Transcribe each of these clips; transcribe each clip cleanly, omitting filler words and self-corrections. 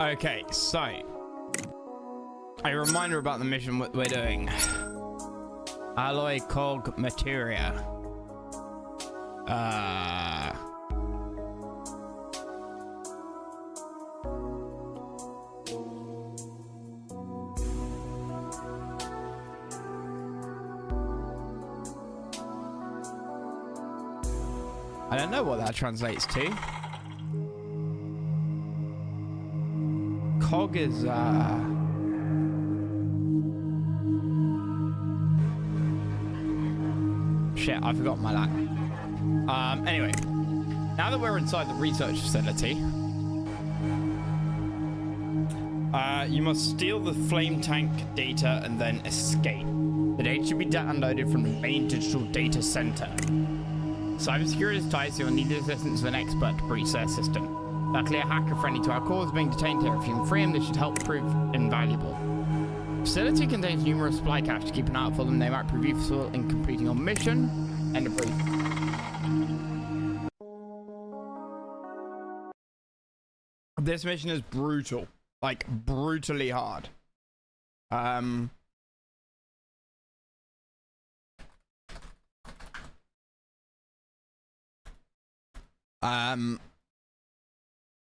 Okay, so a reminder about the mission we're doing. Alloy cog materia. I don't know what that translates to. Cog is shit, I forgot my line. Anyway, now that we're inside the research facility, you must steal the flame tank data and then escape. The data should be downloaded from the main digital data center. Cybersecurity is tight, so you'll need the assistance of an expert to breach their system. Luckily, a hacker friendly to our cause is being detained here. If you can free him, this should help prove invaluable. The facility contains numerous supply caches to keep an eye out for them. They might prove useful in completing your mission. End of brief. This mission is brutal. Like, brutally hard.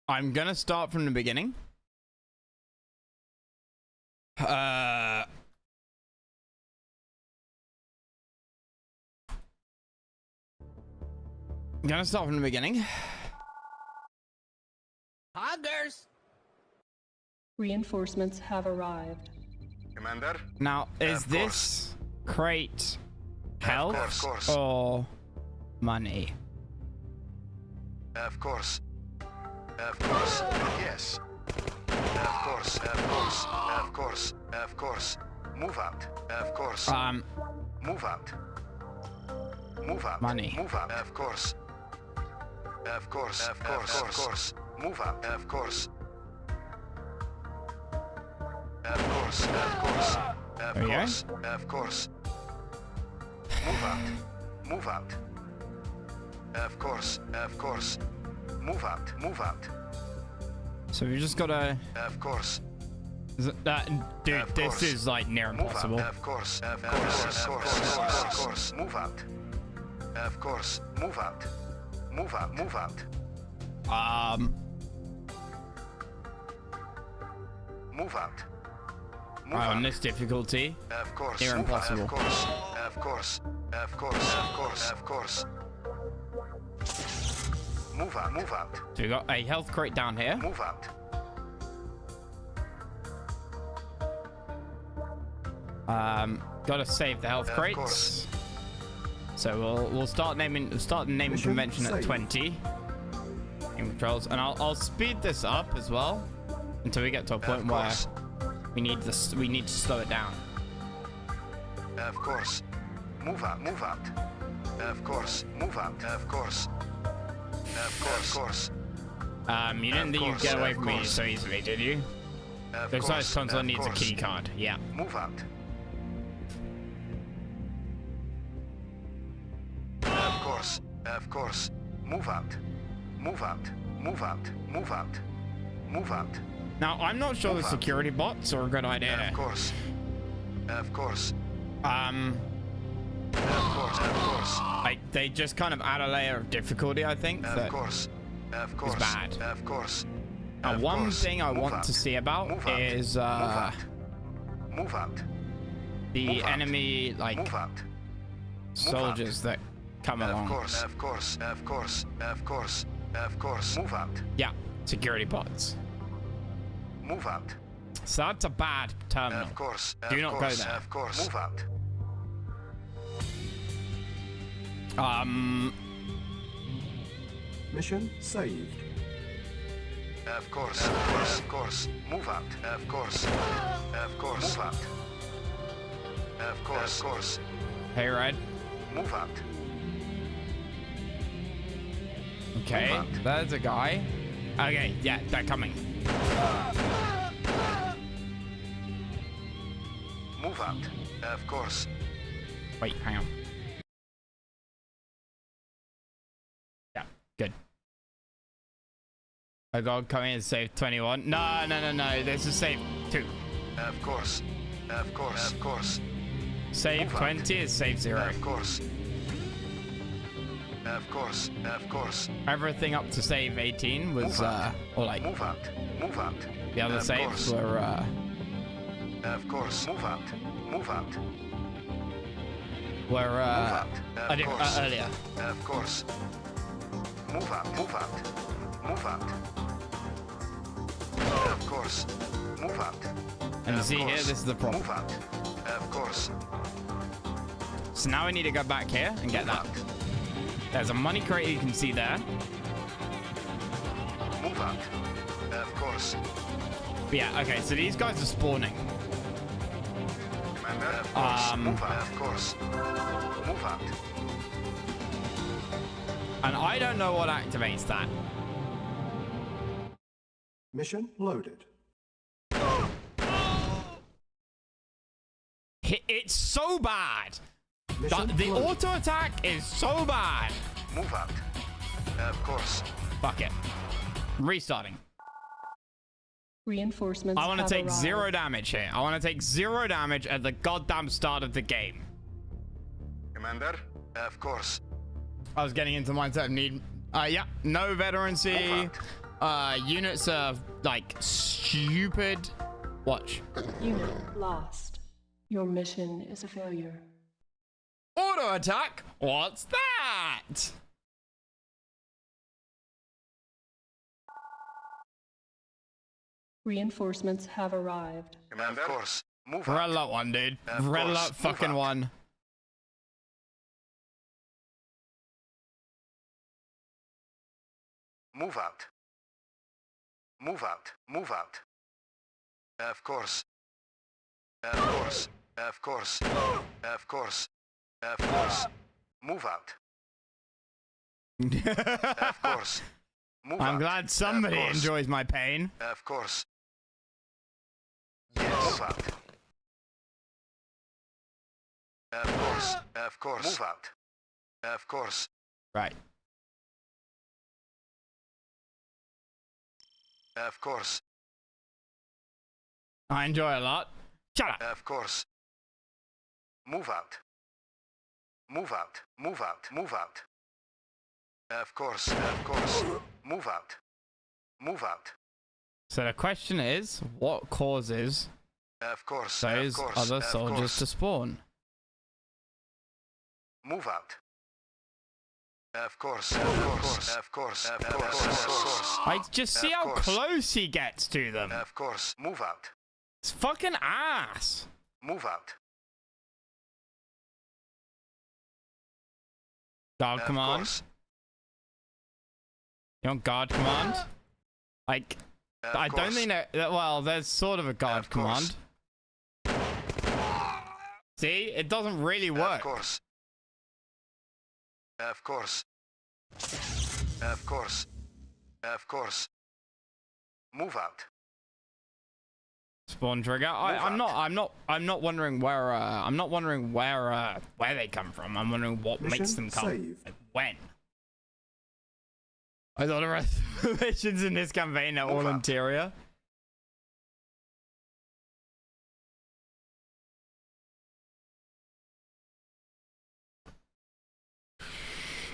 I'm gonna start from the beginning. I'm gonna start from the beginning. Hoggers! Reinforcements have arrived. Commander? Now, is this crate health Of course. or money? Of course. Of course. Yes. Of course. Of course. Of course. Of course. Move out. Of course. Move out. Move out. Money. Move out. Of course. Of course. Of course. Of course. Move out. Of course. Of course. Of course. Of There you go. course. Of course. Move out. Move out. Of course. Of course. Move out. Move out. So we just gotta. Of course. Dude, Of this course. is like near Move impossible. out. Of course. Of course. Of course. Of course. Move out. Of course. Move out. Move out. Move out. Move out. Move On out. this difficulty, Of course. near Move out. impossible. Of course. Of course. Of course. Of course. Of course. Move out. Move out. So we got a health crate down here. Move out. Gotta save the health Of crates. course. So we'll start the naming Mission convention at saved. 20. Aim controls, and I'll speed this up as well until we get to a point Of where course. we need to slow it down. Of course. Move out. Move out. Of course. Move out. Of course. Of course. Of course. You didn't Of think you'd course, get away of from me course. so easily, did you? Of The size course. console Of needs a course. key card. Yeah. Move out. Of course. Of course. Move out. Move out. Move out. Move out. Move out. Now I'm not sure the Move out. security bots are a good Of idea. course. Of course. Um, Of course. Of course. like they just kind of add a layer of difficulty. I think Of that. course. Of course. bad. Of course. Now, Of one course. thing I Move want out. to see about Move out. is Move out. Move out. the Move out. enemy like Move out. soldiers that come Of along. course. Of course. Of course. Of course. Of course. Move out. Yeah, security bots. Move out. So that's a bad terminal. Of course. Do of not go course, there. Of course. Move out. Mission saved. Of course. Of course. Of course. Move out. Of course. Of course. Move out. Of course. Of course. Hey, Red. Move out. Okay, Move out. there's a guy. Okay, yeah, they're coming. Move out. Of course. Wait, hang on. Yeah, good. Oh god, come in and save 21. No, no, no, no. This is save 2. Of course. Of course. Of course. Save 20 is save 0. Of course. Of course. Of course. Everything up to save 18 was, or like... Move out. Move out. The other saves were, Of course. Move out. Move out. Were, earlier. Of course. Move out. Move out. Move out. Of course. Move out. And you see here, this is the problem. Move out. Of course. So now we need to go back here and get that. There's a money crate you can see there. Move out. Of course. But yeah, okay, so these guys are spawning. Commander, of course. Move out. Of course. Move out. And I don't know what activates that. Mission loaded. It's so bad. Mission The loaded. auto attack is so bad. Move out. Of course. Fuck it. Restarting. Reinforcements I want to have take arrived. 0 damage here. I want to take 0 damage at the goddamn start of the game. Commander, of course. I was getting into mindset of need. Yeah, no veterancy. Units are like stupid. Watch. Unit lost. Your mission is a failure. Auto attack? What's that? Reinforcements have arrived. Commander, of course. Move Red out. alert 1, dude. Of Red course, alert move fucking out. 1. Move out. Move out. Move out. Of course. Of course. Of course. Of course. Of course. Move out. Of course. Move I'm out. glad somebody Of course. enjoys my pain. Of course. Yes. Move out. Of course. Of course. Move out. Of course. Right. Of course. I enjoy a lot. Shut up. Of course. Move out. Move out. Move out. Move out. Of course. Of course. Move out. Move out. So the question is, what causes Of course. those of course. other of soldiers course. to spawn? Move out. Of course. Of course. Of course. Of course. Of course. Like, just see Of how course. close he gets to them. Of course. Move out. It's fucking ass. Move out. Guard Of command. course. You want guard command? Like, Of I don't course. think that, well, there's sort of a guard Of course. command. See, it doesn't really work. Of course. Of course. Of course. Of course. Move out. Spawn trigger. I'm not wondering where they come from. I'm wondering what Mission makes them come. saved. Like, when. I thought the rest of the missions in this campaign are all Move out. interior.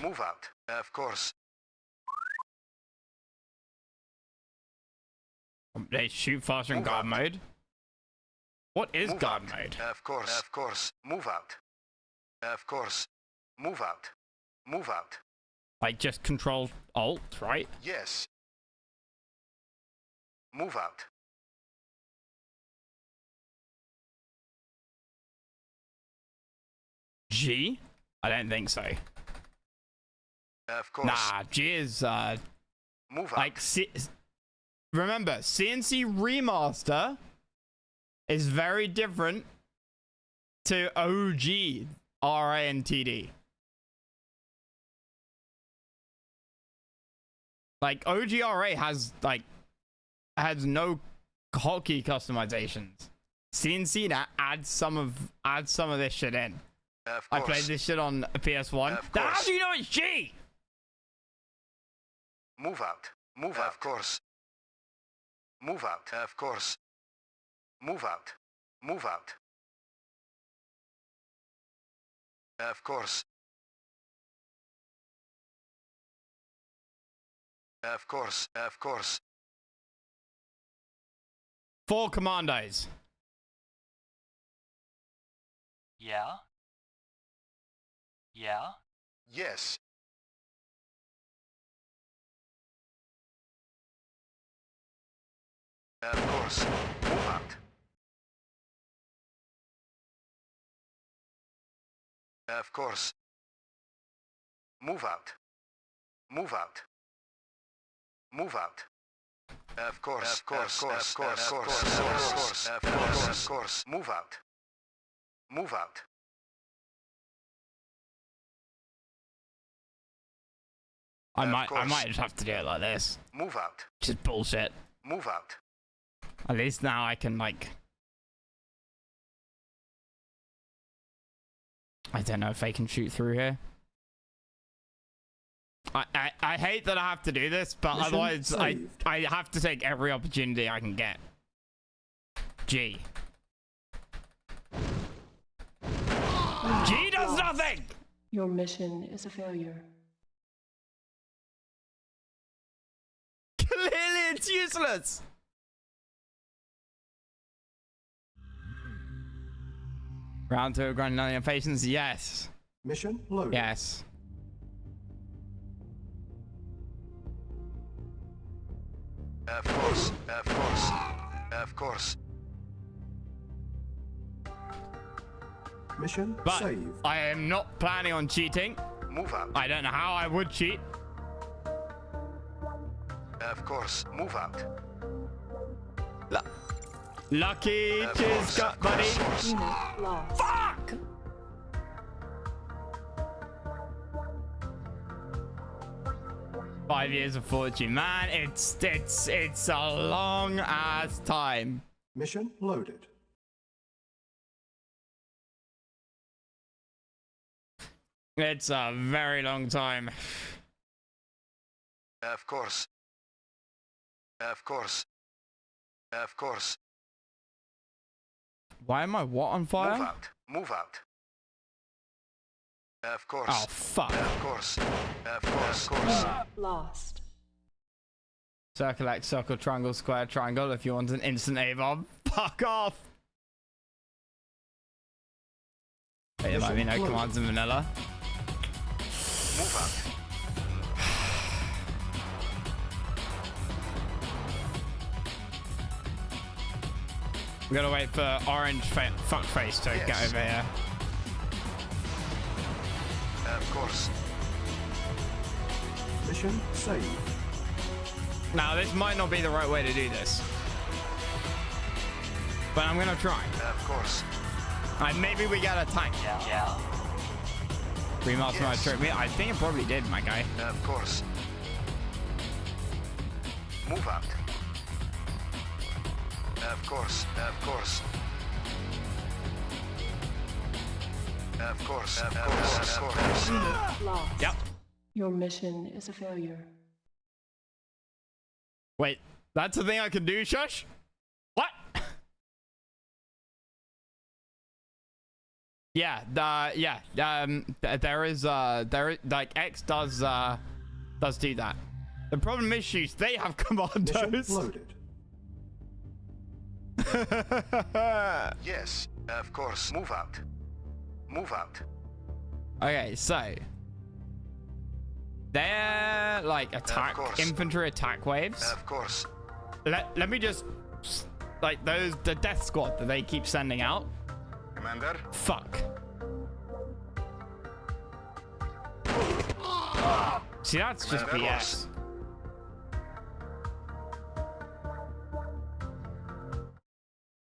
Move out. Of course. They shoot faster in Move guard out. mode. What is Move guard out. mode? Of course. Of course. Move out. Of course. Move out. Move out. Like just control alt, right? Yes. Move out. G? I don't think so. Of course. Nah, G is Move out. like remember, CNC remaster is very different to OG RA and TD. Like OG RA has no hotkey customizations. CNC that adds some of this shit in. Of I course. played this shit on a PS1. Of How course. do you know it's G? Move out. Move out. Of course. Move out. Of course. Move out. Move out. Of course. Of course. Of course. 4 commandos. Yeah? Yeah? Yes. Of course. Move out. Of course. Move out. Move out. Move out. Of course. Of course. Of course. Of course. Of course. Of course. Of course. Move out. Move out. I might just have to do it like this. Move out. Just bullshit. Move out. At least now I can, like... I don't know if they can shoot through here. I hate that I have to do this, but Mission otherwise saved. I have to take every opportunity I can get. G. G does nothing! Your mission is a failure. Clearly it's useless! Round 2 of grinding on your patience, yes. Mission loaded. Yes. Of course. Of course. Of course. Mission But saved. I am not planning on cheating. Move out. I don't know how I would cheat. Of course. Move out. Lucky Of cheers, course, got of buddy. course. Unit lost. Fuck! Five years of fortune, man. It's a long ass time. Mission loaded. It's a very long time. Of course. Of course. Of course. Why am I what on Move fire? out. Move out. Of course. Oh fuck! Of course. Of course. Of course. Lost. Circle X, circle, triangle, square, triangle. If you want an instant A-bomb, fuck off. Wait, there might be no commands in vanilla. Move out. We gotta wait for orange fuckface to get Yes. over here. Of course. Mission saved. Now, this might not be the right way to do this, but I'm gonna try. Of course. Maybe we get a tank. Yeah. Remaster my Yes. trip. I think it probably did, my guy. Of course. Move out. Of course. Of course. Of course. Of course. Of course. Unit lost. Yep. Your mission is a failure. Wait, that's the thing I can do, Shush? What? Yeah, there is like X does do that. The problem is they have Mission commandos. loaded. Yes. Of course. Move out. Move out. Okay, so they're like course. infantry attack waves. Of course. Let me just like the death squad that they keep sending out. Commander. Fuck. See, that's just Commander. BS.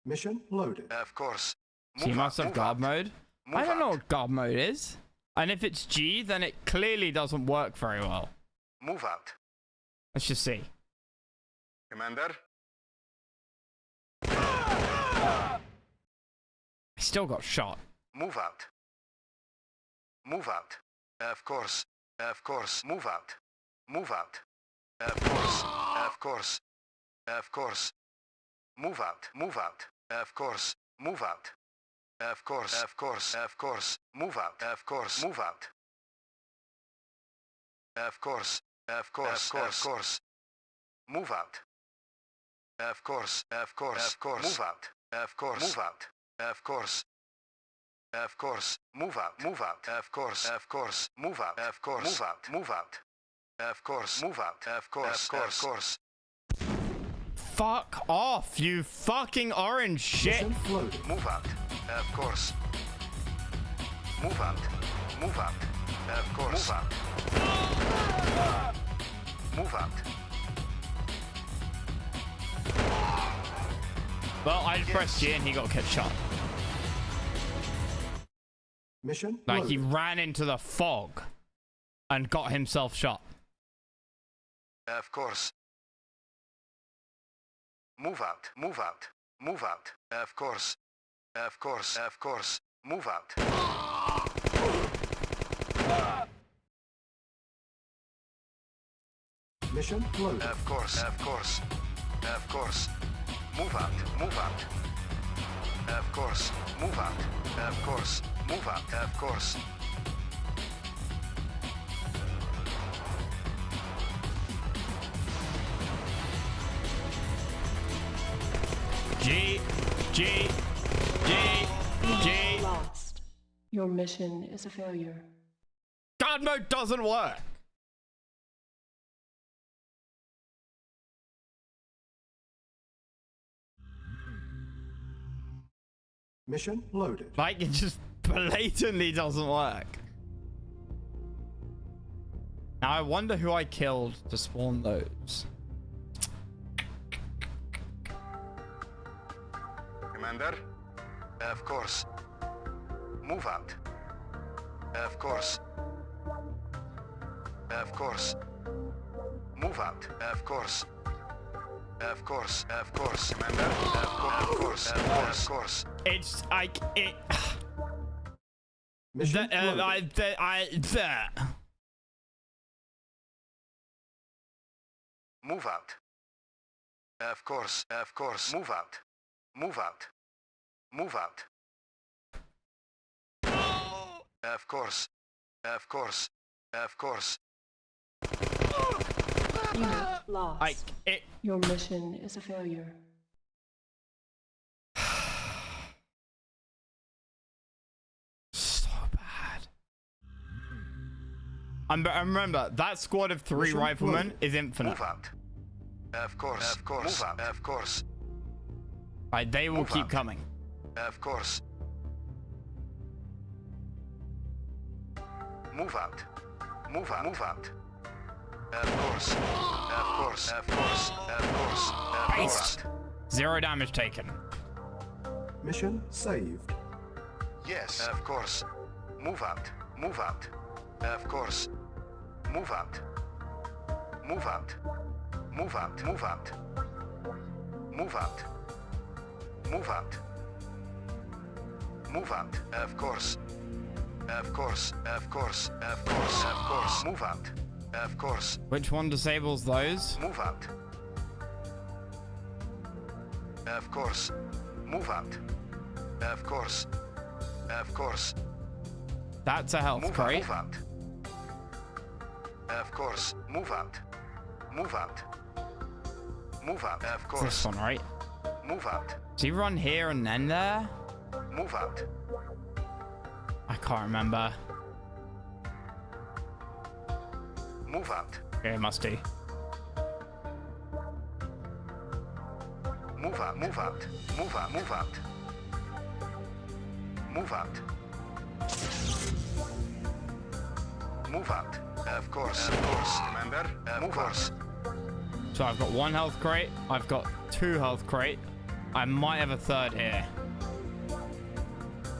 Mission loaded. Of course. So you must have move guard out. mode. Move I don't know out. what guard mode is. And if it's G, then it clearly doesn't work very well. Move out. Let's just see. Commander. I still got shot. Move out. Move out. Of course. Of course. Move out. Move out. Of course. Of course. Of course. Move out. Move out. Of course. Move out. Of course. Of course. Of course. Move out. Of course. Move out. Of course. Of course. Of course. Move out. Of course. Of course. Of course. Move out. Of course. Move out. Of course. Of course. Move out. Move out. Of course. Of course. Move out. Of course. Move out. Move out. Of course. Move out. Of course. Of course. Fuck off, you fucking orange shit. Mission loaded. Move out. Of course. Move out. Move out. Of course. Move out. Move out. Well, I just pressed G and he got shot. Mission Like loaded. he ran into the fog and got himself shot. Of course. Move out. Move out. Move out. Of course. Of course. Of course. Move out. Mission loaded. Of course. Of course. Of course. Move out. Move out. Of course. Move out. Of course. Move out. Of course. G, G, G, G. Lost. Your mission is a failure. God mode doesn't work. Mission loaded. Like it just blatantly doesn't work. Now I wonder who I killed to spawn those. Commander? Of course. Move out. Of course. Of course. Move out. Of course. Of course. Of course. Commander? Of course. Of course. It's like it. Mission loaded. Move out. Of course. Of course. Move out. Move out. Move out. Of course. Of course. Of course. Unit lost. Like it. Your mission is a failure. So bad. And remember, that squad of 3 Mission riflemen loaded. is infinite. Move out. Of course. Of course. Move out. Of course. Like, they will Move keep out. coming. Of course. Move out. Move out. Move out. Of course. Of course. Of course. Of course. Of Based. course. 0 damage taken. Mission saved. Yes. Of course. Move out. Move out. Of course. Move out. Move out. Move out. Move out. Move out. Move out. Move out. Of course. Of course. Of course. Of course. Of course. Move out. Of course. Which one disables those? Move out. Of course. Move out. Of course. Of course. That's a health Move out. crate. Move out. Of course. Move out. Move out. Move out. Of It's course. this one, right? Move out. Does he run here and then there? Move out. I can't remember. Move out. Yeah, it must do. Move out. Move out. Move out. Move out. Move out. Move out. Of course. Of course. Commander. Of course. So I've got 1 health crate. I've got 2 health crate. I might have a 3rd here.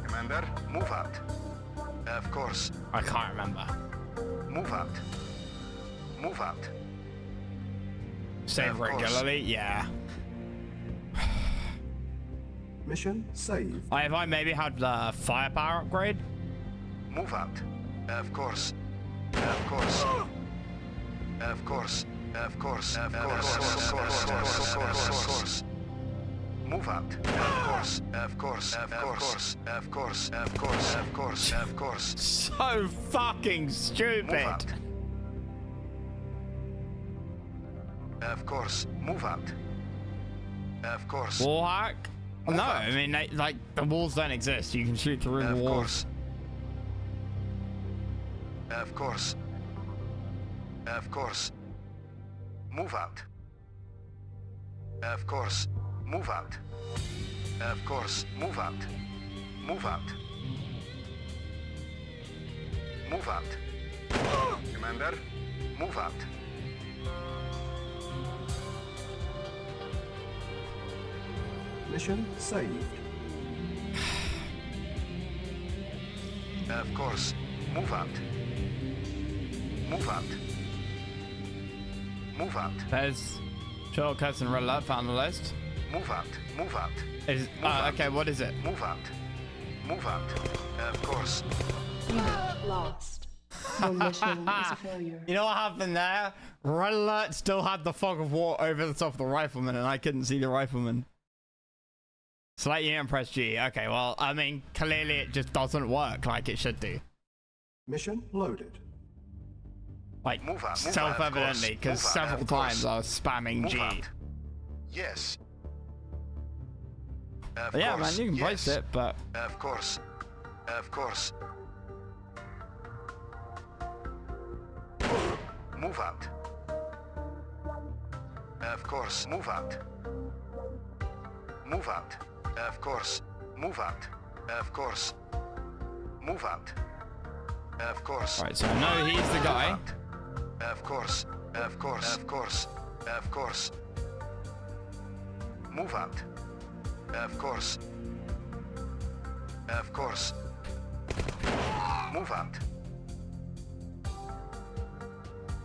Commander. Move out. Of course. I can't remember. Move out. Move out. Save Of course. regularly? Yeah. Mission saved. If I maybe had the firepower upgrade. Move out. Of course. Of course. Of course. Of course. Of course. Of course. Move out. Of course. Of course. Of course. Of course. Of course. Of course. Of course. So fucking stupid. Move out. Of course. Move out. Of course. Wall hack? No, I mean, like, the walls don't exist. You can shoot through the walls. Of course. Of course. Move out. Of course. Move out. Of course. Move out. Move out. Move out. Commander. Move out. Mission saved. Of course. Move out. Move out. Move out. There's shortcuts and red alert found on the list. Move out. Move out. Is okay, what is it? Move out. Move out. Of course. Unit lost. Your mission is a failure. You know what happened there? Red alert still had the fog of war over the top of the rifleman, and I couldn't see the rifleman. Select unit and press G. Okay, well, I mean, clearly it just doesn't work like it should do. Mission loaded. Like, Move out. self-evidently, because several times I was spamming G. Out. Yes. Yeah, man, you can place it, but... Of course. Of course. Move out. Of course. Move out. Move out. Of course. Move out. Of course. Move out. Of course. Right, so I know he's the guy. Of course. Of course. Of course. Of course. Move out. Of course. Of course. Move out.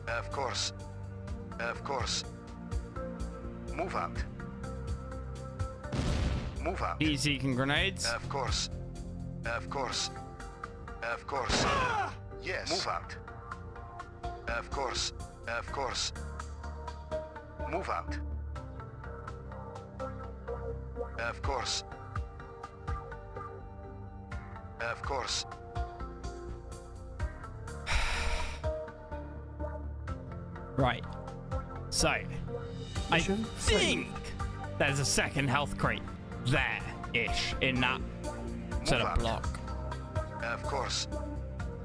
Of course. Of course. Move out. Move out. He's seeking grenades. Of course. Of course. Of course. Yes. Move out. Of course. Of course. Move out. Of course. Of course. Right. So, I Mission think there's a second health crate there-ish in that sort of block. Of course.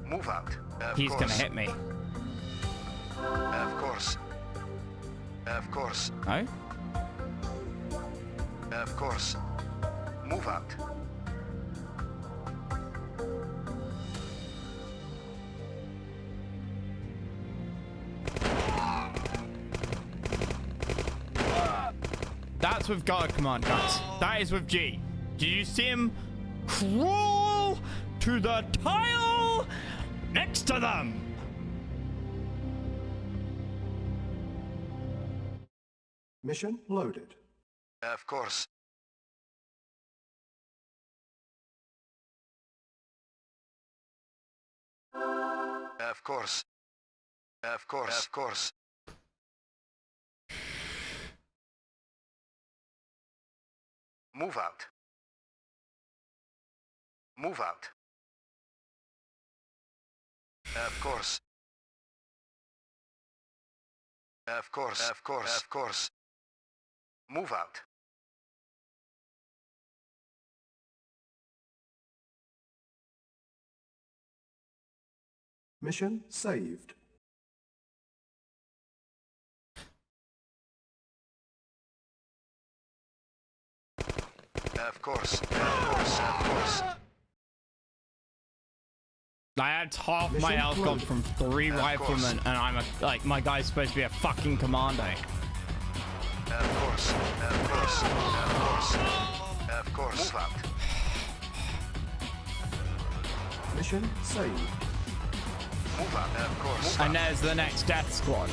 Move out. Of He's course. gonna hit me. Of course. Of course. Oh? Of course. Move out. That's with guard command, guys. That is with G. Did you see him crawl to the tile next to them? Mission loaded. Of course. Of course. Of course. Of course. Move out. Move out. Of course. Of course. Of course. Of course. Move out. Mission saved. Of course. Of course. Of course. I had half my Mission health gone closed. from 3 Of riflemen, and I'm like, my guy's supposed to be a fucking commando. Of course. Of course. Of course. Of course. Move out. Mission saved. Move out. Of course. And there's the next death squad.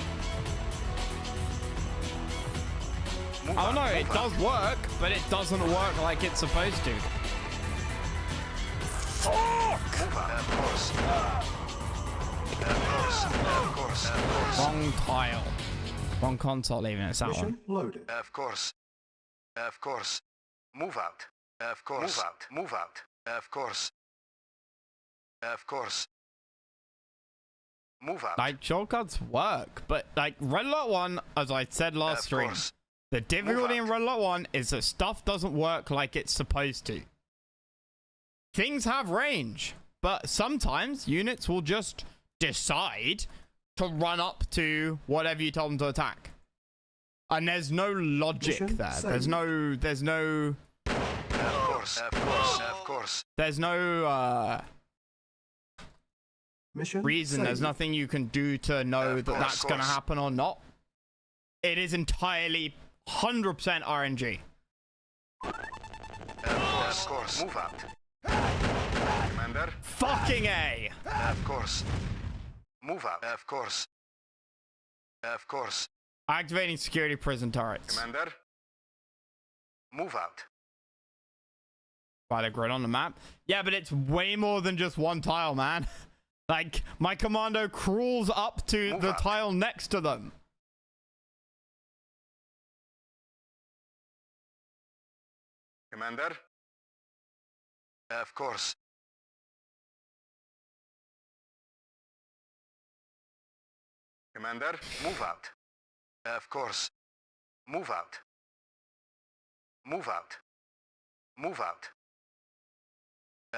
Move Oh out. no, Move it out. does work, but it doesn't work like it's supposed to. Fuck! Move out. Of course. Of course. Of course. Of course. Wrong tile. One console even, it's that Mission one. loaded. Of course. Of course. Move out. Of course. Move out. Move out. Of course. Of course. Move out. Like, shortcuts work, but like Red Alert 1, as I said last Of stream, course. the difficulty in out. Red Alert 1 is that stuff doesn't work like it's supposed to. Things have range, but sometimes units will just decide to run up to whatever you tell them to attack. And there's no logic Mission there. saved. There's no Of course. Of course. Of course. there's no Mission reason. saved. There's nothing you can do to know Of that course, that's going to course. happen or not. It is entirely 100% RNG. Of course. Move out. Commander. Fucking A. Of course. Move out. Of course. Of course. Activating security prison turrets. Commander. Move out. By the grid on the map. Yeah, but it's way more than just one tile, man. Like, my commando crawls up to Move the out. tile next to them. Commander. Of course. Commander, move out. Of course. Move out. Move out. Move out.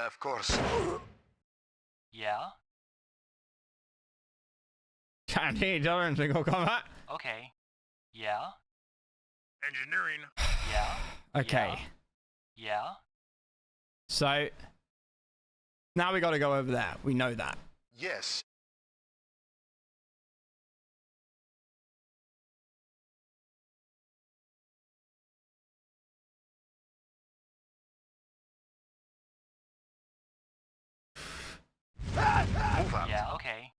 Of course. Yeah? Can't hear each other in single combat. Okay. Yeah? Engineering. Yeah? Okay. Yeah? So, now we gotta go over there. We know that. Yes. Move out. Yeah, okay.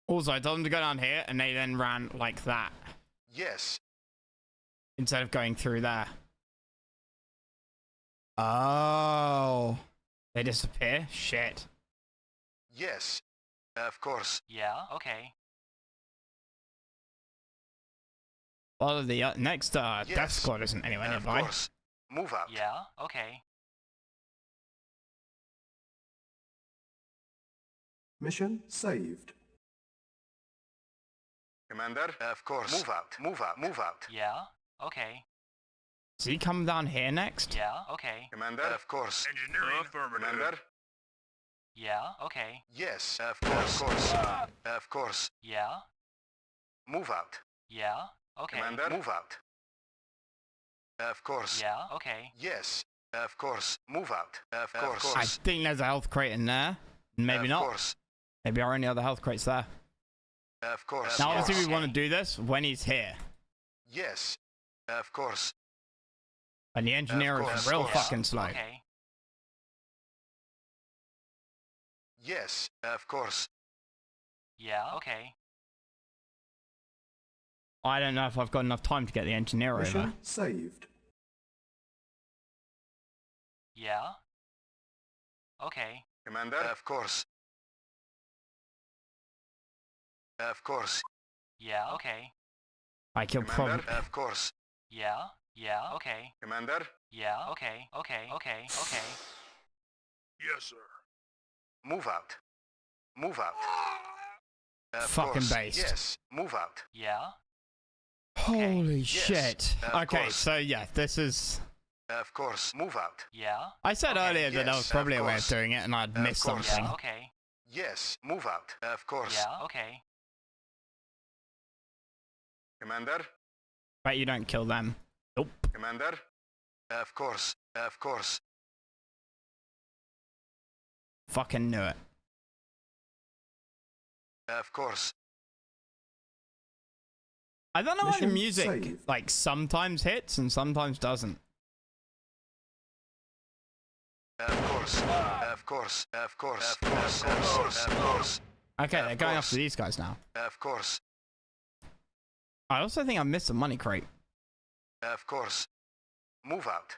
Also, I told them to go down here, and they then ran like that, Yes. instead of going through there. Oh. They disappear? Shit. Yes. Of course. Yeah, okay. Well, the next death Yes. squad isn't anywhere Of nearby. course. Move out. Yeah, okay. Mission saved. Commander. Of course. Move out. Move out. Move out. Yeah, okay. Is he coming down here next? Yeah, okay. Commander. Of course. Engineering. Commander. Yeah, okay. Yes. Of course. Of course. Of course. Yeah? Move out. Yeah, okay. Commander. Move out. Of course. Yeah, okay. Yes. Of course. Move out. Of course. I think there's a health crate in there. Maybe Of not. course. Maybe our only other health crate's there. Of course. Now, Yeah, obviously, we okay. want to do this when he's here. Yes. Of course. And the engineer course, is real course. fucking slow. Okay. Yes. Of course. Yeah, okay. I don't know if I've got enough time to get the engineer over. Mission saved. Yeah? Okay. Commander. Of course. Of course. Yeah, okay. Like, you'll Commander. probably... Of course. Yeah? Yeah, okay. Commander. Yeah, okay. Okay, okay, okay. Yes, sir. Move out. Move out. Of Fucking course. based. Yes. Move out. Yeah? Holy Yes, shit. of Okay, course. so yeah, this is... Of course. Move out. Yeah? I said Okay, earlier that there yes, was probably of a way of course. doing it, and I'd Of missed course. something. Yeah, okay. Yes. Move out. Of course. Yeah, okay. Commander. Bet you don't kill them. Nope. Commander. Of course. Of course. Fucking knew it. Of course. I don't know why the Mission music, saved. like, sometimes hits and sometimes doesn't. Of course. Of course. Of course. Of course. Of course. Of course. Okay, Of they're going course. after these guys now. Of course. I also think I missed a money crate. Of course. Move out.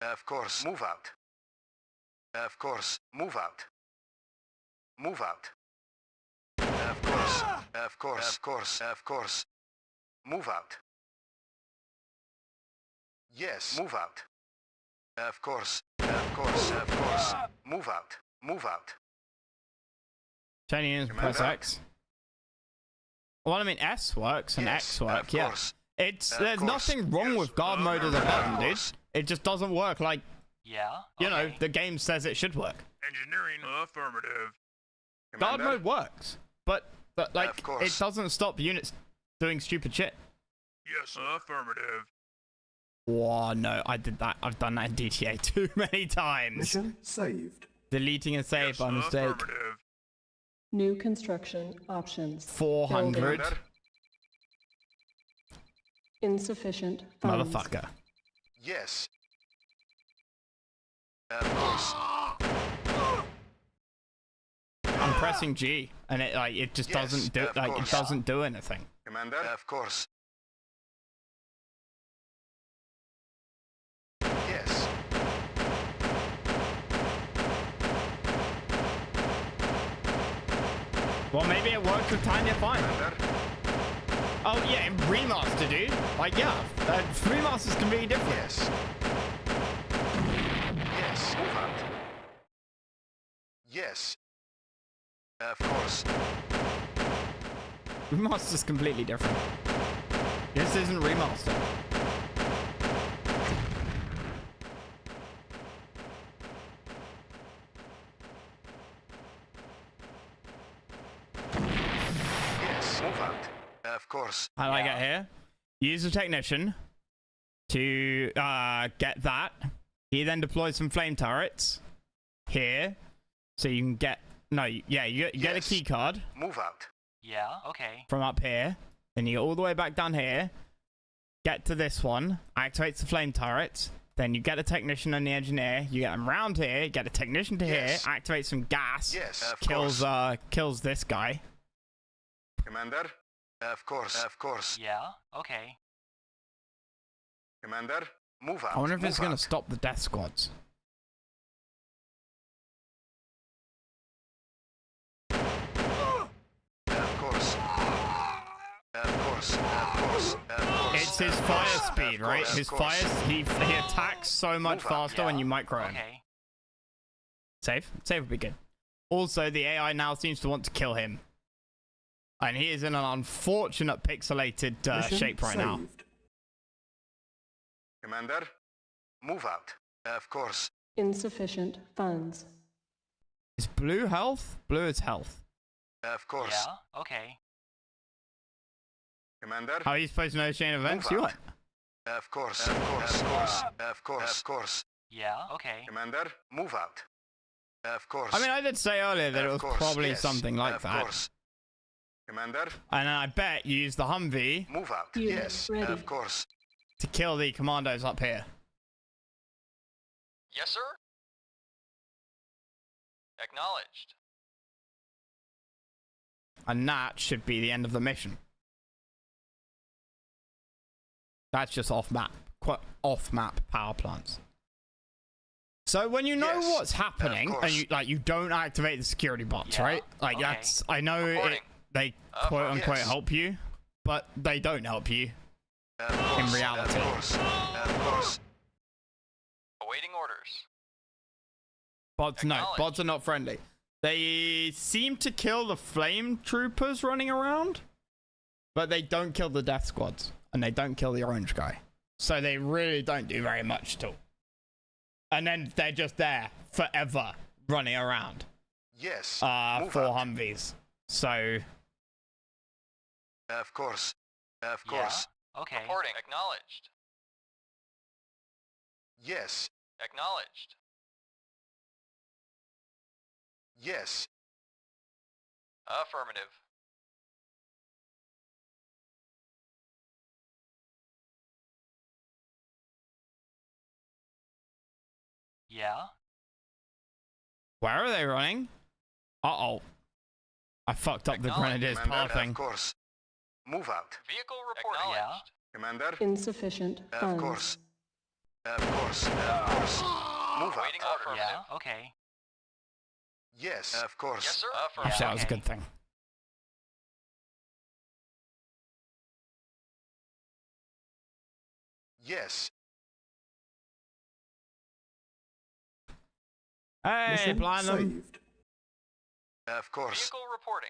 Of course. Move out. Of course. Move out. Move out. Of course. Of course. Of course. Of course. Move out. Yes. Move out. Of course. Of course. Of course. Move out. Move out. 10 units press X. Well, I mean, S works and Yes, X work, of yeah. course. There's nothing wrong with guard mode as a button, dude. It just doesn't work like, Yeah. you know, Okay. the game says it should work. Engineering. Affirmative. Guard mode works, but like, Of course. it doesn't stop units doing stupid shit. Yes. Affirmative. Oh, no, I did that. I've done that in DTA too many times. Mission saved. Deleting a save by mistake. Affirmative. New construction options. 400. Building. Insufficient funds. Motherfucker. Yes. Of course. I'm pressing G, and it just Yes, doesn't do of it course. doesn't do anything. Commander. Of course. Yes. Well, maybe it works with Tanya fine. Commander. Oh yeah, in remaster, dude. Like yeah, remasters can be different. Yes. Yes. Move out. Yes. Of course. Remaster's completely different. This isn't remaster. Yes. Move out. Of course. How do I get here? Use a technician to get that. He then deploys some flame turrets here, so you can get you get a Yes. key card Move out. Yeah. Okay. from up here. Then you go all the way back down here. Get to this one. Activates the flame turrets. Then you get a technician and the engineer. You get them round here. You get a technician to Yes. here. Activates some gas. Yes. Of Kills course. kills this guy. Commander. Of course. Of course. Yeah. Okay. Commander. Move out. I wonder if it's Move gonna out. stop the death squads. Of course. Of course. Of course. Of course. It's his Of fire course. speed, Of right? course. His Of course. fire he attacks so much Move out. faster when Yeah. you micro him. Okay. Save would be good. Also, the AI now seems to want to kill him, and he is in an unfortunate pixelated Mission shape right now. saved. Commander. Move out. Of course. Insufficient funds. Is blue health? Blue is health. Of course. Yeah. Okay. Commander. How are you supposed to know chain events? Move You out. what? Of course. Of course. Of course. Of course. Of course. Yeah. Okay. Commander. Move out. Of course. I mean, I did say earlier that it Of was course, probably yes. something like Of that. course. Commander. And I bet you use the Humvee Move out. Unit Yes. ready. Of course. to kill the commandos up here. Yes, sir. Acknowledged. And that should be the end of the mission. That's just off-map power plants. So when you know Yes, what's happening of and you don't activate the security bots, Yeah, right? Like okay. that's I know Reporting. they quote unquote yes. help you, but they don't help you. Of course. reality. Of course. Of course. Awaiting orders. Bots no, Acknowledged. bots are not friendly. They seem to kill the flame troopers running around, but they don't kill the death squads and they don't kill the orange guy. So they really don't do very much at all. And then they're just there forever running around. Yes. For Move out. Humvees. So Of course. Of course. Yeah. Okay. Reporting. Acknowledged. Yes. Acknowledged. Yes. Affirmative. Yeah. where are they running? Uh-oh. I fucked up the Acknowledged, Grenadiers Commander. pathing. Of course. Move out. Vehicle reporting. Acknowledged. Commander. Insufficient Of funds. course. Of course. Of course. Move out. Awaiting orders. Yeah, okay. Yes, of course. Yes, sir. Actually, Affirmative. that was a okay. good thing. Yes. Hey, Mission blind them. saved. Of course. Vehicle reporting.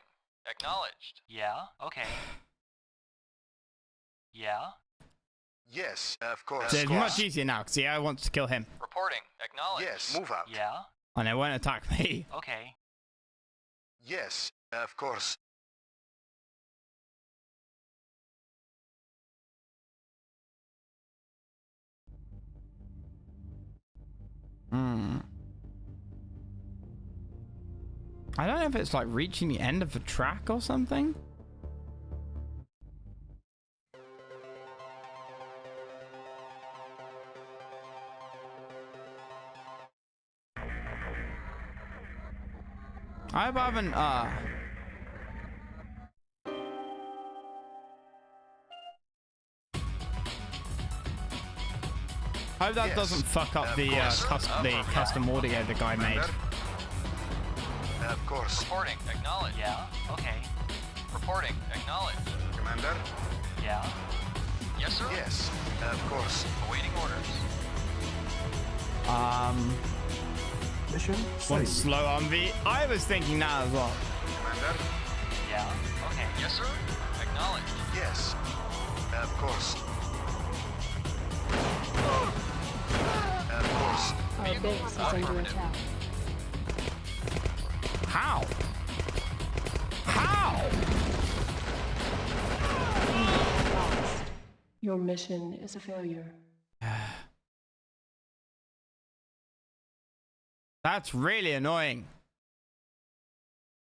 Acknowledged. Yeah, okay. Yeah, Yes, of course. So it's much easier now because the AI wants to kill him. Reporting. Acknowledged. Yes, move out. yeah, And they won't attack me. okay. Yes, of course. Hmm. I don't know if it's like reaching the end of the track or something. I hope I haven't, hope that Yes, doesn't fuck up the, course. custom audio the guy made. Of course. Reporting. Acknowledged. Yeah, okay. Reporting. Acknowledged. Commander? Yeah, Yes, sir. Yes, of course. Awaiting orders. Mission One saved. slow on the. I was thinking that as well. Commander? yeah, okay. Yes, sir. Acknowledged. Yes, of course. Of course. Our base is under attack. How? How? Lost. Your mission is a failure. That's really annoying.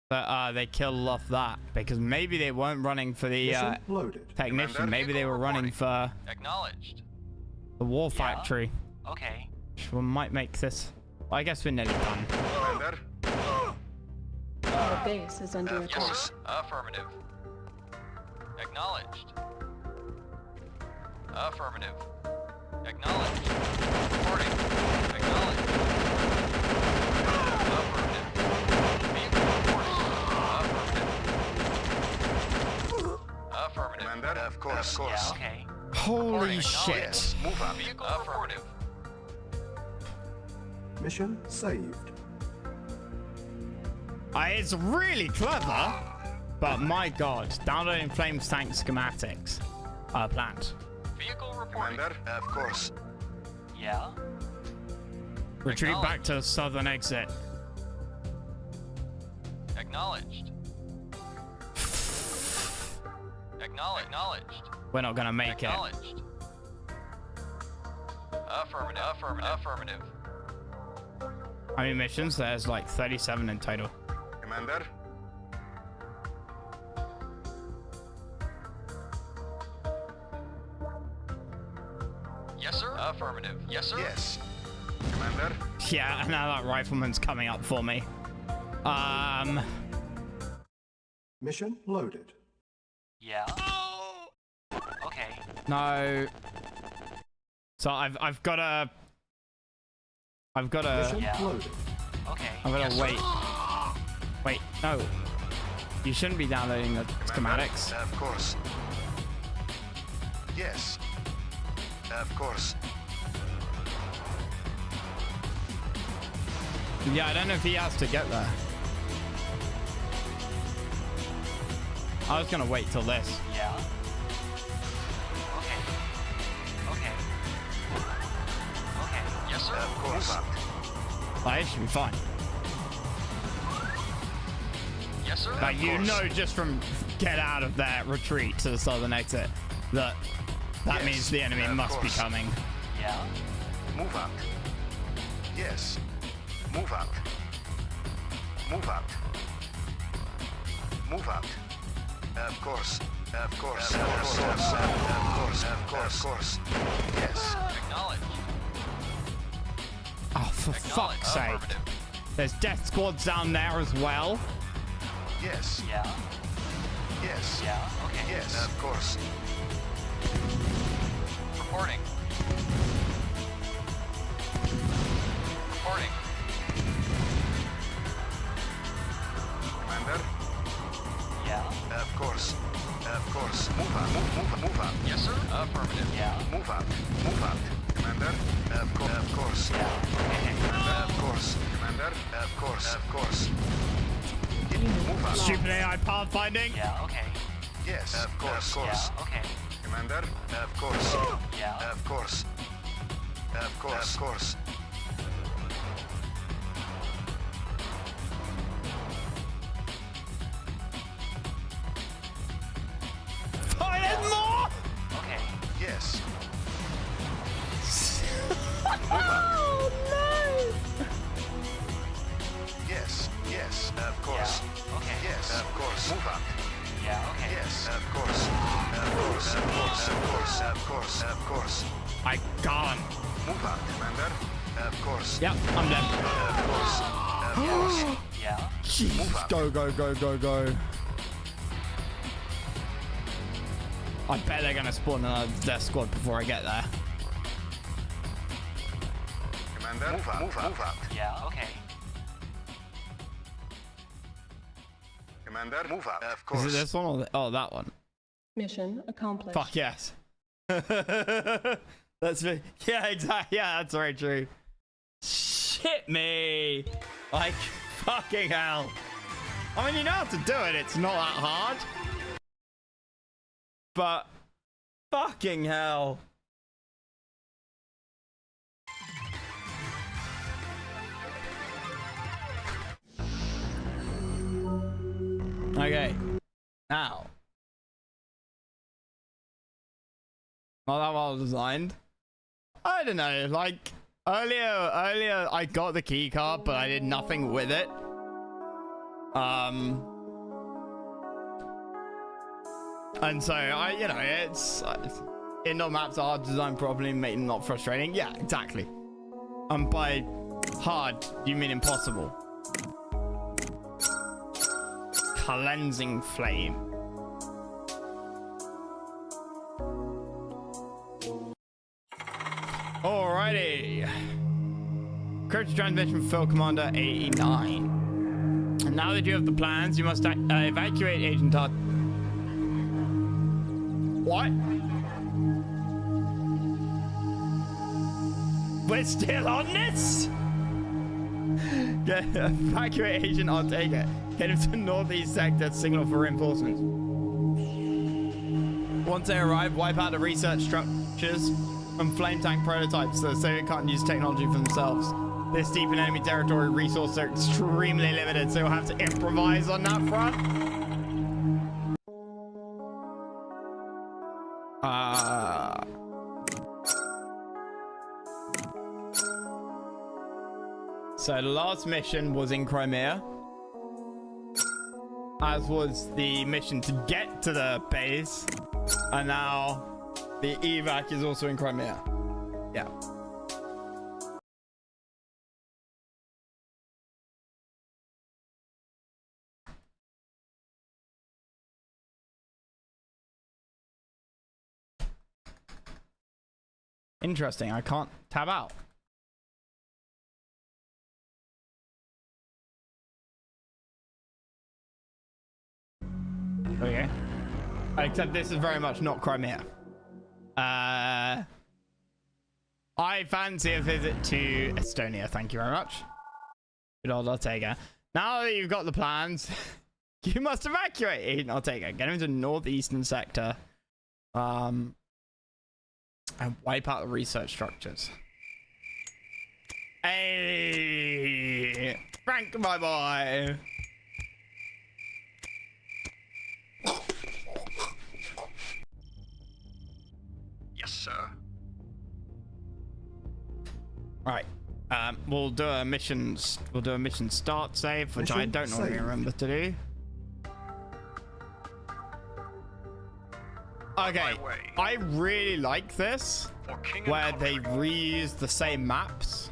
That they killed off that because maybe they weren't running for the Mission loaded. technician. Commander? Maybe they were running for Acknowledged. the war Yeah. factory, Okay. which might make this. Well, I guess we're nearly done. Commander? Our base is under Of attack. Yes, course. sir. Affirmative. Acknowledged. Affirmative. Acknowledged. Reporting. Acknowledged. Affirmative. Vehicle reporting. Affirmative. Affirmative. Commander? Of course. Of Yeah, course. okay. Holy Reporting. shit! Yes, move out. Vehicle affirmative. Mission saved. It's really clever, but my god, downloading Flames tank schematics are planned. Vehicle reporting. Commander? Of course. Yeah, Retreat back to southern exit. Acknowledged. Acknowledged. We're not gonna make it. Acknowledged. Affirmative. Affirmative. Affirmative. How many missions? There's like 37 in total. Commander? Yes, sir. Affirmative. Yes, sir. Yes. Commander? Yeah, now that rifleman's coming up for me. Mission loaded. yeah. Okay. No. So I've gotta Mission Yeah. loaded. Okay. I'm gonna Yes, sir. wait. Wait, no. You shouldn't be downloading the schematics. Of course. Yes. Of course. Yeah, I don't know if he has to get there. I was gonna wait till this. Yeah. Okay. Okay. Okay. Yes, sir. Of course. Move out. Like, it should be fine. Yes, sir. Like, you course. know just from get out of there, retreat to the southern exit, that Yes, means the enemy of must be course. coming. Yeah. Move out. Yes. Move out. Move out. Move out. Of course. Of course. Of course. Of course. Of course. Of course. Yes. Acknowledged. Oh, for Acknowledged. fuck's sake. Affirmative. There's death squads down there as well. Yes. Yeah. Yes. Yeah. Okay. Yes. Of course. Reporting. Reporting. Commander? Yeah. Of course. Of course. Move out. Move out. Yes, sir. Affirmative. Yeah. Move out. Move out. Commander? Of course. Yeah. Okay. Commander? Of course. Commander? Of course. Of course. Move out. Stupid AI pathfinding. Yeah. Okay. Yes. Of course. Of course. Yeah. Okay. Commander? Of course. Yeah. Of course. Of course. Of course. Oh, there's more! Okay. Yes. Oh, no! Yes. Yes. Of course. Yeah. Okay. Yes. Of course. Move out. Yeah. Okay. Yes. Of course. Of course. Of course. Of course. Of course. Of course. I can't. Move out, Commander. Of course. Yep, I'm dead. Of course. Of course. Yeah. Jeez. Go, go, go, go, go. I bet they're gonna spawn another death squad before I get there. Commander, move out. Move out. Yeah. Okay. Commander, move out. Of Is course. it this one or oh, that one? Mission accomplished. Fuck yes. That's me. Yeah, exactly. Yeah, that's very true. Shit me. Like, fucking hell. I mean, you know how to do it. It's not that hard. But, fucking hell. Okay. Now. Not that well designed. I don't know, like earlier I got the key card, but I did nothing with it. And so you know, it's indoor maps are designed properly, made not frustrating. Yeah, exactly. By hard, you mean impossible. Cleansing flame. Alrighty. Courage transmission Field Commander 89. And now that you have the plans, you must evacuate Agent Todd. What? We're still on this? Evacuate Agent Ortega. Get him to northeast sector, signal for reinforcements. Once they arrive, wipe out the research structures and flame tank prototypes so they can't use technology for themselves. This deep in enemy territory, resources are extremely limited, so you'll have to improvise on that front. So the last mission was in Crimea, as was the mission to get to the base, and now the evac is also in Crimea. Yeah. Interesting. I can't tab out. Okay. Except this is very much not Crimea. I fancy a visit to Estonia. Thank you very much. Good old Ortega. Now that you've got the plans, you must evacuate Ortega. Get him to northeastern sector. And wipe out the research structures. Hey! Frank, my boy! Yes, sir. Right. We'll do a mission start save, which I Mission don't normally saved. remember to do. Okay, my way. I really like this, For king and where they country. reuse the same maps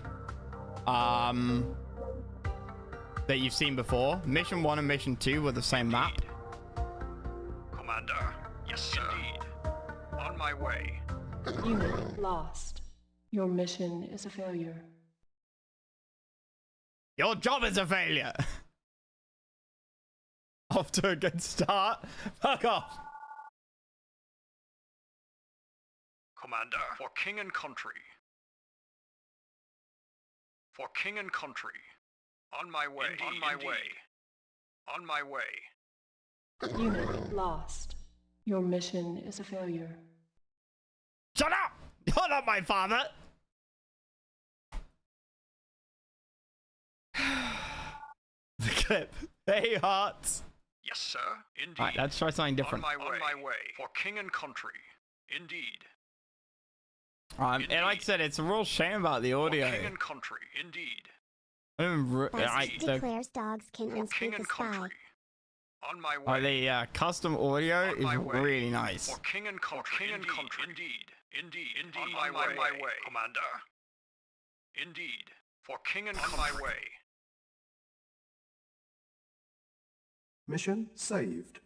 that you've seen before. Mission 1 and Mission 2 were the same map. Commander. Yes, sir. Indeed. On my way. Unit lost. Your mission is a failure. Your job is a failure. Off to a good start. Fuck off. Commander, for king and country. For king and country. On my way. Indeed, on my way. On my way. Unit lost. Your mission is a failure. Shut up! You're not my father! The clip. Hey, hearts. Yes, sir. Indeed. Alright, let's try something different. On my way. For king and country. Indeed. And like I said, it's a real shame about the audio. For king and country. Indeed. Declares dogs can unspeak the sky. On my way. The custom audio is really nice. For king and country. Indeed. Indeed. Indeed. On my way. Commander. Indeed. For king and country. On my way. Mission saved.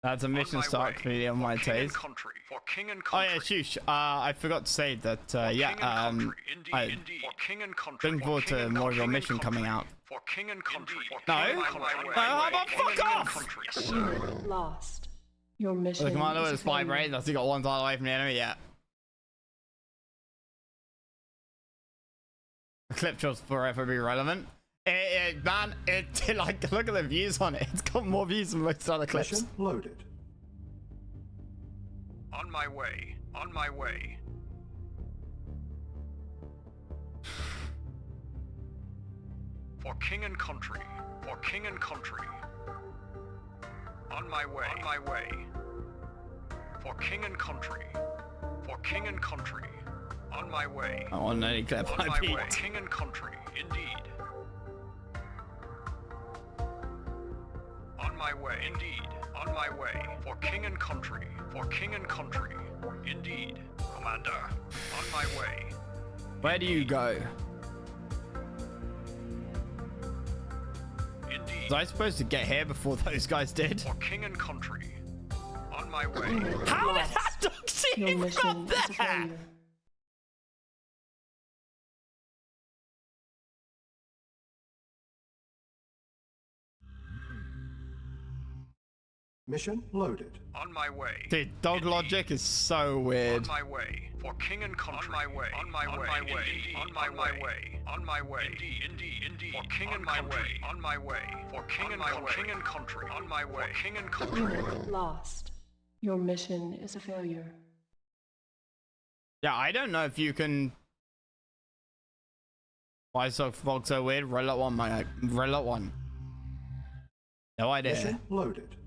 That's a mission start clearly on my taste. For king and Oh country. yeah, shush. I forgot to say that, yeah, I'm looking forward to more of your mission coming out. For king and country. No? How about fuck off? Unit lost. Your mission The commander is a is 5 failure. raids, that's got 1 tile away from the enemy, yeah. The clip will forever be relevant. Man, like, look at the views on it. It's got more views than most other clips. Mission loaded. On my way. On my way. For king and country. For king and country. On my way. On my way. For king and country. For king and country. On my way. I want any clip On I my beat. way. King and country. Indeed. On my way. Indeed. On my way. For king and country. For king and country. Indeed. Commander. On my way. Where do you go? Indeed. Was I supposed to get here before those guys did? For king and country. On my way. Unit How did lost. that dog see Your from mission is a there? failure. Mission loaded. On my way. Dude, dog Indeed. logic is so weird. On my way. For king and country. On my way. On my way. On my way. On my way. Indeed. Indeed. Indeed. For king and my way. On my way. For king and my way. King and country. On my way. King and country. Unit lost. Your mission is a failure. Yeah, I don't know if you can. Why is the fog so weird? Roll one, my roll one. No idea. Mission loaded.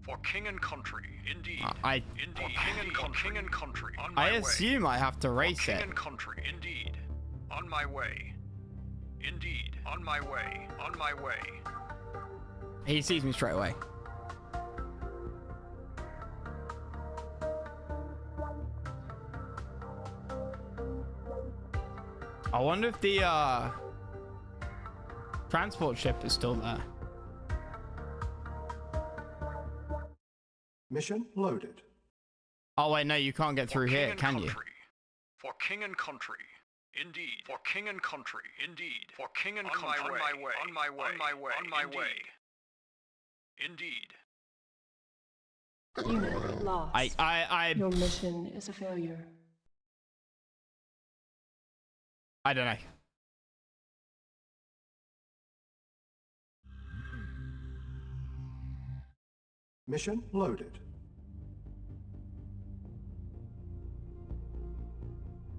For king and country. Indeed. I Indeed. King and country. On my I way. assume I have to race King it. and country. Indeed. On my way. Indeed. On my way. On my way. He sees me straight away. I wonder if the transport ship is still there. Mission loaded. Oh wait, no, you can't get through For king here, and can you? country. For king and country. Indeed. For king and country. Indeed. For king and country. On my way. On my way. On my way. On my way. Indeed. Unit lost. Your mission is a failure. I don't know. Mission loaded.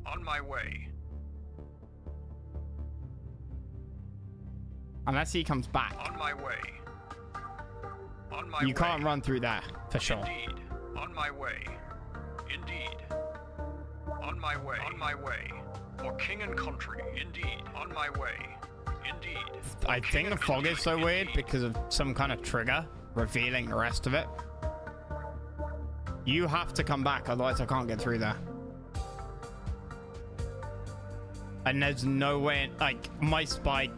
On my way. Unless he comes back. On my way. On my You way. can't run through there, for sure. Indeed. On my way. Indeed. On my way. On my way. For king and country. Indeed. On my way. Indeed. I think the fog is so weird because of some kind of trigger revealing the rest of it. You have to come back, otherwise I can't get through there. And there's no way, like, my spike.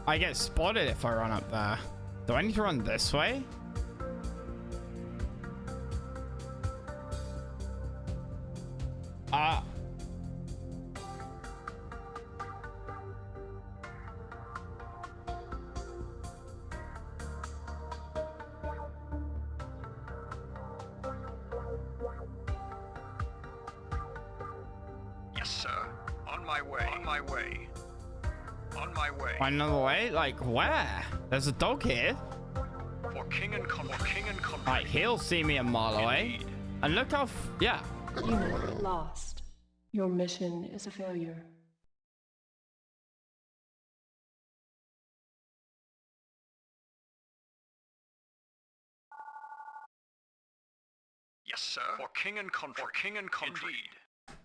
I get spotted if I run up there. Do I need to run this way? my way. On my way. On my way. Find another way? Like where? There's a dog here. For king and country. Right, he'll see me a mile away. And look how yeah. Unit lost. Your mission is a failure. Yes, sir. For king and country. For king and country. Indeed.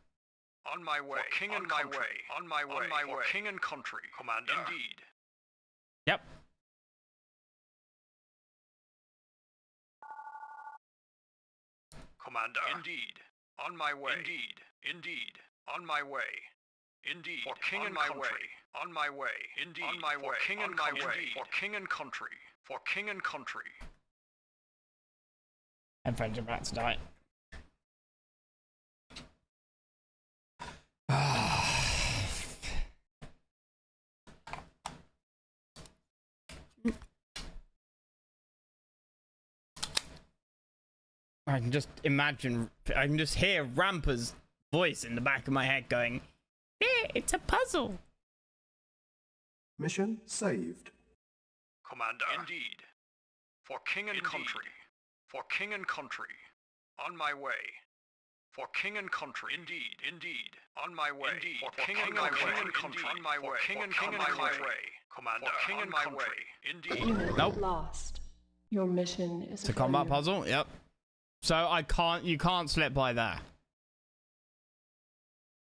On my way. For king and country. On my way. On my way. For king and country. Commander. Indeed. Yep. Commander. Indeed. On my way. Indeed. Indeed. On my way. Indeed. For king and country. On my way. Indeed. On my way. For king and my way. For king and country. For king and country. And friends are about to die. I can just imagine, I can just hear Rampa's voice in the back of my head going, "Yeah, it's a puzzle." Mission saved. Commander. Indeed. For king and country. For king and country. On my way. For king and country. Indeed. Indeed. On my way. Indeed. For king and my way. And country. On my way. King and my way. Commander. For king and my way. Indeed. Unit Nope. lost. Your mission is It's a combat failure. puzzle. Yep. So you can't slip by there.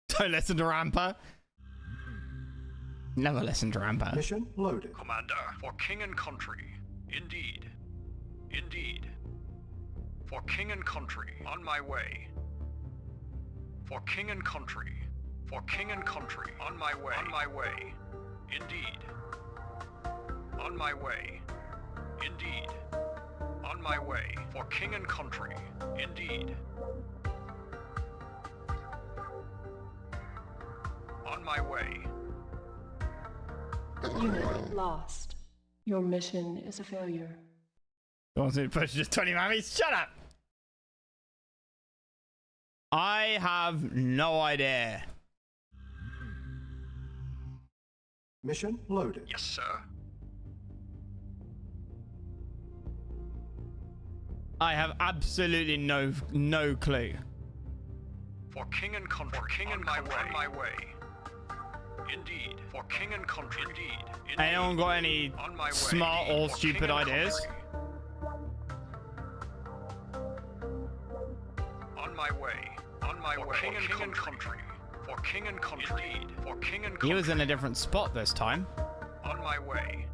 Don't listen to Rampa. Never listen to Rampa. Mission loaded. Commander. For king and country. Indeed. Indeed. For king and country. On my way. For king and country. For king and country. On my way. On my way. Indeed. On my way. Indeed. On my way. For king and country. Indeed. On my way. Unit lost. Your mission is a failure. Want to push just 20 mammies? Shut up! I have no idea. Mission loaded. Yes, sir. I have absolutely no clue. For king and country. For king and my way. On my way. Indeed. For king and country. Indeed. Indeed. Anyone got any On my way. smart or For stupid king and ideas? country. On my way. On my way. King and country. For king and country. Indeed. For king and country. He was in a different spot this time. On my way.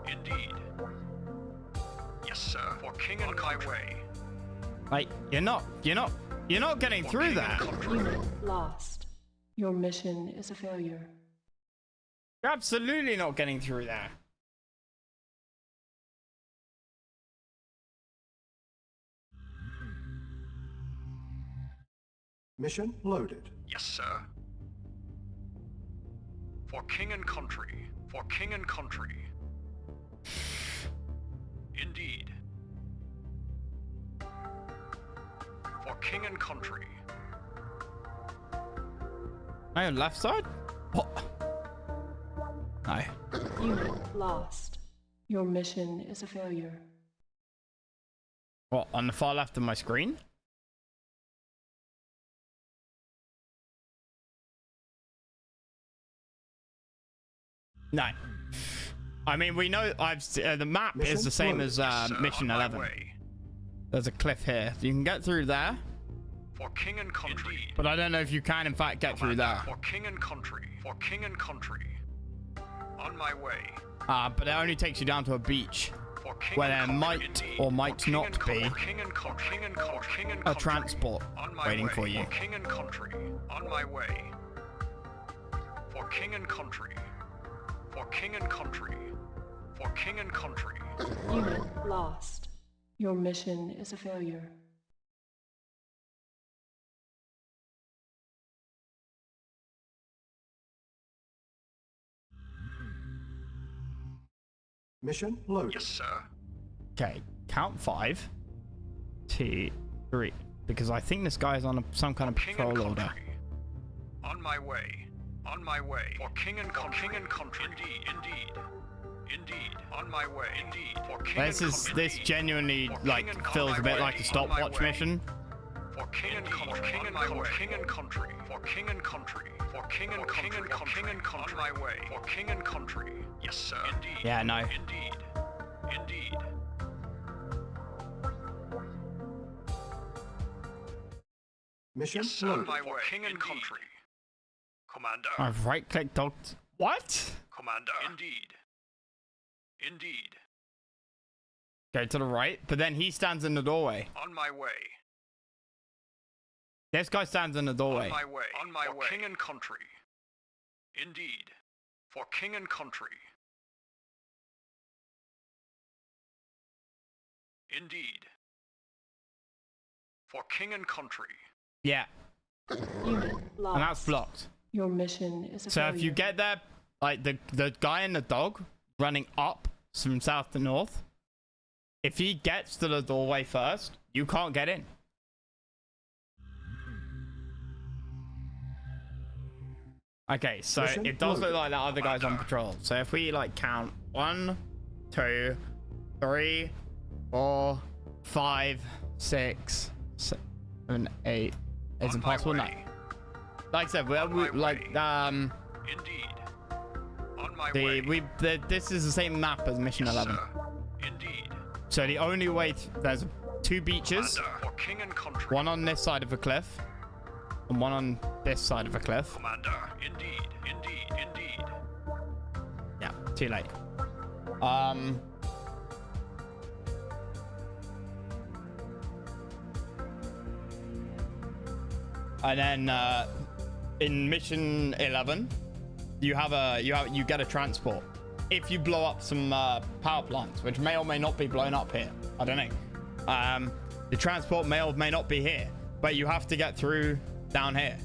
Indeed. Yes, sir. For king and my way. Like, you're not getting For through king that. and country. Unit lost. Your mission is a failure. You're absolutely not getting through that. Mission loaded. Yes, sir. For king and country. For king and country. Indeed. For king and country. Are you on left side? What? No. Unit lost. Your mission is a failure. What, on the far left of my screen? No. I mean, we know the map is the same as Sir, mission on my 11. way. There's a cliff here. You can get through there, For king and country. Indeed. but I don't know if you can in fact get through there. For king and country. For king and country. On my way. But it only takes you down to a beach For king where and there country. might Indeed. or For might king not and be country. King and country. King and country. King and a country. transport On my waiting way. for you. For king and country. On my way. For king and country. For king and country. For king and country. Unit lost. Your mission is a failure. Mission loaded. Yes, sir. Okay, count 5, 2, 3. Because I think this guy is on some kind of King and patrol order. country. On my way. On my way. For king and country. Indeed. Indeed. Indeed. On my way. Indeed. For king and country. This genuinely like feels a bit like a stopwatch mission. For king and country. King and country. King and country. For king and country. For king and country. King and country. On my way. For king and country. Yes, sir. Indeed. Yeah, no. Indeed. Indeed. Mission Yes, sir. loaded. My way. King and country. Commander. I've right-clicked dog. What? Commander. Indeed. Indeed. Go to the right, but then he stands in the doorway. On my way. This guy stands in the doorway. On my way. On my way. King and country. Indeed. For king and country. Indeed. For king and country. Yeah, Unit and that's lost. blocked. Your mission is a So if you failure. get there, like the guy and the dog running up from south to north, if he gets to the doorway first, you can't get in. Okay, so Mission it does look loaded. like that other guy's on patrol. So if we like count 1, 2, 3, 4, 5, 6, 7, 8. Is On it my possible? No. way. Like I said, my like Indeed. On my way. this is the same map as Mission Yes, 11. sir. Indeed. So the only way there's 2 beaches, Commander. For king and country. one on this side of a cliff, and one on this side of a cliff. Commander. Indeed. Indeed. Indeed. Yeah, too late. And then in Mission 11, you get a transport. If you blow up some power plants, which may or may not be blown up here, I don't know. The transport may or may not be here, but you have to get through down here,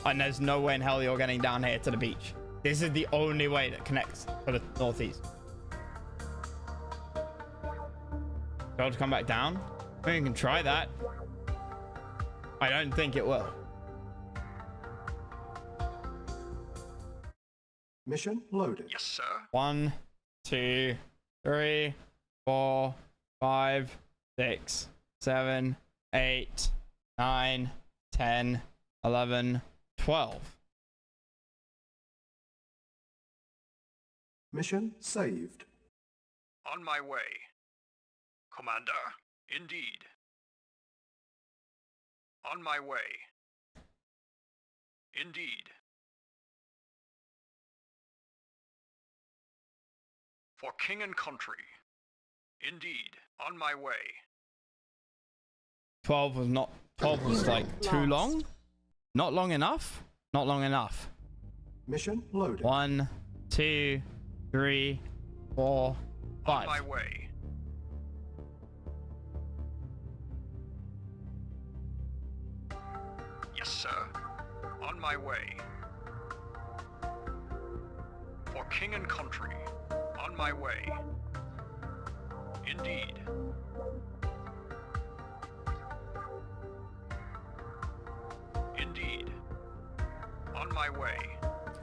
and there's no way in hell you're getting down here to the beach. This is the only way that connects to the northeast. Got to come back down. I mean, you can try that. I don't think it will. Mission loaded. Yes, sir. 1, 2, 3, 4, 5, 6, 7, 8, 9, 10, 11, 12. Mission saved. On my way. Commander. Indeed. On my way. Indeed. For king and country. Indeed. On my way. 12 was like too long? Not long enough? Not long enough. Mission loaded. 1, 2, 3, 4, 5. On my way. Yes, sir. On my way. For king and country. On my way. Indeed. Indeed. On my way.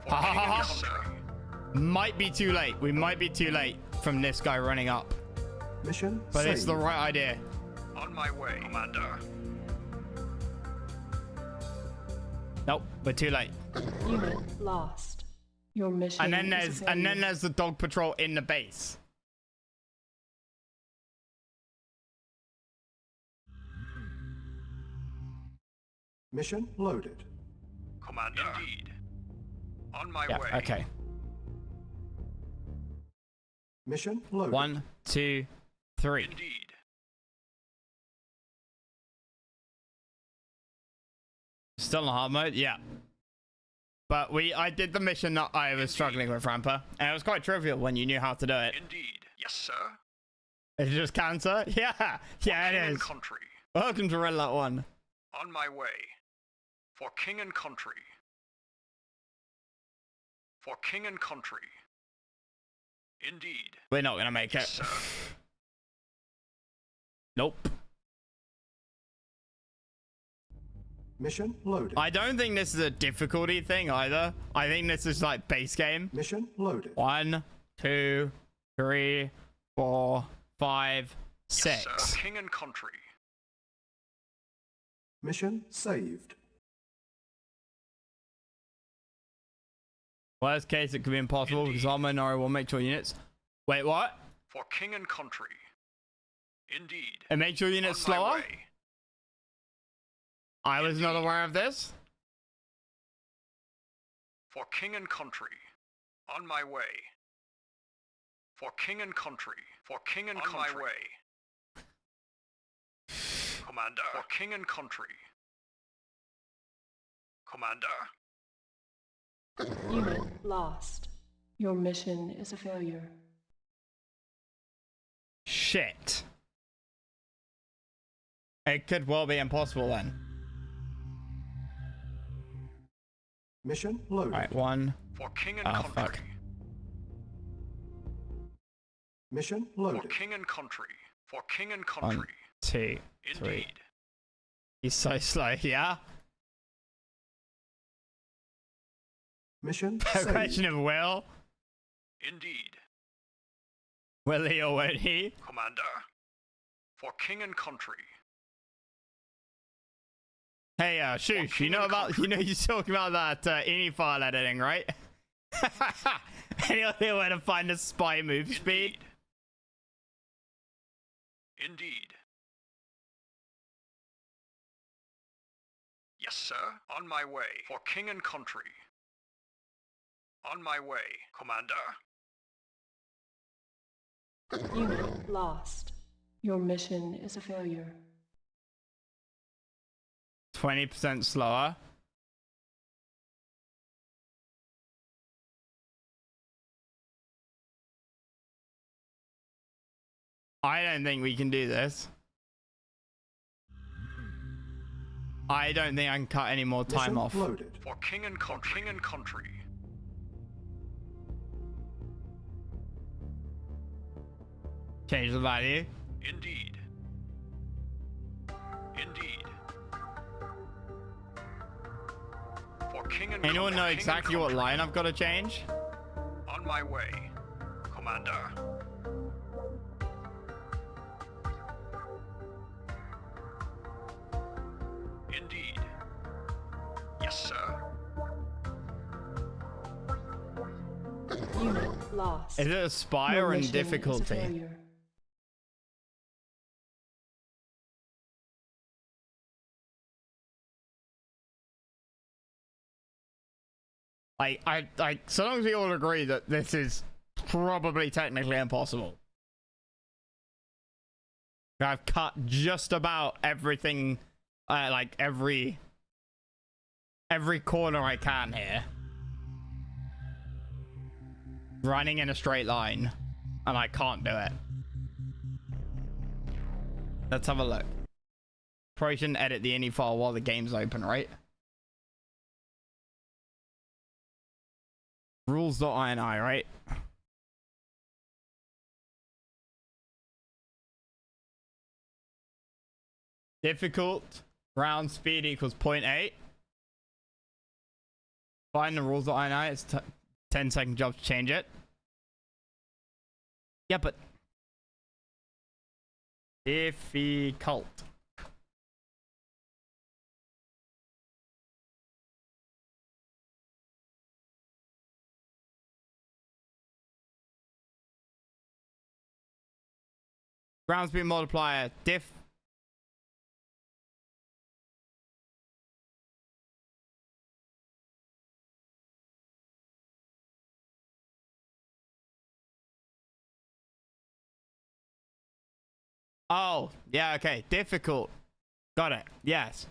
For king and country. Might be too late. We might be too late from this guy running up. Mission But saved. it's the right idea. On my way, Commander. Nope, we're too late. Unit lost. Your mission And then is a there's failure. the dog patrol in the base. Mission loaded. Commander. Indeed. On my Yeah, way. okay. Mission loaded. 1, 2, 3. Indeed. Still in hard mode? Yeah. But I did the mission that I was struggling with, Ramper. And it was quite trivial when you knew how to do it. Indeed. Yes, sir. Is it just cancer? Yeah. Yeah, King it and is. country. Welcome to Red Alert 1. On my way. For king and country. For king and country. Indeed. We're not going to make it. Yes, sir. Nope. Mission loaded. I don't think this is a difficulty thing either. I think this is like base game. Mission loaded. 1, 2, 3, 4, 5, 6. Yes, sir. King and country. Mission saved. Worst case, it could be impossible because armor and RA1 make sure units. Wait, what? For king and country. Indeed. And make sure units slower? I was not aware of this. For king and country. On my way. For king and country. For king and country. On my way. Commander. For king and country. Commander. Unit lost. Your mission is a failure. Shit. It could well be impossible then. Mission loaded. Alright, 1. For king and Oh, country. fuck. Mission For loaded. king and country. For king and 1, country. 2, 3. Indeed. He's so slow, yeah? Mission A saved. question of will. Indeed. Will he or won't he? Commander. For king and country. Hey, Shoosh, you know about, you're talking about that ini file editing, right? Any idea where to find the spy move speed? Indeed. Yes, sir. On my way. For king and country. On my way, Commander. Unit lost. Your mission is a failure. 20% slower. I don't think we can do this. I don't think I can cut any more time Mission off. loaded. For king and country. King and country. Change the value. Indeed. Indeed. For king and Anyone know king and exactly what country. line I've got to change? On my way, Commander. Indeed. Yes, sir. Unit lost. Is it a spy Your or in mission is a difficulty? failure. Like, so long as we all agree that this is probably technically impossible. I've cut just about everything, like every corner I can here. Running in a straight line, and I can't do it. Let's have a look. Probably shouldn't edit the ini file while the game's open, right? Rules.ini, right? Difficult round speed equals 0.8. Find the rules.ini. It's 10-second job to change it. Yeah, but difficult. Ground speed multiplier, diff. Oh, yeah, okay. Difficult. Got it. Yes.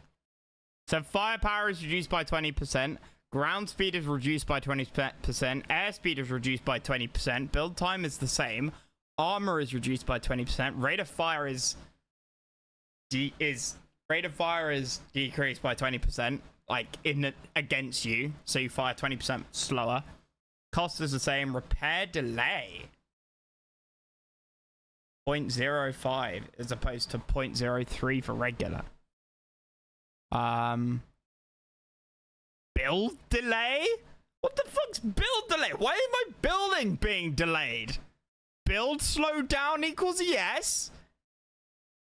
So firepower is reduced by 20%. Ground speed is reduced by 20%. Airspeed is reduced by 20%. Build time is the same. Armor is reduced by 20%. Rate of fire is decreased by 20%, like against you, so you fire 20% slower. Cost is the same. Repair delay 0.05 as opposed to 0.03 for regular. build delay? What the fuck's build delay? Why is my building being delayed? Build slow down equals yes.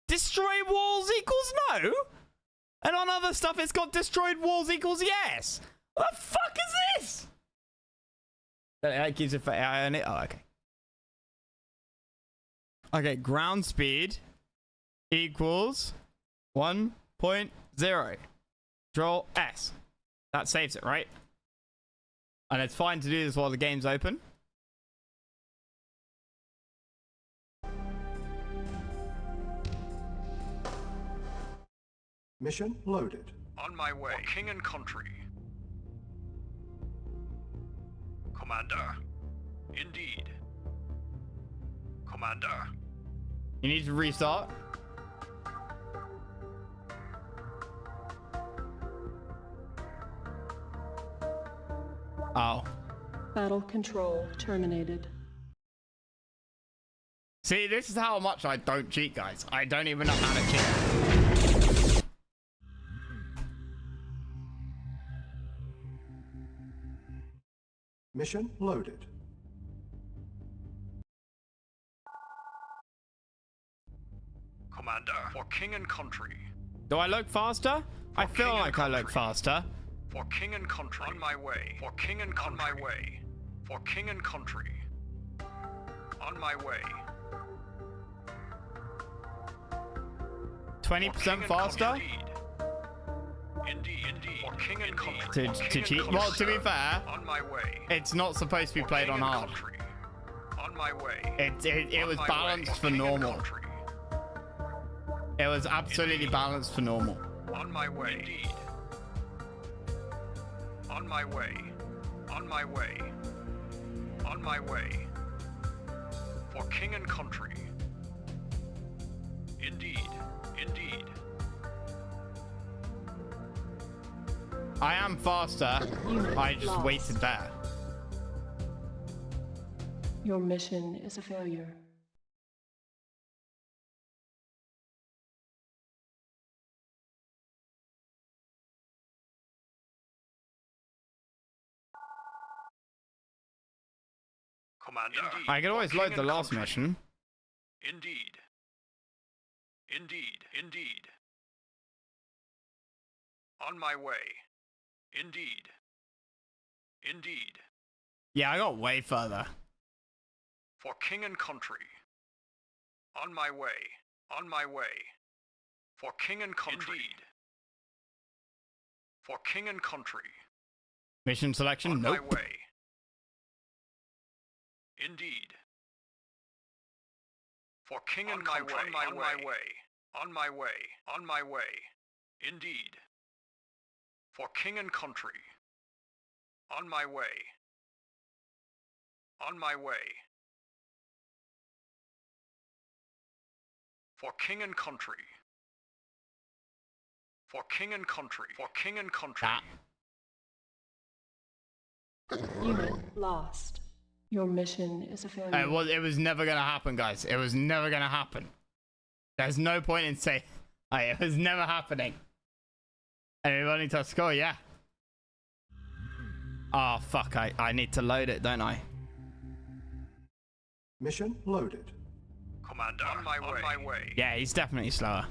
Destroy walls equals no. And on other stuff, it's got destroyed walls equals yes. What the fuck is this? That gives it for AI on it. Oh, okay. Okay, ground speed equals 1.0. Control S. That saves it, right? And it's fine to do this while the game's open. Mission loaded. On my way. For king and country. Commander. Indeed. Commander. You need to restart. Oh. Battle control terminated. See, this is how much I don't cheat, guys. I don't even know how to cheat. Mission loaded. Commander. For king and country. Do I look faster? I feel like I look faster. For king and country. On my way. For king and country. On my way. For king and country. On my way. 20% faster? Indeed. For king and country. To cheat? Well, to be fair, on my way. It's not supposed to be played on hard. On my way. It was balanced for normal. It was absolutely balanced for normal. On my way. Indeed. On my way. On my way. On my way. For king and country. Indeed. Indeed. I am faster. I just Lost. waited there. Your mission is a failure. Commander. Indeed. I could always For load king the and last country. mission. Indeed. Indeed. Indeed. On my way. Indeed. Indeed. Yeah, I got way further. For king and country. On my way. On my way. For king and country. Indeed. For king and country. Mission selection? On Nope. my way. Indeed. For king and country. On my way. On my way. On my way. Indeed. For king and country. On my way. On my way. For king and country. For king and country. For king and country. Ah. Unit lost. Your mission is a failure. It was never gonna happen, guys. It was never gonna happen. There's no point in saying it was never happening. And we've only to score, yeah. Oh fuck, I need to load it, don't I? Mission loaded. Commander. On my way. On my way. Yeah, he's definitely slower.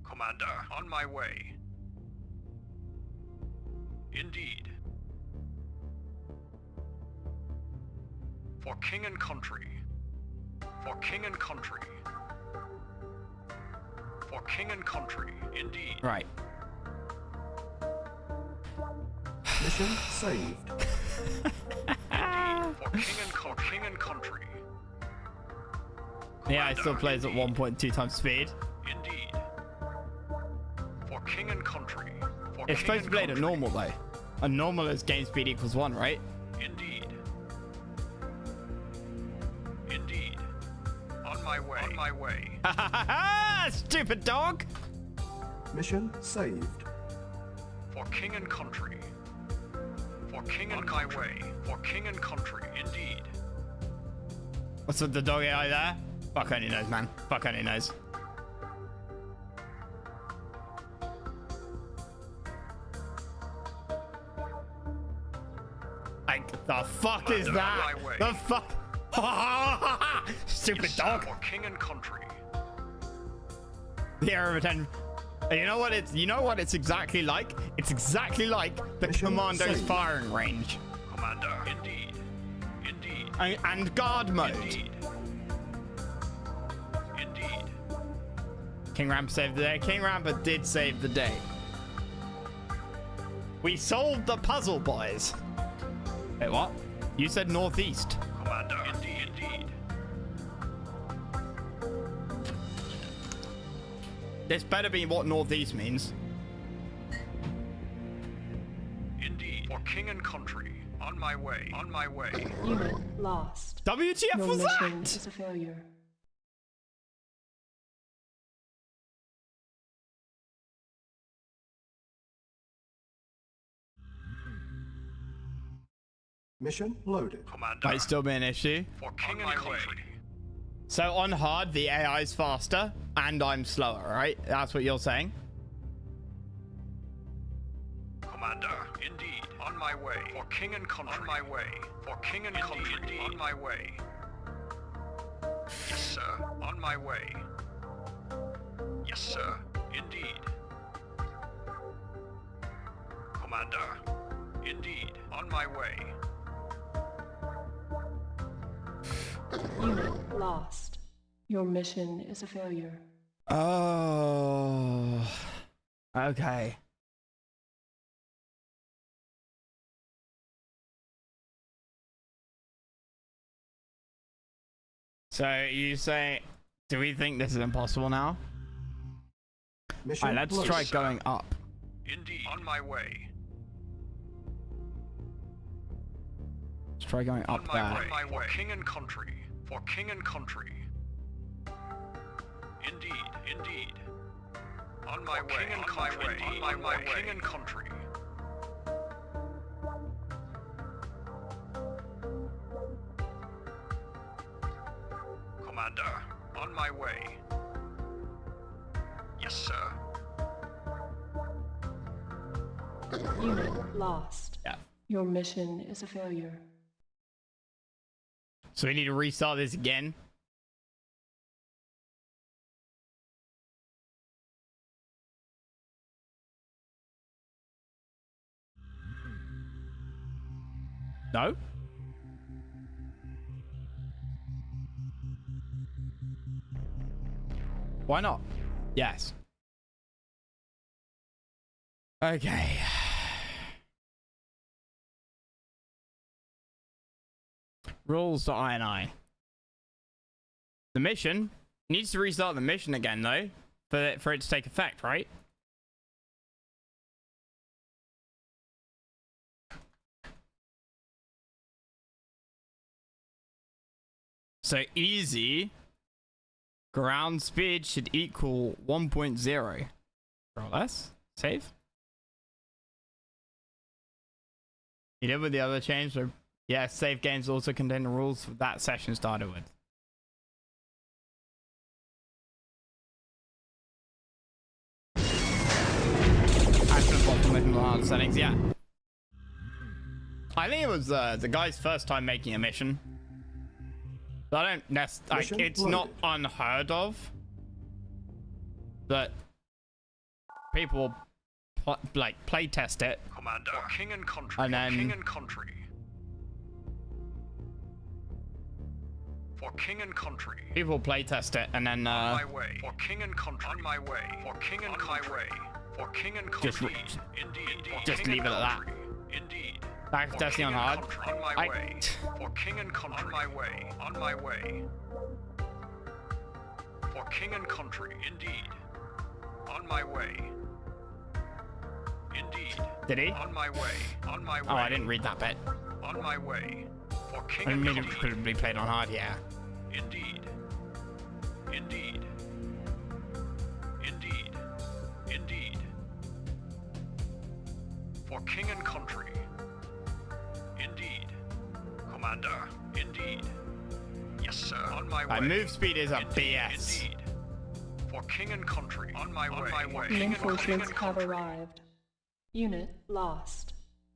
Commander. On my way. Indeed. For king and country. For king and country. For king and country. Indeed. Right. Mission saved. Indeed. For king and country. Yeah, it still plays at Indeed. 1.2 times speed. Indeed. For king and country. For It's king supposed to and be played at country. normal though. And normal is game speed equals 1, right? Indeed. Indeed. On my way. On my way. Stupid dog! Mission saved. For king and country. For king and my way. For king and country. Indeed. What's with the dog AI there? Fuck only knows, man. Fuck only knows. Like, the fuck is On that? my way. The fuck? Stupid Yes, sir. dog. For king and country. The error of attention. You know what it's? You know what it's exactly like? It's exactly like the Mission commando's saved. firing range Commander. Indeed. Indeed. and guard mode. Indeed. Indeed. King Ramp saved the day. King Rampa did save the day. We solved the puzzle, boys. Wait, what? You said northeast. Commander. Indeed. Indeed. This better be what northeast means. Indeed. For king and country. On my way. On my way. Unit lost. WTF Your was mission that? is a failure. Mission loaded. Commander. Might still be an issue. For king and country. So on hard, the AI's faster and I'm slower, right? That's what you're saying? Commander. Indeed. On my way. For king and country. On my way. For king and country. Indeed. On my way. Yes, sir. On my way. Yes, sir. Indeed. Commander. Indeed. On my way. Unit lost. Your mission is a failure. Oh. Okay. So you say, do we think this is impossible now? Mission Alright, let's loaded. try going up. Indeed. On my way. Let's try going up On my there. way. For king and country. For king and country. Indeed. Indeed. On my way. On my way. On my way. King and country. Commander. On my way. Yes, sir. Unit lost. Yeah. Your mission is a failure. So we need to restart this again. No? Why not? Yes. Okay. Rules.ini. The mission needs to restart the mission again, though, for it to take effect, right? So easy. Ground speed should equal 1.0 or less. Save. You did with the other change, so yeah, save games also contain the rules that session started with. Settings, yeah. I think it was the guy's first time making a mission. So I don't necessarily, like, it's not unheard of that people like play test it. Commander. For king and country. And then- For king and country. For king and country. People play test it and then On my way. For king and country. On my way. For king and country. For king and Just- country. Indeed. For just king leave and it at that. country. Indeed. back For testing on king and hard. country. On my I- way. For king and country. On my way. On my way. For king and country. Indeed. On my way. Indeed. Did he? On my way. On my way. Oh, I didn't read that bit. On my way. For king I and didn't mean it country. could be played on hard, yeah. Indeed. Indeed. Indeed. Indeed. For king and country. Indeed. Commander. Indeed. Yes, sir. On my way. My move speed is a Indeed. BS. Indeed. For king and country. On my way. On my way. Reinforcements have country. arrived. Unit lost.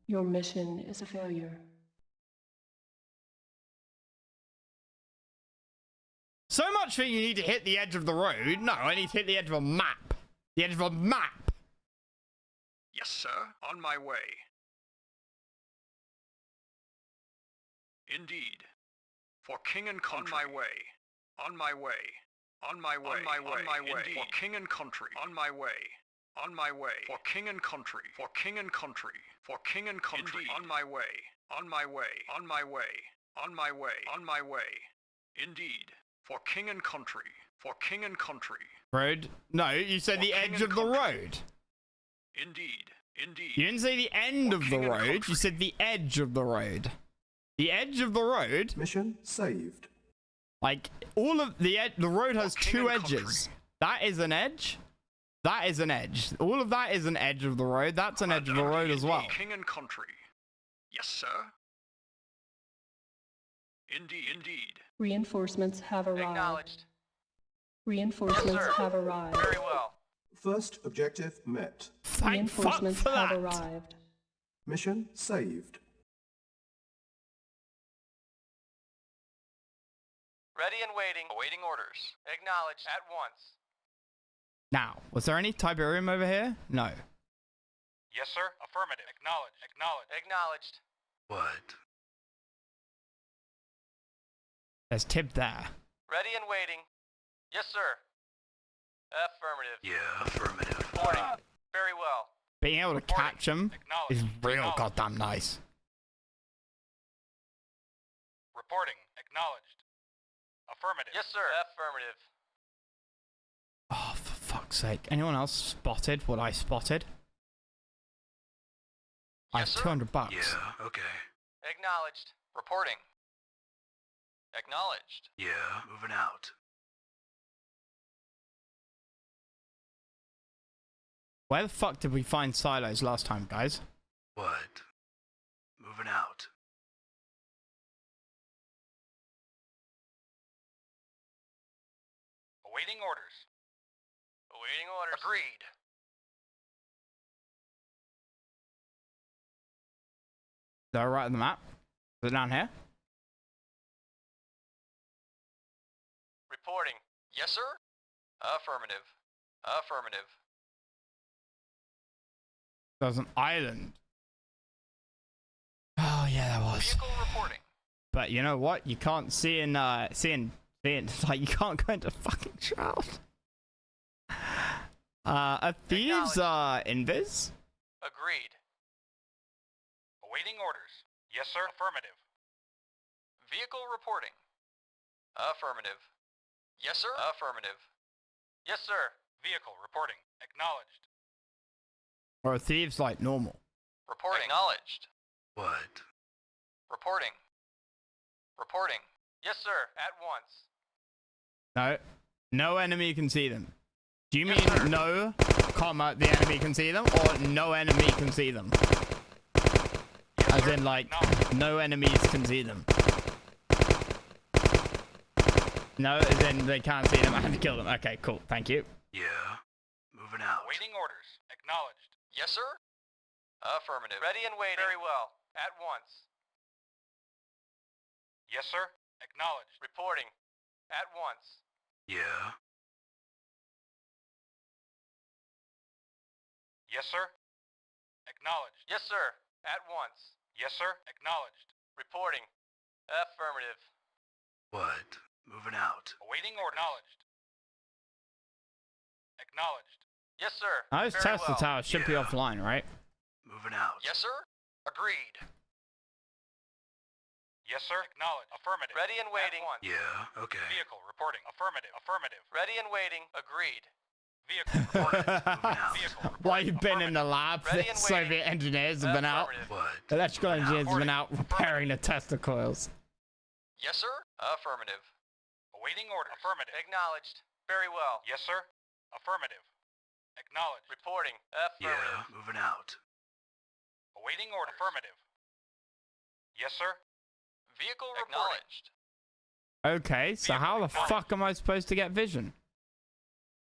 Your mission is a failure. So much for you need to hit the edge of the road. No, I need to hit the edge of a map. The edge of a map. Yes, sir. On my way. Indeed. For king and country. On my way. On my way. On my way. On my way. On my way. Indeed. For king and country. On my way. On my way. For king and country. For king and country. For king and country. Indeed. On my way. On my way. On my way. On my way. On my way. Indeed. For king and country. For king and country. Road? No, you said the edge of the road. Indeed. Indeed. You didn't say the end of the road. You said the edge of the road. The edge of the road? Mission saved. Like, all of the road has two edges. That is an edge. That is an edge. All of that is an edge of the road. That's an edge of the road as well. King and country. Yes, sir. Indeed, indeed. Reinforcements have arrived. Acknowledged. Reinforcements have arrived. Very well. First objective met. Thank fuck Reinforcements for have that. arrived. Mission saved. Ready and waiting. Awaiting orders. Acknowledged. At once. Now, was there any Tiberium over here? No. Yes, sir. Affirmative. Acknowledged. Acknowledged. Acknowledged. What? There's Tib there. Ready and waiting. Yes, sir. Affirmative. Yeah, affirmative. Reporting. Very well. Being able to catch him is real Acknowledged. goddamn nice. Reporting. Acknowledged. Affirmative. Yes, sir. Affirmative. Oh, for fuck's sake. Anyone else spotted what I spotted? I have Yes, sir. 200 bucks. Yeah, okay. Acknowledged. Reporting. Acknowledged. Yeah, moving out. Where the fuck did we find silos last time, guys? What? Moving out. Awaiting orders. Awaiting orders. Agreed. They're right on the map. Is it down here? Reporting. Yes, sir. Affirmative. Affirmative. There's an island. Oh yeah, there was. Vehicle reporting. But you know what? You can't see in it's like you can't go into fucking shroud. Are thieves invis? Agreed. Awaiting orders. Yes, sir. Affirmative. Vehicle reporting. Affirmative. Yes, sir. Affirmative. Yes, sir. Vehicle reporting. Acknowledged. Or are thieves like normal? Reporting. Acknowledged. What? Reporting. Reporting. Yes, sir. At once. No. No enemy can see them. Do you mean Yes, sir. no, comma, the enemy can see them, or no enemy can see them? Yes, As sir. in, like, Acknowledged. no enemies can see them. No, as in they can't see them. I have to kill them. Okay, cool. Thank you. Yeah, moving out. Awaiting orders. Acknowledged. Yes, sir. Affirmative. Ready and waiting. Very well. At once. Yes, sir. Acknowledged. Reporting. At once. Yeah. Yes, sir. Acknowledged. Yes, sir. At once. Yes, sir. Acknowledged. Reporting. Affirmative. What? Moving out. Awaiting order. Acknowledged. Acknowledged. Yes, sir. Those Very Tesla well. towers should be Yeah. offline, right? Moving out. Yes, sir. Agreed. Yes, sir. Acknowledged. Affirmative. Ready and waiting. At once. Yeah, okay. Vehicle reporting. Affirmative. Affirmative. Ready and waiting. Agreed. Vehicle reporting. Moving out. Vehicle reporting. While you've been in the lab, Ready and Soviet waiting. engineers have been out. Affirmative. What? Electrical Moving out. engineers have been out repairing the Tesla coils. Yes, sir. Affirmative. Awaiting orders. Affirmative. Acknowledged. Very well. Yes, sir. Affirmative. Acknowledged. Reporting. Affirmative. Yeah, moving out. Awaiting order. Affirmative. Yes, sir. Vehicle acknowledged. Okay, so how the fuck am I supposed to get vision?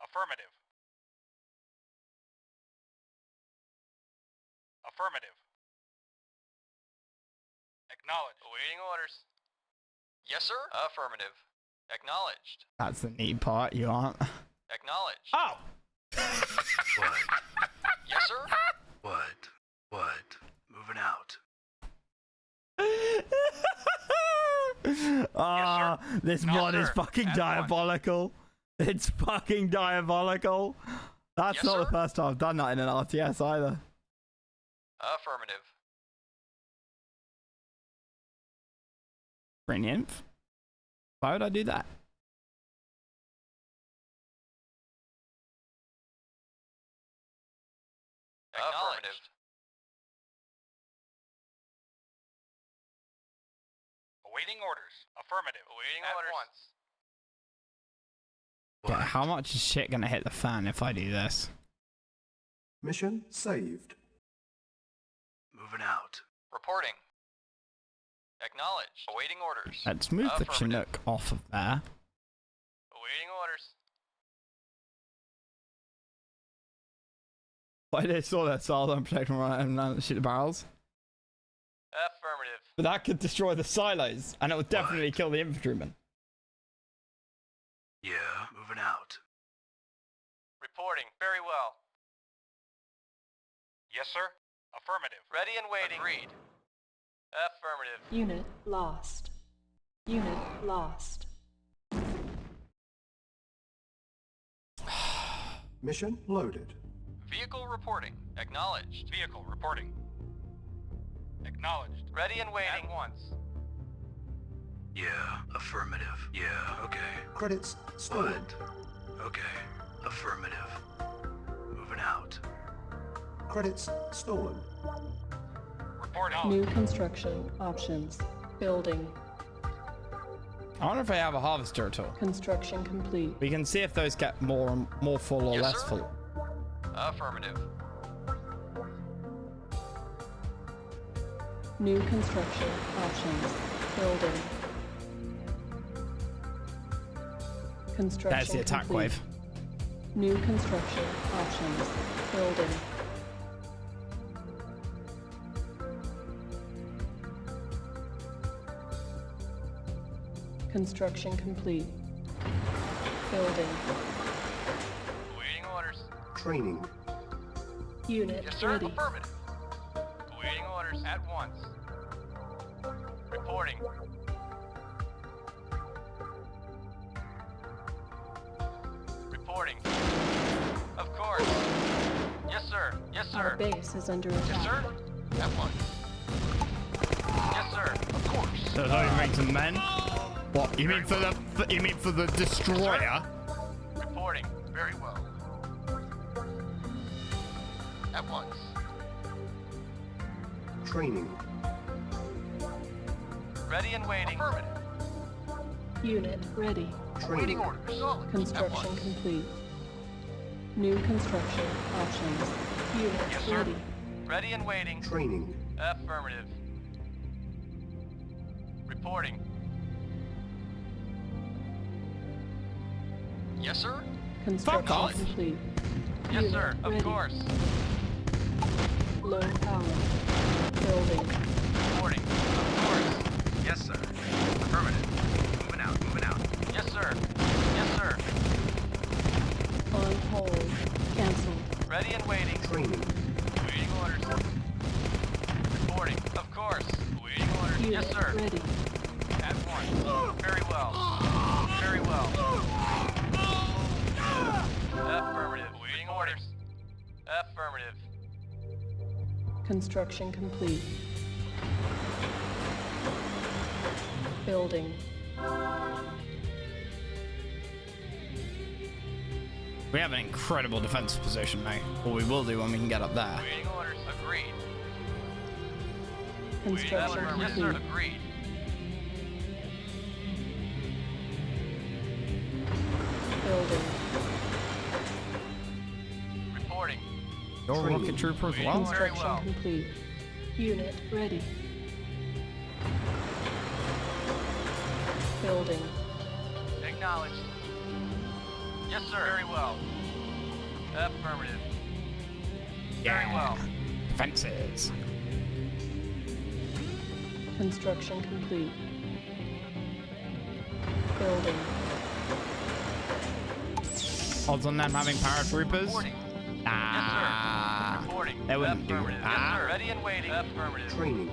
Affirmative. Affirmative. Acknowledged. Awaiting orders. Yes, sir. Affirmative. Acknowledged. That's the neat part, you aren't. Acknowledged. Oh! What? Yes, sir. What? Moving out. Ah, this No, mod is sir. fucking At diabolical. It's fucking diabolical. That's Yes, not the sir. first time I've done that in an RTS either. Affirmative. Brilliant. Why would I do that? Acknowledged. Awaiting orders. Affirmative. Awaiting orders. Once. Okay, how much is shit gonna hit the fan if I do this? Mission saved. Moving out. Reporting. Acknowledged. Awaiting orders. Let's move the Affirmative. Chinook off of there. Awaiting orders. Why did I saw that solid on protection right and shoot the barrels? Affirmative. But that could destroy the silos, and it would definitely kill the infantrymen. Yeah, moving out. Reporting. Very well. Yes, sir. Affirmative. Ready and waiting. Agreed. Affirmative. Unit lost. Unit lost. Mission loaded. Vehicle reporting. Acknowledged. Vehicle reporting. Acknowledged. Ready and waiting. At once. Yeah, affirmative. Yeah, okay. Credits stolen. What? Okay, affirmative. Moving out. Credits stolen. Report out. New construction options. Building. I wonder if I have a harvester at all. Construction complete. We can see if those get more full or Yes, less sir. full. Affirmative. New construction options. Building. Construction There's the attack complete. wave. New construction options. Building. Construction complete. Building. Awaiting orders. Training. Unit Yes, sir. ready. Affirmative. Awaiting orders. At once. Reporting. Reporting. Of course. Yes, sir. Yes, Our sir. base is under Yes, attack. sir. At once. Yes, sir. Of course. So those make some men. What? You mean for the? You mean for the destroyer? Reporting. Very well. At once. Training. Ready and waiting. Affirmative. Unit ready. Waiting Training. orders. Solid. At Construction once. complete. New construction options. Unit Yes, sir. ready. Ready and waiting. Training. Affirmative. Reporting. Yes, sir. Construction off. complete. Yes, Unit sir. Of ready. course. Low power. Building. Reporting. Of course. Yes, sir. Affirmative. Moving out, moving out. Yes, sir. Yes, sir. On hold. Cancel. Ready and waiting. Training. Waiting orders. Reporting. Of course. Waiting orders. Unit Yes, sir. ready. At once. Very well. Very well. Affirmative. Waiting orders. Affirmative. Construction complete. Building. We have an incredible defensive position now. Or we will do when we can get up there. Waiting orders. Agreed. Construction Yes, sir. complete. Agreed. Building. Reporting. Your Training. rocket trooper as well? Very Construction well. complete. Unit ready. Building. Acknowledged. Yes, sir. Very well. Affirmative. Very well. Defenses. Construction complete. Building. Odds on them having paratroopers? Reporting. Yes, Ah, sir. Reporting. they wouldn't do Affirmative. Yes, that. sir. Ready and waiting. Affirmative. Training.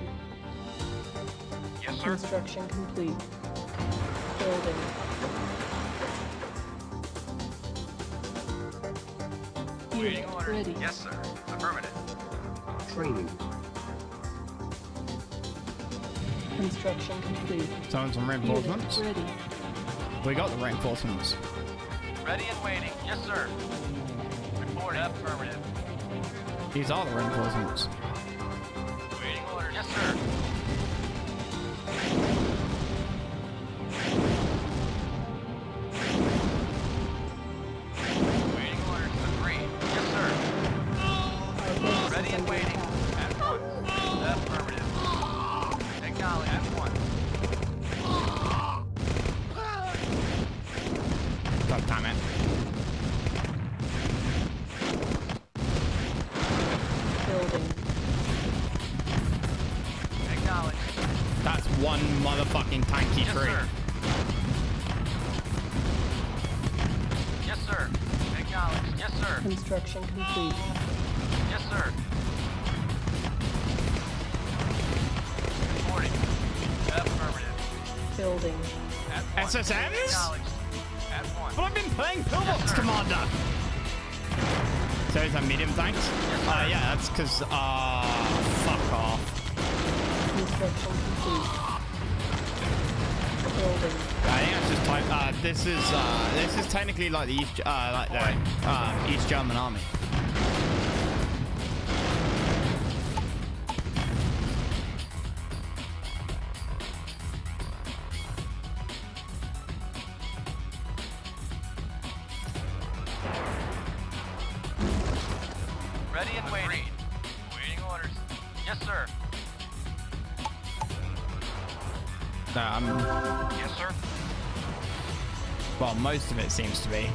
Yes, sir. Construction complete. Building. Waiting Unit order. ready. Yes, sir. Affirmative. Training. Construction complete. Someone some Unit reinforcements? ready. We got the reinforcements. Ready and waiting. Yes, sir. Reporting. Affirmative. These are the reinforcements. Waiting order. Yes, sir. Waiting orders. Agreed. Yes, sir. Our base Ready is and under waiting. attack. At once. Affirmative. Acknowledge. At once. God damn it. Building. Acknowledge. That's one motherfucking tanky Yes, tree. sir. Yes, sir. Acknowledge. Yes, sir. Construction complete. Yes, sir. Reporting. Affirmative. Building. At once. SSMs? Acknowledged. At once. But I've been playing Pillbox, Yes, sir. Commander. So is that medium tanks? sir. Yeah, that's because, fuck off. Construction complete. Building. I think that's just type. This is technically like the East, East German Army. Ready and waiting. Waiting orders. Yes, sir. Yes, sir. Well, most of it seems to be.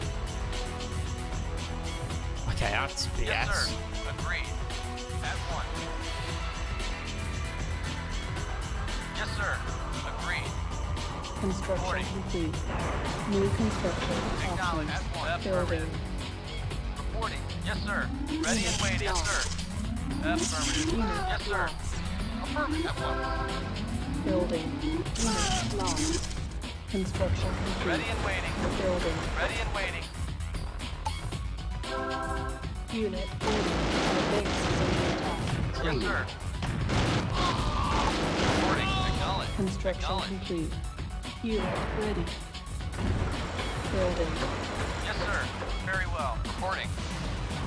Okay, that's BS. Yes, sir. Agreed. At once. Yes, sir. Agreed. Construction Reporting. complete. New construction Acknowledge. options. At once. Building. Affirmative. Reporting. Yes, sir. Ready and waiting. Yes, sir. Affirmative. Unit Yes, sir. lost. Affirmative. At once. Building. Unit lost. Construction complete. Ready and waiting. Building. Ready and waiting. Unit ready. Our base is under attack. Yes, sir. Reporting. Acknowledge. Construction Acknowledge. complete. Unit ready. Building. Yes, sir. Very well. Reporting.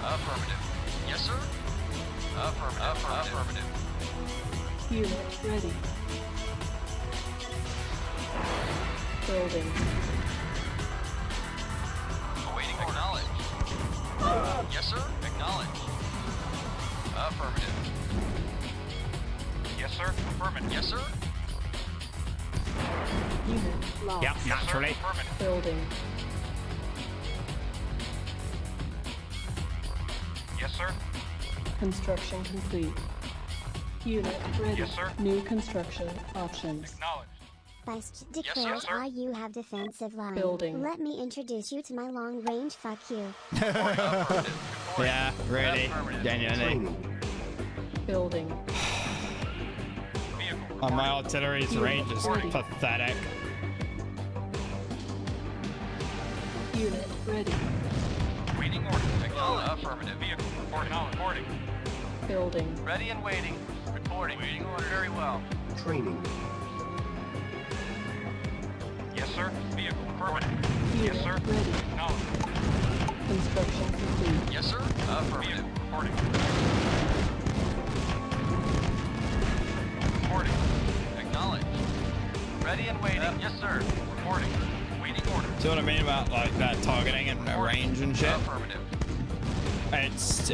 Affirmative. Yes, sir. Affirmative. Affirmative. Unit ready. Building. Awaiting order. Acknowledge. Yes, sir. Acknowledge. Affirmative. Yes, sir. Affirmative. Yes, sir. Unit lost. Yep, naturally. Affirmative. Building. Yes, sir. Construction complete. Unit ready. Yes, sir. New construction options. Acknowledge. Vice Yes, declare sir. you have defensive line. Building. Let me introduce you to my long range fuck you. Affirmative. Reporting. Yeah, really. Affirmative. Genuinely. Training. Building. Vehicle. My artillery's range is Ready. pathetic. Unit ready. Waiting order. Acknowledge. Affirmative. Vehicle. Reporting. Reporting. Building. Ready and waiting. Reporting. Waiting order. Very well. Training. Yes, sir. Vehicle. Affirmative. Unit Yes, sir. ready. Acknowledge. Construction complete. Yes, sir. Affirmative. Reporting. Reporting. Acknowledge. Ready and waiting. Yes, sir. Reporting. Waiting order. See what I mean about like that targeting and range and shit? Affirmative. It's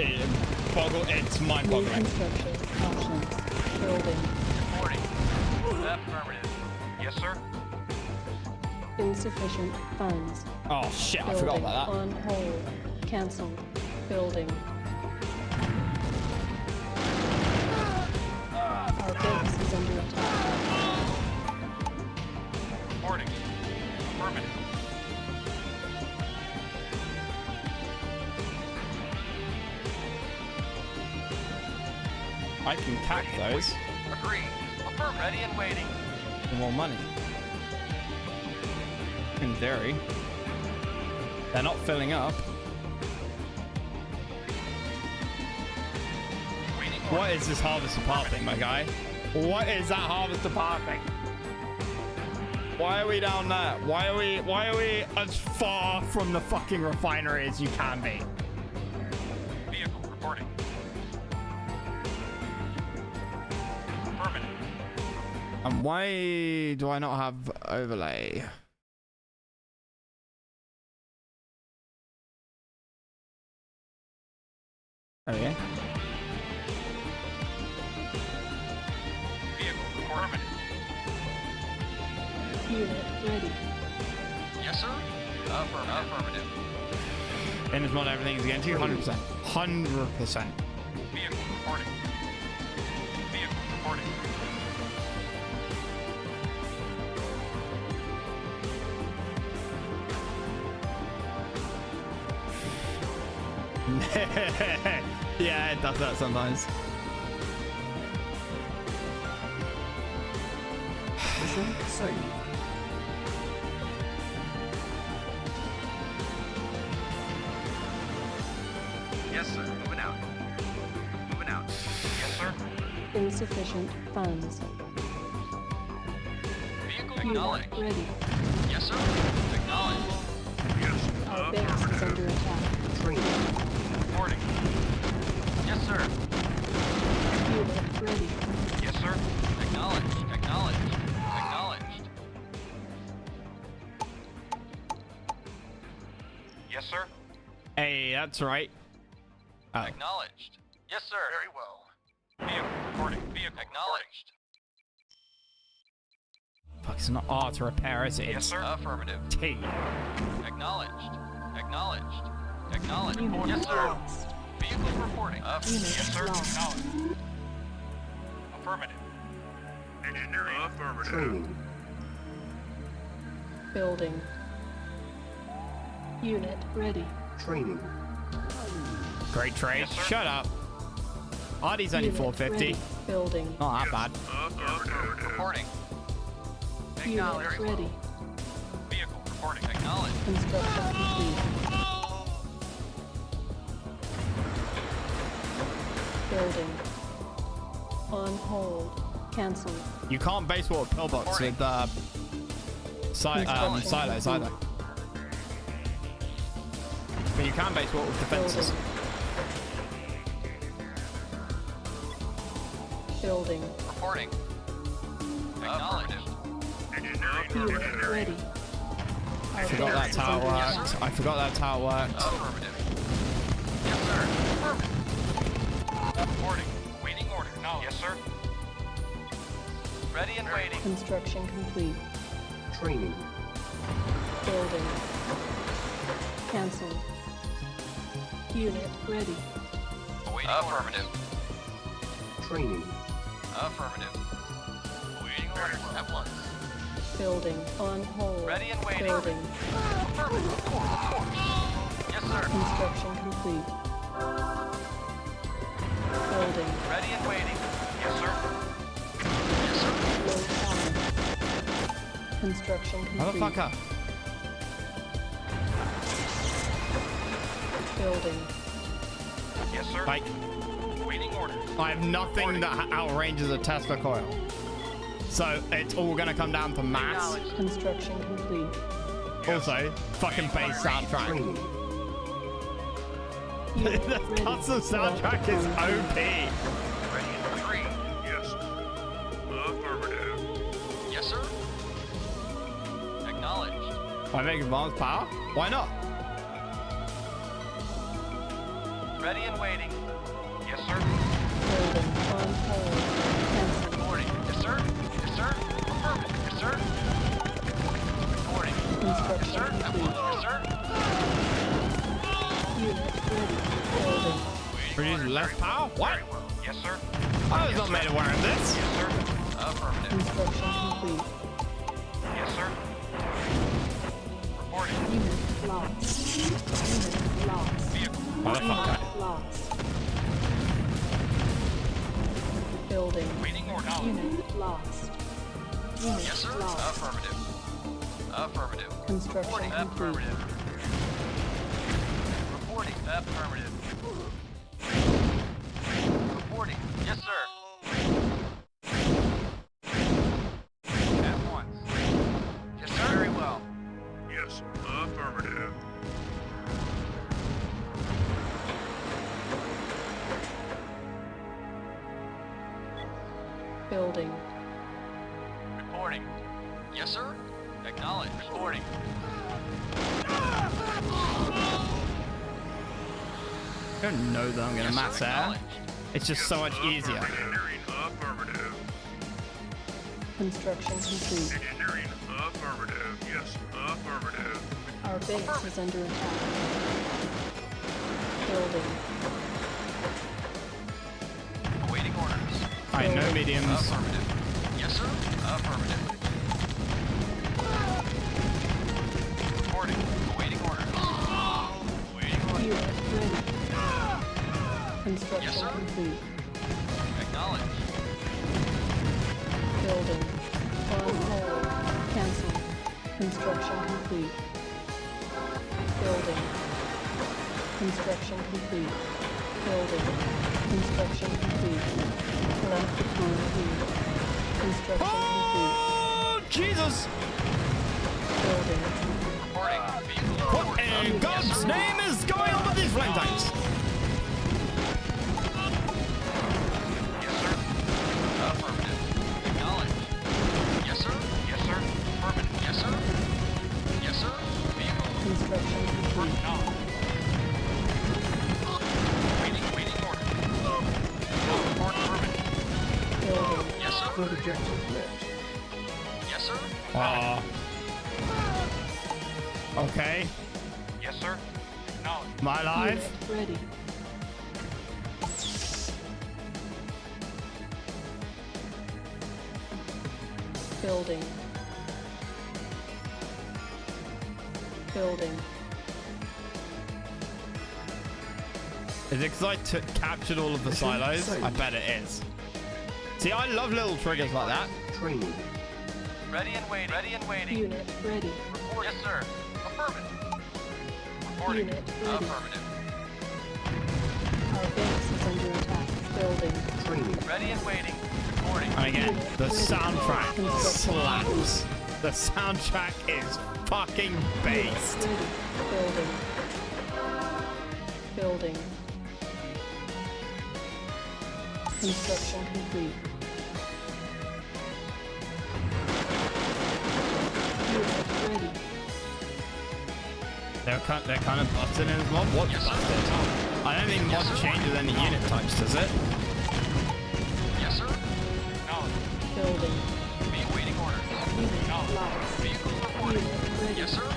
New mind-boggling. construction options. Building. Reporting. Affirmative. Yes, sir. Insufficient funds. Oh shit, I Building. forgot about that. On hold. Cancelled. Building. Our base is under attack. Reporting. Affirmative. I can cap those. Agreed. Affirm. Ready and waiting. For more money. In theory. They're not filling up. Waiting What is this harvester part thing, my guy? What is that harvester part thing? Why are we down there? Why are we as far from the fucking refinery as you can be? Vehicle reporting. Affirmative. And why do I not have overlay? Oh yeah. Vehicle reporting. Unit ready. Yes, sir. Affirmative. In this mod, everything is against you. 100%. 100%. Vehicle reporting. Vehicle reporting. Yeah, it does that sometimes. Mission saved. Yes, sir. Moving out. Moving out. Yes, sir. Insufficient funds. Vehicle Unit acknowledged. ready. Yes, sir. Acknowledged. Our base is under attack. Training. Reporting. Yes, sir. Unit ready. Yes, sir. Acknowledged. Acknowledged. Acknowledged. Yes, sir. Hey, that's right. Oh. Acknowledged. Yes, sir. Very well. Vehicle reporting. Vehicle acknowledged. Fuck, it's not R to repair, is it? Yes, It's sir. Affirmative. T. Acknowledged. Acknowledged. Acknowledged. Unit Yes, sir. lost. Vehicle reporting. Unit Yes, sir. lost. Acknowledged. Affirmative. Engineering. Affirmative. Training. Building. Unit ready. Training. Great trade. Yes, sir. Shut up. Artie's only Unit 450. ready. Building. Not that bad. Affirmative. Reporting. Unit ready. Vehicle reporting. Acknowledged. Construction complete. Building. On hold. Cancelled. You can't base wall with pillbox with silos either. But you can base wall with defenses. Building. Reporting. Acknowledged. Unit ready. I forgot that's how it worked. I forgot that's how it worked. Affirmative. Yes, sir. Affirmative. Reporting. Waiting order. No. Yes, sir. Ready and waiting. Construction complete. Training. Building. Cancelled. Unit ready. Awaiting affirmative. Training. Affirmative. Awaiting order. At once. Building. On hold. Ready and waiting. Building. Affirmative. Of course. Yes, sir. Construction complete. Building. Ready and waiting. Yes, sir. Yes, sir. Low power. Construction complete. Motherfucker. Building. Yes, sir. Like, Waiting orders. I have nothing that outranges a Tesla coil. So it's all gonna come down to mass. Construction complete. Also, fucking bass soundtrack. Training. Unit The ready. custom soundtrack is OP. Ready and agreed. Yes. Affirmative. Yes, sir. Acknowledged. I make advanced power? Why not? Ready and waiting. Yes, sir. Building. On hold. Cancelled. Reporting. Yes, sir. Yes, sir. Affirmative. Yes, sir. Reporting. Yes, Construction sir. At complete. once. Yes, sir. Unit ready. Building. Produce less power? What? Very well. Yes, sir. I was not made aware of this. Yes, sir. Affirmative. Construction complete. Yes, sir. Reporting. Unit lost. Unit lost. Vehicle. Motherfucker. Unit lost. Building. Waiting order. Unit lost. Unit Yes, sir. lost. Affirmative. Affirmative. Construction Reporting. complete. Affirmative. Reporting. Affirmative. Reporting. Yes, sir. At once. Yes, sir. Very well. Yes, affirmative. Building. Reporting. Yes, sir. Acknowledge. Reporting. I don't know that I'm gonna Yes, sir. mass air. Acknowledged. It's just so much easier. Engineering affirmative. Construction complete. Engineering affirmative. Yes, affirmative. Our base is under attack. Building. Awaiting orders. I know mediums. Affirmative. Yes, sir. Affirmative. Reporting. Awaiting orders. Awaiting orders. Unit ready. Construction Yes, sir. complete. Acknowledge. Building. On hold. Cancel. Construction complete. Building. Construction complete. Building. Construction complete. Galactic complete. Construction complete. Oh, Jesus! Building. Reporting. Vehicle What reporting. in God's name is going on with these flame tanks? Yes, sir. Affirmative. Acknowledge. Yes, sir. Yes, sir. Affirmative. Yes, sir. Yes, sir. Vehicle Construction complete. waiting order. Report affirmative. Building. Yes, sir. Third objective met. Yes, sir. Okay. Yes, sir. Acknowledge. Am I live? Unit ready. Building. Building. Is it because I captured all of the silos? I bet it is. See, I love little triggers like that. Training. Ready and waiting. Ready and waiting. Unit ready. Report. Yes, sir. Affirmative. Reporting. Unit ready. Affirmative. Our base is under attack. Building. Training. Ready and waiting. Reporting. And again, the soundtrack slaps. The soundtrack is fucking based. Ready. Building. Building. Construction complete. Unit ready. They're kind of busted in as well. What's Yes, sir. busted? I don't think mod changes any unit types, does it? Yes, sir. Acknowledge. Building. Be waiting orders. Unit Acknowledge. lost. Vehicle reporting. Unit ready. Yes, sir. Oh,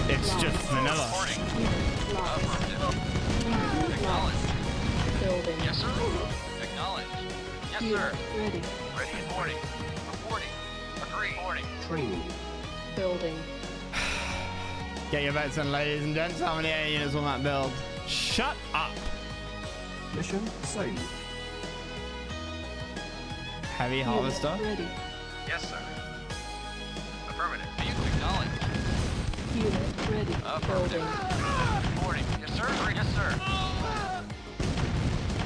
it's just vanilla. Reporting. Unit lost. Affirmative. Unit Acknowledge. lost. Building. Yes, sir. Acknowledge. Yes, Unit sir. ready. Ready and reporting. Reporting. Agree. Reporting. Training. Building. Get your bets in, ladies and gents. How many air units on that build? Shut up. Mission saved. Heavy harvester. Unit ready. Yes, sir. Affirmative. Vehicle acknowledged. Unit ready. Affirmative. Building. Reporting. Yes, sir. Yes, sir.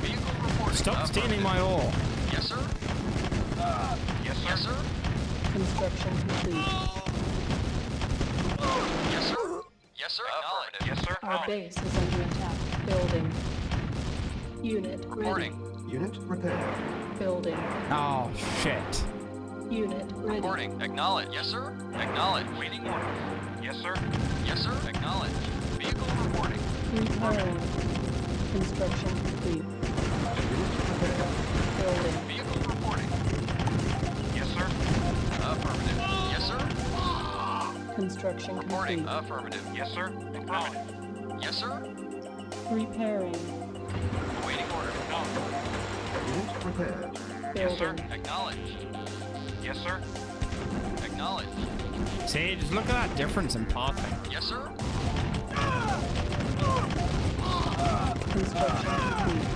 Vehicle reporting. Stop stealing my ore. Yes, sir. Yes, sir. Yes, sir. Construction complete. Yes, sir. Yes, sir. Acknowledged. Yes, sir. Our base is under attack. Building. Unit ready. Reporting. Unit repaired. Building. Oh, shit. Unit ready. Reporting. Acknowledge. Yes, sir. Acknowledge. Waiting order. Yes, sir. Yes, sir. Acknowledge. Vehicle reporting. Repairing. Construction complete. Building. Vehicle reporting. Yes, sir. Affirmative. Yes, sir. Construction Reporting. complete. Affirmative. Yes, sir. Affirmative. Yes, sir. Repairing. Awaiting order. Unit repaired. Yes, sir. Building. Acknowledged. Yes, sir. Acknowledged. See, just look at that difference in pathing. Yes, sir. Construction complete.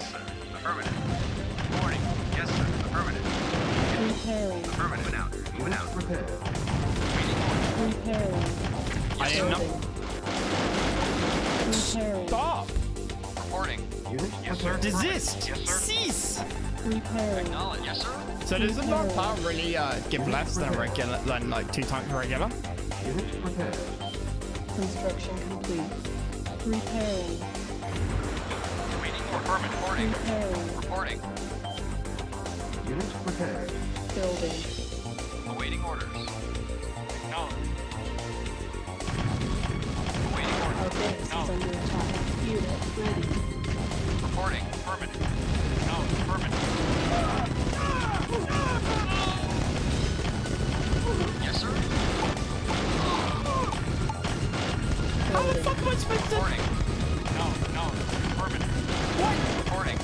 Yes, sir. Affirmative. Reporting. Yes, sir. Affirmative. Repairing. Affirmative. Moving out. Moving out. Repaired. Repairing. I didn't know. Repairing. Stop! Reporting. Unit Yes, sir. prepared. Desist! Yes, sir. Cease! Repairing. Acknowledge. Yes, sir. So does the dog power really give less than regular, than like 2 times regular? Unit prepared. Construction complete. Repairing. Waiting or affirmative. Reporting. Repairing. Reporting. Unit prepared. Building. Awaiting orders. Acknowledge. Awaiting Our orders. base is under attack. Unit ready. Reporting. Affirmative. Acknowledge. Affirmative. Yes, sir. Building. Reporting. Acknowledge. Affirmative. What? Reporting.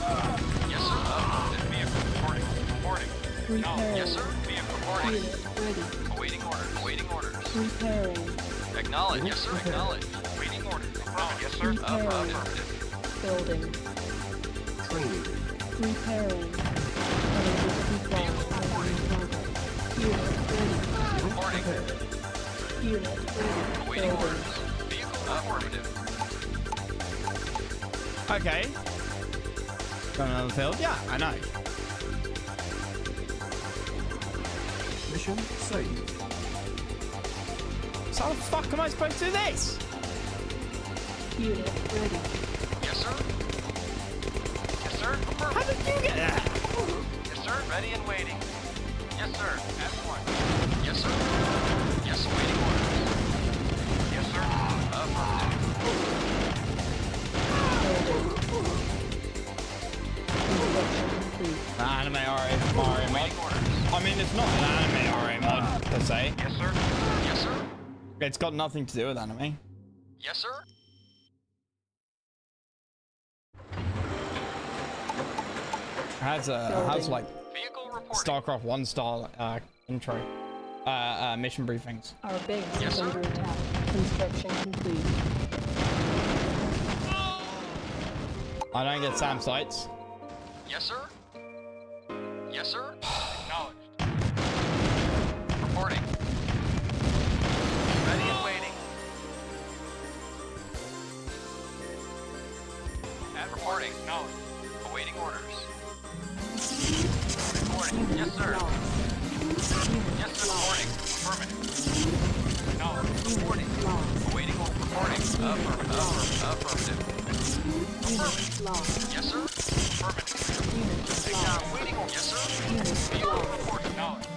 Yes, sir. Affirmative. Vehicle. Reporting. Reporting. Acknowledge. Yes, sir. Vehicle. Reporting. Unit ready. Awaiting orders. Awaiting orders. Repairing. Acknowledge. Yes, sir. Acknowledge. Waiting orders. Affirmative. Yes, sir. Repairing. Affirmative. Building. Training. Repairing. Unable to comply. Unit ready. Reporting. Prepared. Unit ready. Awaiting Building. orders. Vehicle affirmative. Okay. Got another field? Yeah, I know. Mission saved. So how the fuck am I supposed to do this? Unit ready. Yes, sir. Yes, sir. How Affirmative. did you get that? Yes, sir. Ready and waiting. Yes, sir. F1. Yes, sir. Yes, waiting orders. Yes, sir. Affirmative. Building. Construction complete. Anime RA mod. Waiting orders. I mean, it's not an anime RA mod per se. Yes, sir. Yes, sir. It's got nothing to do with anime. Yes, sir. Has like Vehicle reporting. StarCraft 1 style intro. Mission briefings. Our base Yes, is sir. under attack. Construction complete. I don't get SAM sites. Yes, sir. Yes, sir. Acknowledged. Reporting. Ready and waiting. At reporting. Acknowledged. Awaiting orders. Reporting. Yes, sir. Yes, sir. Reporting. Affirmative. Acknowledged. Reporting. Awaiting order. Reporting. Affirmative. Affirmative. Unit lost. Yes, sir. Affirmative. Unit lost. Waiting order. Yes, sir. Unit Vehicle lost. report. Acknowledged.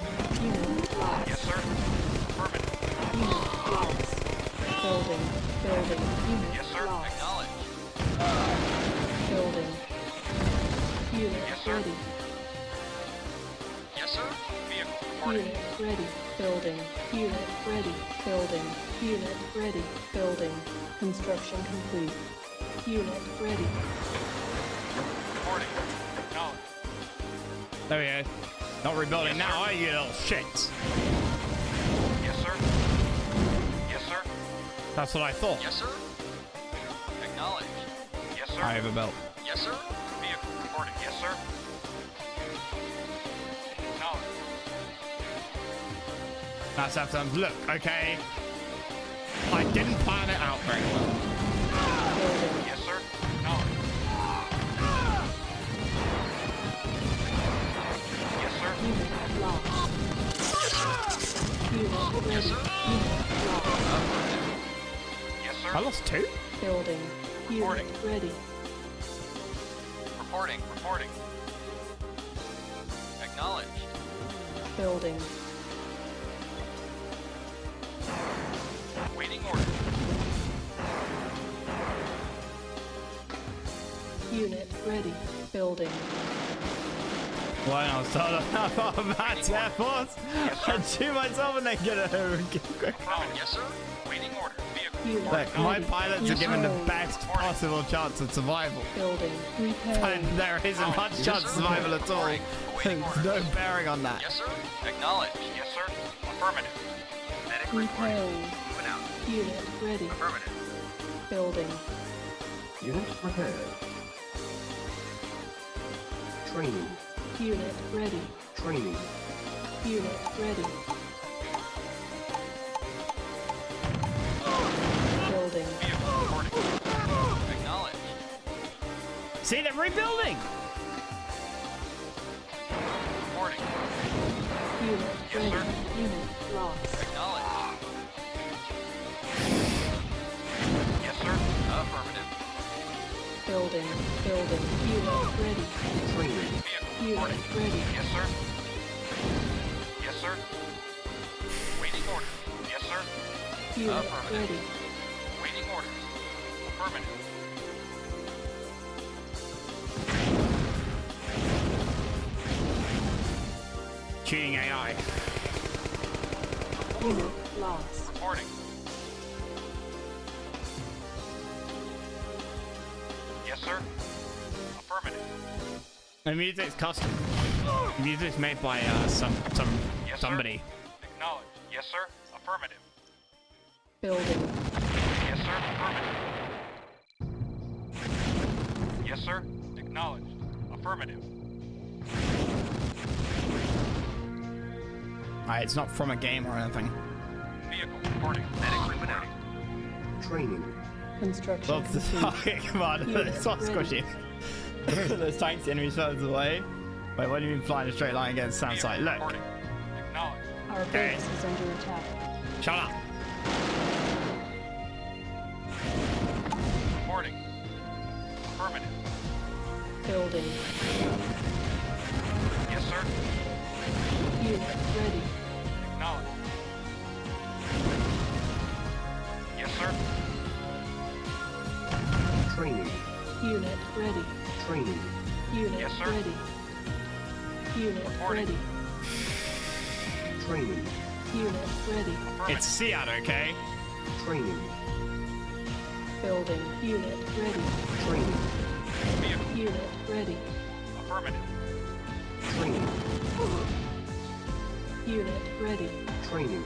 Unit lost. Yes, sir. Affirmative. Unit lost. Building. Building. Unit Yes, sir. lost. Acknowledged. Building. Unit Yes, sir. ready. Yes, sir. Vehicle reporting. Unit ready. Building. Unit ready. Building. Unit ready. Building. Construction complete. Unit ready. Reporting. Acknowledged. There we go. Not rebuilding Yes, now, sir. are you little shits? Yes, sir. Yes, sir. That's what I thought. Yes, sir. Acknowledged. Yes, sir. I overbuilt. Yes, sir. Vehicle reporting. Yes, sir. Acknowledged. That's after look, okay. I didn't plan it out very well. Building. Yes, sir. Acknowledged. Yes, sir. Unit lost. Unit ready. Yes, sir. Unit lost. Affirmative. Yes, sir. I lost 2? Building. Unit Reporting. ready. Reporting. Reporting. Acknowledged. Building. Waiting order. Unit ready. Building. When I was told about Air Force, I shoot myself and they get a Affirmative. Yes, sir. Waiting order. Vehicle Unit Look, my ready. pilots are Yes, given the sir. best possible chance of survival. Building. And Repairing. there isn't much Yes, chance sir. of survival at all. Awaiting There's orders. no bearing on that. Yes, sir. Acknowledged. Yes, sir. Affirmative. Medic reporting. Repairing. Moving out. Unit ready. Affirmative. Building. Unit repaired. Training. Unit ready. Training. Unit ready. Building. Vehicle reporting. Acknowledged. See, they're rebuilding. Reporting. Unit Yes, ready. sir. Unit lost. Acknowledged. Yes, sir. Affirmative. Building. Building. Unit ready. Training. Vehicle Unit reporting. ready. Yes, sir. Yes, sir. Waiting orders. Yes, sir. Unit Affirmative. ready. Waiting orders. Affirmative. Tuning AI. Unit lost. Reporting. Yes, sir. Affirmative. The music's custom. The music's made by Yes, sir. somebody. Acknowledged. Yes, sir. Affirmative. Building. Yes, sir. Affirmative. Yes, sir. Acknowledged. Affirmative. It's not from a game or anything. Vehicle reporting. Medic reporting. Training. Construction Love the complete. come on, Unit it's not ready. squishy. Those tanks, enemies further away. Wait, what do you mean flying in a straight line against sound Vehicle site? Look, reporting. Acknowledged. Our Okay. base is under attack. shut up. Reporting. Affirmative. Building. Yes, sir. Unit ready. Acknowledged. Yes, sir. Training. Unit ready. Training. Unit Yes, sir. ready. Unit Reporting. ready. Training. Unit ready. Affirmative. It's Seat, okay? Training. Building. Unit ready. Training. Vehicle. Unit ready. Affirmative. Training. Unit ready. Training.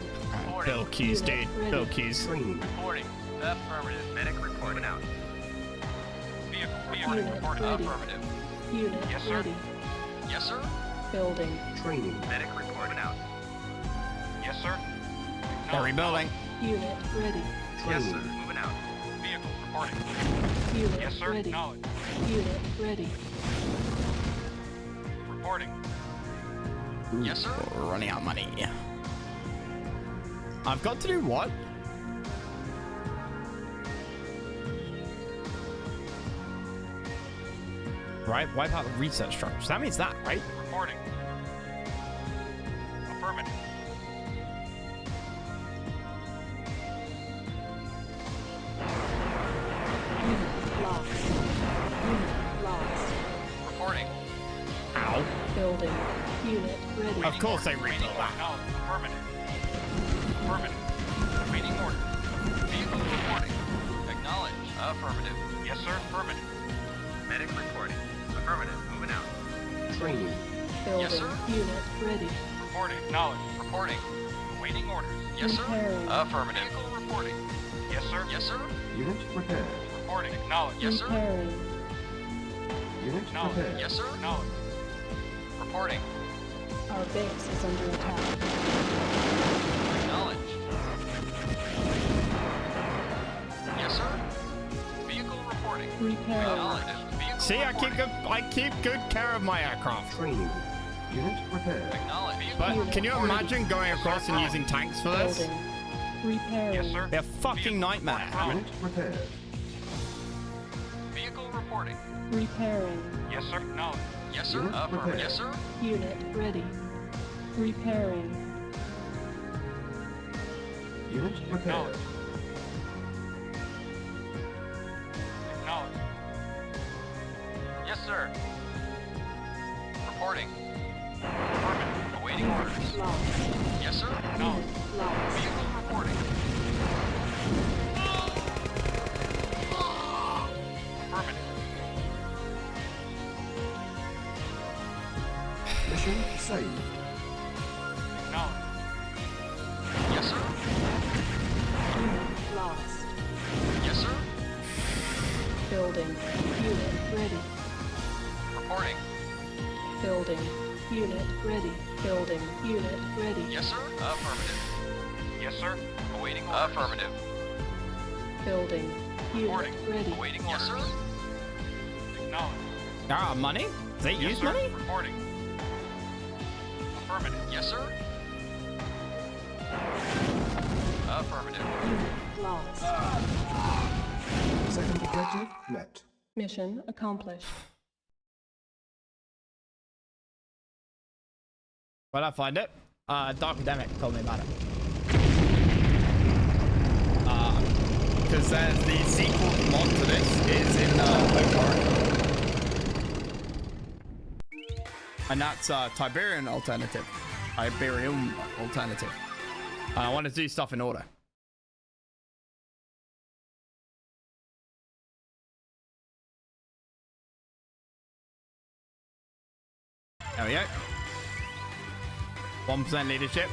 Bill Keys, dude. Unit ready. Bill Keys. Training. Reporting. Affirmative. Medic reporting out. Vehicle Unit reporting. ready. Affirmative. Unit Yes, sir. ready. Yes, sir. Building. Training. Medic reporting out. Yes, sir. They're rebuilding. Unit ready. Yes, sir. Training. Moving out. Vehicle reporting. Unit Yes, sir. ready. Acknowledged. Unit ready. Reporting. Yes, sir. We're running out of money. I've got to do what? Right, wipe out the research structures. That means that, right? Reporting. Affirmative. Unit lost. Unit lost. Reporting. Ow. Building. Unit ready. Of course they Waiting rebuild that. acknowledged. Affirmative. Affirmative. Waiting orders. Vehicle reporting. Acknowledged. Affirmative. Yes, sir. Affirmative. Medic reporting. Affirmative. Moving out. Training. Building. Yes, sir. Unit ready. Reporting. Acknowledged. Reporting. Waiting orders. Yes, sir. Repairing. Affirmative. Vehicle reporting. Yes, sir. Yes, sir. Unit prepared. Reporting. Acknowledged. Yes, sir. Repairing. Unit Acknowledged. prepared. Yes, sir. Acknowledged. Reporting. Our base is under attack. Acknowledged. Yes, sir. Vehicle reporting. Repairing. Acknowledged. Vehicle See, reporting. I keep good care of my aircraft. Training. Unit prepared. Acknowledged. Vehicle But can you reporting. imagine going across and using tanks for this? Building. Repairing. Yes, sir. They're a fucking nightmare. Unit prepared. Vehicle reporting. Repairing. Yes, sir. Acknowledged. Yes, sir. Unit Affirmative. prepared. Yes, sir. Unit ready. Repairing. Unit prepared. Acknowledged. Yes, sir. Reporting. Affirmative. Awaiting orders. Lost. Yes, sir. Acknowledged. Unit lost. Vehicle reporting. Affirmative. Mission saved. Acknowledged. Yes, sir. Unit lost. Yes, sir. Building. Unit ready. Reporting. Building. Unit ready. Building. Unit ready. Yes, sir. Affirmative. Yes, sir. Awaiting orders. Affirmative. Building. Unit Reporting. ready. Awaiting orders. Yes, sir. Acknowledge. Ah, money? Does they Yes, use sir. money? Reporting. Affirmative. Yes, sir. Affirmative. Unit lost. Second objective met. Mission accomplished. Where'd I find it? Darkademic told me about it. Because there's the sequel mod to this is in Okari. And that's Tiberium alternative. Tiberium alternative. I want to do stuff in order. There we go. 1% leadership.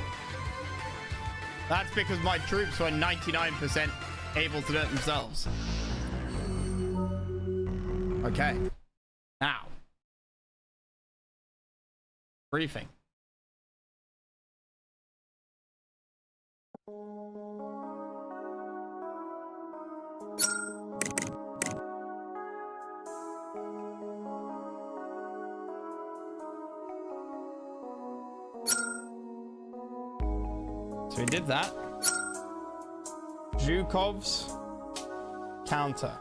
That's because my troops were 99% able to do it themselves. Okay. Now. Briefing. So we did that. Zhukov's counter.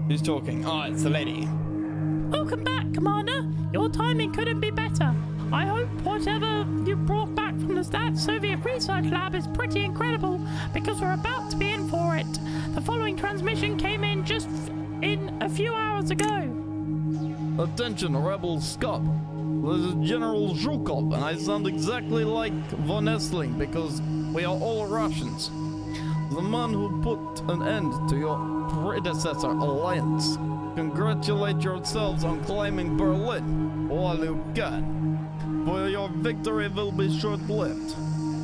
Who's talking? Oh, it's the lady. Welcome back, Commander. Your timing couldn't be better. I hope whatever you brought back from that Soviet research lab is pretty incredible, because we're about to be in for it. The following transmission came in just in a few hours ago. Attention, rebel scum. This is General Zhukov, and I sound exactly like Von Essling because we are all Russians. The man who put an end to your predecessor alliance. Congratulate yourselves on claiming Berlin while you can, for your victory will be short-lived.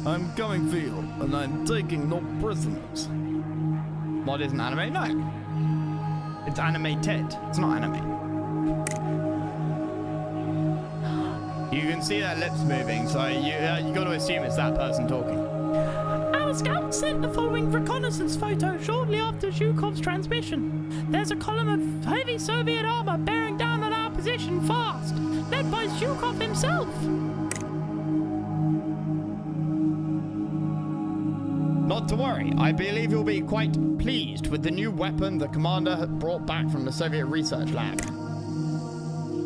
I'm coming for you, and I'm taking no prisoners. What is an anime? No. It's animated. It's not anime. You can see their lips moving, so you got to assume it's that person talking. Our scouts sent the following reconnaissance photo shortly after Zhukov's transmission. There's a column of heavy Soviet armor bearing down on our position fast, led by Zhukov himself. Not to worry, I believe you'll be quite pleased with the new weapon the commander had brought back from the Soviet research lab.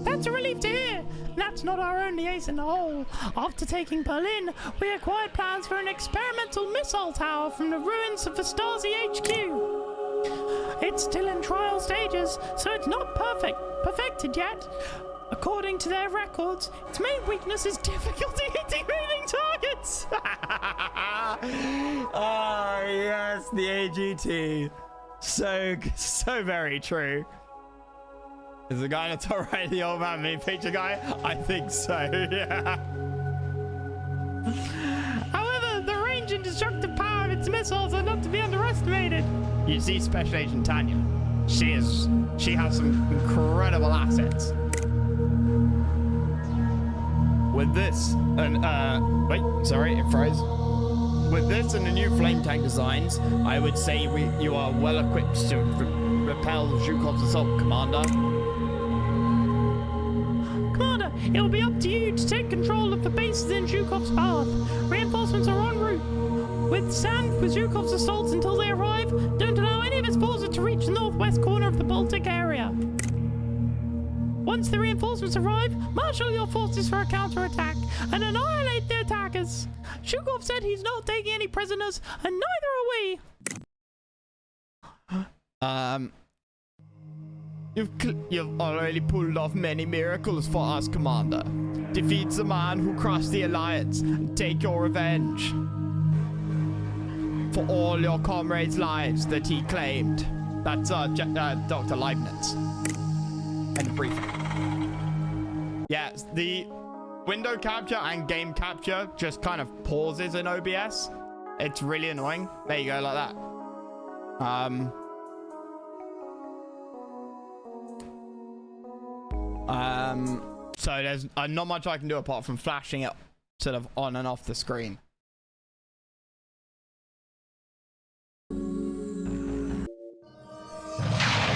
That's a relief to hear. That's not our only ace in the hole. After taking Berlin, we acquired plans for an experimental missile tower from the ruins of the Stasi HQ. It's still in trial stages, so it's not perfected yet. According to their records, its main weakness is difficulty hitting moving targets. Oh, yes, the AGT. So very true. Is the guy on the top right the old man meme picture guy? I think so, yeah. However, the range and destructive power of its missiles are not to be underestimated. You see Special Agent Tanya. She has some incredible assets. With this, and wait, sorry, it froze. With this and the new flame tank designs, I would say you are well equipped to repel Zhukov's assault, Commander. Commander, it will be up to you to take control of the bases in Zhukov's path. Reinforcements are en route. Stand with Zhukov's assaults until they arrive. Don't allow any of his forces to reach the northwest corner of the Baltic area. Once the reinforcements arrive, marshal your forces for a counterattack and annihilate the attackers. Zhukov said he's not taking any prisoners, and neither are we. You've already pulled off many miracles for us, Commander. Defeat the man who crushed the Alliance and take your revenge for all your comrades' lives that he claimed. That's Dr. Leibniz. And briefing. Yeah, the window capture and game capture just kind of pauses in OBS. It's really annoying. There you go, like that. So there's not much I can do apart from flashing it sort of on and off the screen.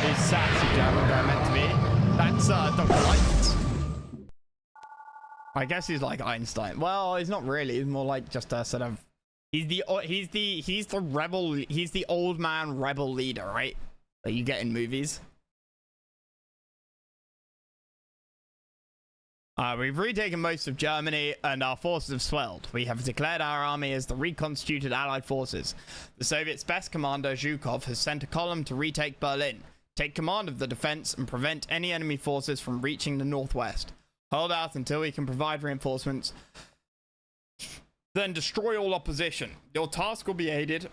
Is sassy German guy meant to be? That's Dr. Light. I guess he's like Einstein. Well, he's not really. He's more like just a sort of. He's the rebel. He's the old man rebel leader, right? That you get in movies. We've retaken most of Germany and our forces have swelled. We have declared our army as the reconstituted Allied forces. The Soviets' best commander, Zhukov, has sent a column to retake Berlin, take command of the defense, and prevent any enemy forces from reaching the northwest. Hold out until we can provide reinforcements. Then destroy all opposition. Your task will be aided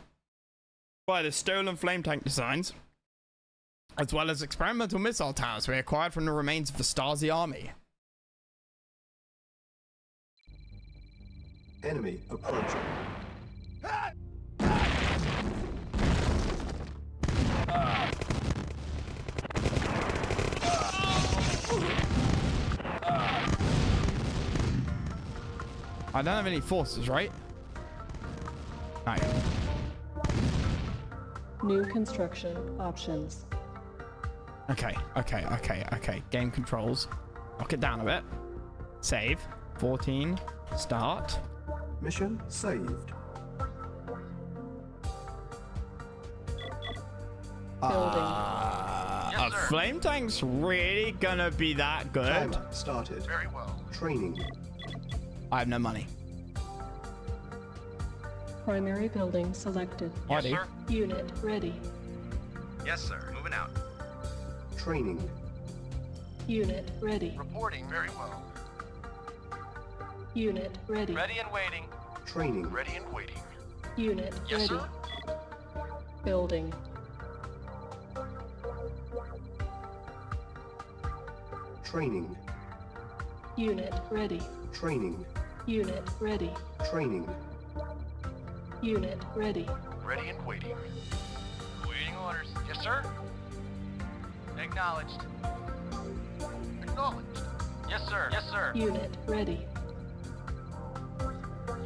by the stolen flame tank designs, as well as experimental missile towers we acquired from the remains of the Stasi army. Enemy approaching. I don't have any forces, right? No. New construction options. Okay. Game controls. Knock it down a bit. Save. 14. Start. Mission saved. Building. A flame tank's really gonna be that good? Timer started. Very well. Training. I have no money. Primary building selected. Yes, Alrighty. sir. Unit ready. Yes, sir. Moving out. Training. Unit ready. Reporting. Very well. Unit ready. Ready and waiting. Training. Ready and waiting. Unit Yes, ready. sir. Building. Training. Unit ready. Training. Unit ready. Training. Unit ready. Ready and waiting. Waiting orders. Yes, sir. Acknowledged. Acknowledged. Yes, sir. Yes, sir. Unit ready.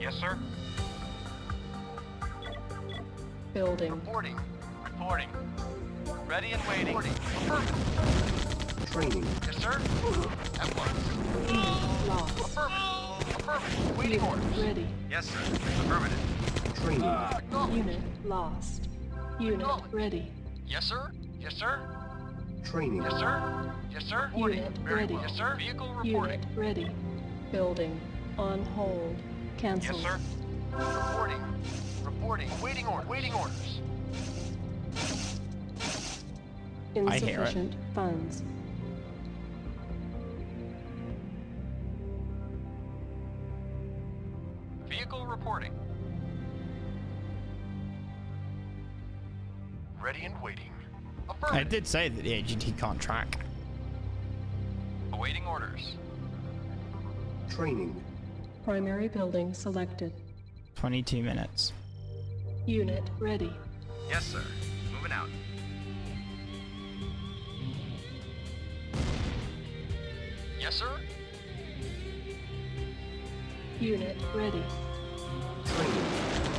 Yes, sir. Building. Reporting. Reporting. Ready and waiting. Reporting. Affirmative. Training. Yes, sir. At once. Unit lost. Affirmative. Affirmative. Waiting orders. Unit ready. Yes, sir. Affirmative. Training. Acknowledged. Unit lost. Unit ready. Yes, sir. Yes, sir. Training. Yes, sir. Yes, sir. Unit Very ready. well. Yes, sir. Vehicle Unit reporting. ready. Building. On hold. Cancel. Yes, sir. Reporting. Reporting. Waiting order. Waiting orders. I hear it. Insufficient funds. Vehicle reporting. Ready and waiting. I Affirmative. did say that the AGT can't track. Awaiting orders. Training. Primary building selected. 22 minutes. Unit ready. Yes, sir. Moving out. Yes, sir. Unit ready. Training.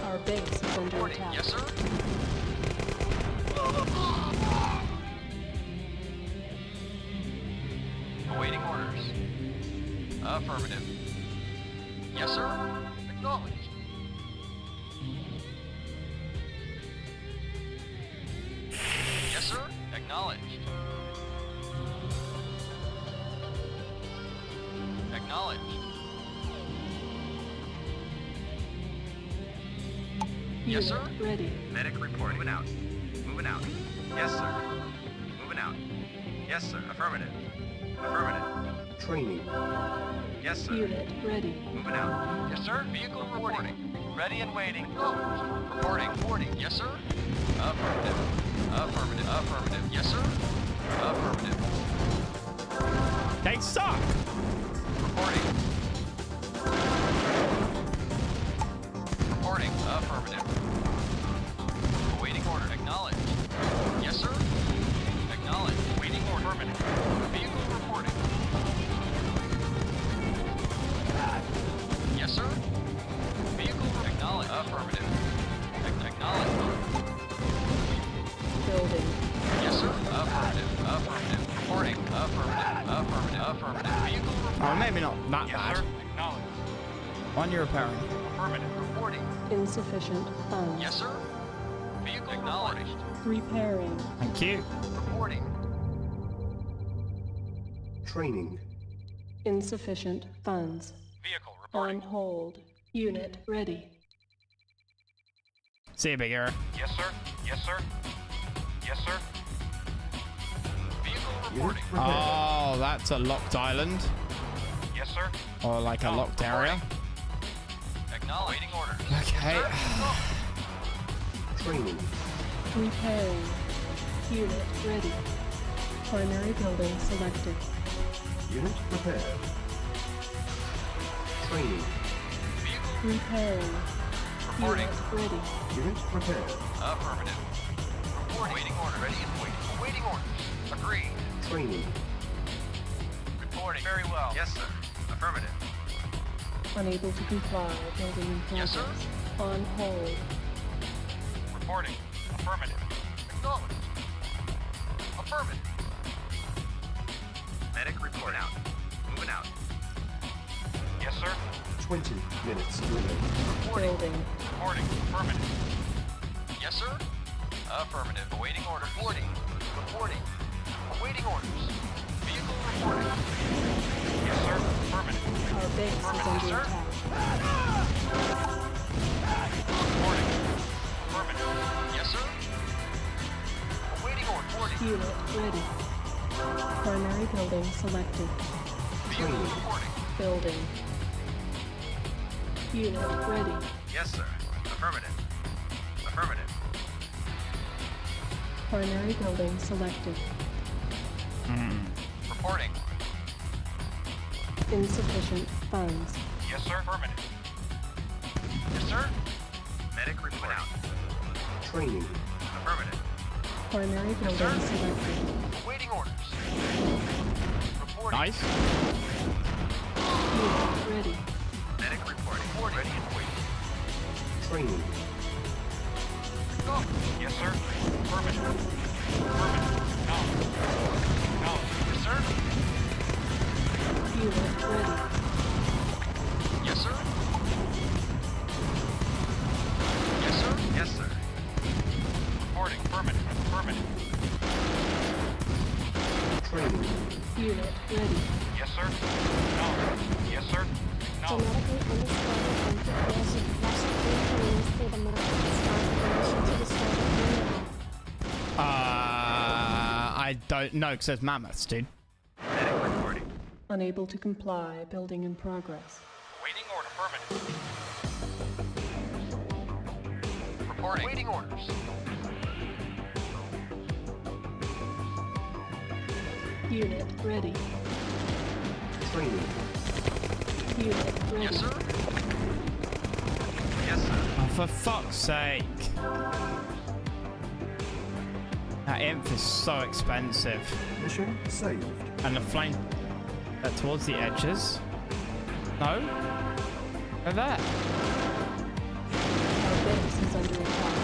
Our base is under Reporting. attack. Yes, sir. Awaiting orders. Affirmative. Yes, sir. Acknowledged. Yes, sir. Acknowledged. Acknowledged. Yes, Unit sir. ready. Medic reporting. Moving out. Moving out. Yes, sir. Moving out. Yes, sir. Affirmative. Affirmative. Training. Yes, sir. Unit ready. Moving out. Yes, sir. Vehicle reporting. Ready and waiting. Reporting. Reporting. Yes, sir. Affirmative. Affirmative. Affirmative. Yes, sir. Affirmative. They suck! Reporting. Reporting. Affirmative. Awaiting order. Acknowledged. Yes, sir. Acknowledged. Waiting order. Affirmative. Vehicle reporting. On your repairing. Affirmative. Reporting. Insufficient funds. Yes, sir. Vehicle acknowledged. Repairing. Thank you. Reporting. Training. Insufficient funds. Vehicle On reporting. hold. Unit ready. See you, Big Era. Yes, sir. Yes, sir. Yes, sir. Vehicle reporting. Oh, that's a locked island. Yes, sir. Or like a locked area. Acknowledge. Waiting orders. Okay. Yes, sir. Training. Repairing. Unit ready. Primary building selected. Unit prepared. Training. Vehicle Repairing. reporting. Unit ready. Unit prepared. Affirmative. Reporting. Waiting order. Ready and waiting. Awaiting orders. Agreed. Training. Reporting. Very well. Yes, sir. Affirmative. Unable to comply. Building in progress. Yes, sir. On hold. Reporting. Affirmative. Acknowledged. Affirmative. Medic report out. Moving out. Yes, sir. 20 minutes remaining. Reporting. Building. Reporting. Affirmative. Yes, sir. Affirmative. Awaiting orders. Reporting. Reporting. Awaiting orders. Vehicle reporting. Yes, sir. Affirmative. Our base is Affirmative, under sir. attack. Reporting. Affirmative. Yes, sir. Awaiting orders. Reporting. Unit ready. Primary building selected. Vehicle reporting. Building. Unit ready. Yes, sir. Affirmative. Affirmative. Primary building selected. Reporting. Insufficient funds. Yes, sir. Affirmative. Yes, sir. Medic report out. Training. Affirmative. Primary building sir. selected. Awaiting orders. Reporting. Nice. Unit ready. Medic reporting. Ready and waiting. Training. Go. Yes, sir. Affirmative. Affirmative. No. No. Yes, sir. Unit ready. Yes, sir. Yes, sir. Yes, sir. Reporting. Affirmative. Affirmative. Training. Unit ready. Yes, sir. No. Yes, sir. No. Genetically undiscovered and prepares you to flash through trains through the middle of the star formation to destroy the planet. I don't know, because there's mammoths, dude. Medic reporting. Unable to comply. Building in progress. Waiting order. Affirmative. Reporting. Waiting orders. Unit ready. Training. Unit ready. Yes, sir. Yes, sir. Oh, for fuck's sake. That imp is so expensive. Mission saved. And the flame... towards the edges. No? They're there. Our base is under attack.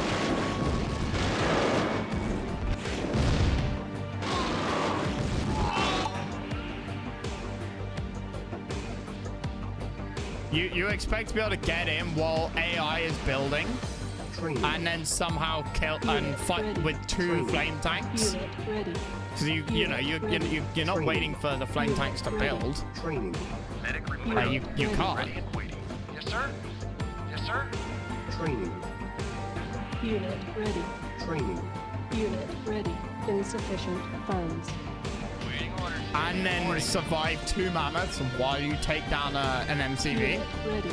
You expect to be able to get in while AI is building Training. and then somehow kill and fight ready. with two flame tanks? Unit ready. Because you're not waiting for the flame tanks to build. Training. Medic report. Unit You ready. can't. Ready and waiting. Yes, sir. Yes, sir. Training. Unit ready. Training. Unit ready. Insufficient funds. Waiting orders. And then survive two mammoths while you take down an MCV. Unit ready.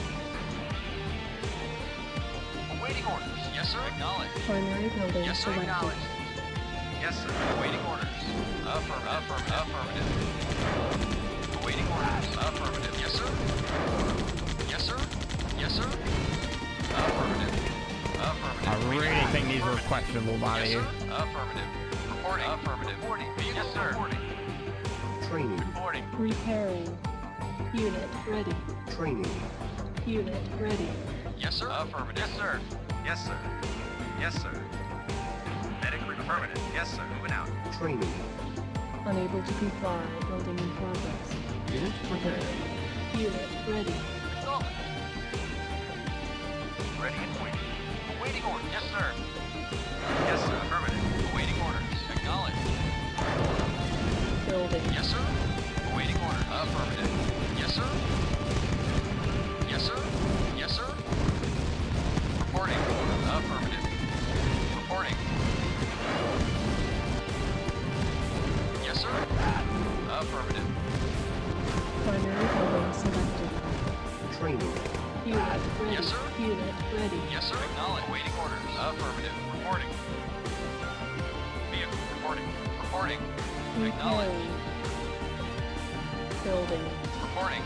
Awaiting orders. Yes, sir. Acknowledged. Primary building Yes, sir. selected. Acknowledged. Yes, sir. Awaiting orders. Affirmative. Affirmative. Awaiting orders. Affirmative. Yes, sir. Yes, sir. Yes, sir. Affirmative. Affirmative. I really think these were questionable Yes, value. sir. Affirmative. Reporting. Affirmative. Reporting. Yes, sir. Reporting. Training. Reporting. Repairing. Unit ready. Training. Unit ready. Yes, sir. Affirmative. Yes, sir. Yes, sir. Yes, sir. Medic affirmative. Yes, sir. Moving out. Training. Unable to comply. Building in progress. Unit prepared. Unit ready. Acknowledged. Yes, sir. Awaiting order. Affirmative. Yes, sir. Yes, sir. Yes, sir. Reporting. Affirmative. Reporting. Yes, sir. Affirmative. Primary building selected. Training. Unit ready. Yes, sir. Unit ready. Yes, sir. Acknowledge. Awaiting orders. Affirmative. Reporting. Vehicle reporting. Reporting. Acknowledge. Repairing. Building. Reporting.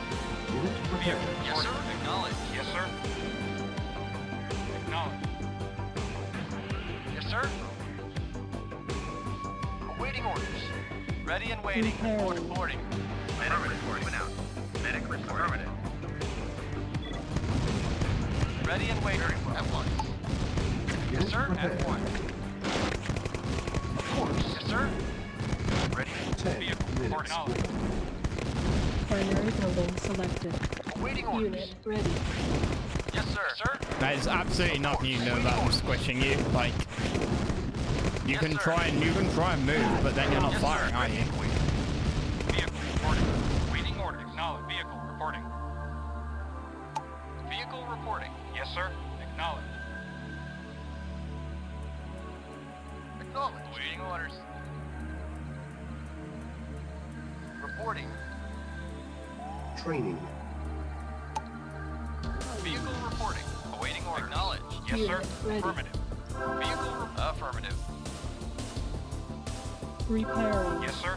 Unit prepared. Yes, sir. Acknowledge. Yes, sir. Acknowledge. Yes, sir. Awaiting orders. Ready and waiting. Repairing. Reporting. Medic reporting. Out. Medic report. Affirmative. Ready and waiting. At once. Yes, Unit sir. prepared. At once. Of course. Yes, sir. Ready. 10 Vehicle minutes. reporting. Primary building selected. Awaiting orders. Unit ready. Yes, sir. Sir. There's absolutely nothing you know about them squishing you. Like, you Yes, can sir. try and move, but then you're not Yes, firing, sir. are you? Vehicle reporting. Waiting order. Acknowledge. Vehicle reporting. Vehicle reporting. Yes, sir. Acknowledge. Acknowledge. Waiting orders. Reporting. Training. Vehicle reporting. Awaiting orders. Acknowledge. Yes, sir. Unit ready. Affirmative. Vehicle affirmative. Repairing. Yes, sir.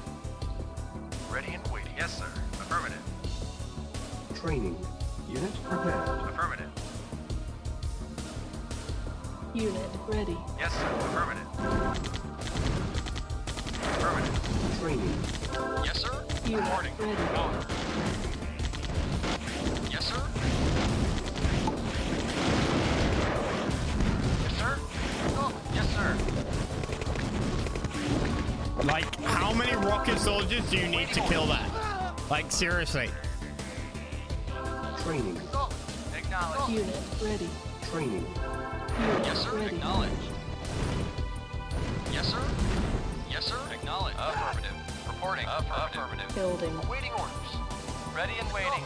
Ready and waiting. Yes, sir. Affirmative. Training. Unit prepared. Affirmative. Unit ready. Yes, sir. Affirmative. Affirmative. Training. Yes, sir. Unit Reporting. ready. Acknowledge. Yes, sir. Yes, sir. Oh, yes, sir. Like, how many rocket soldiers do you need to kill that? Like, seriously. Training. Acknowledge. Unit ready. Training. Unit Yes, sir. ready. Acknowledge. Yes, sir. Yes, sir. Acknowledge. Affirmative. Reporting. Affirmative. Building. Awaiting orders. Ready and waiting.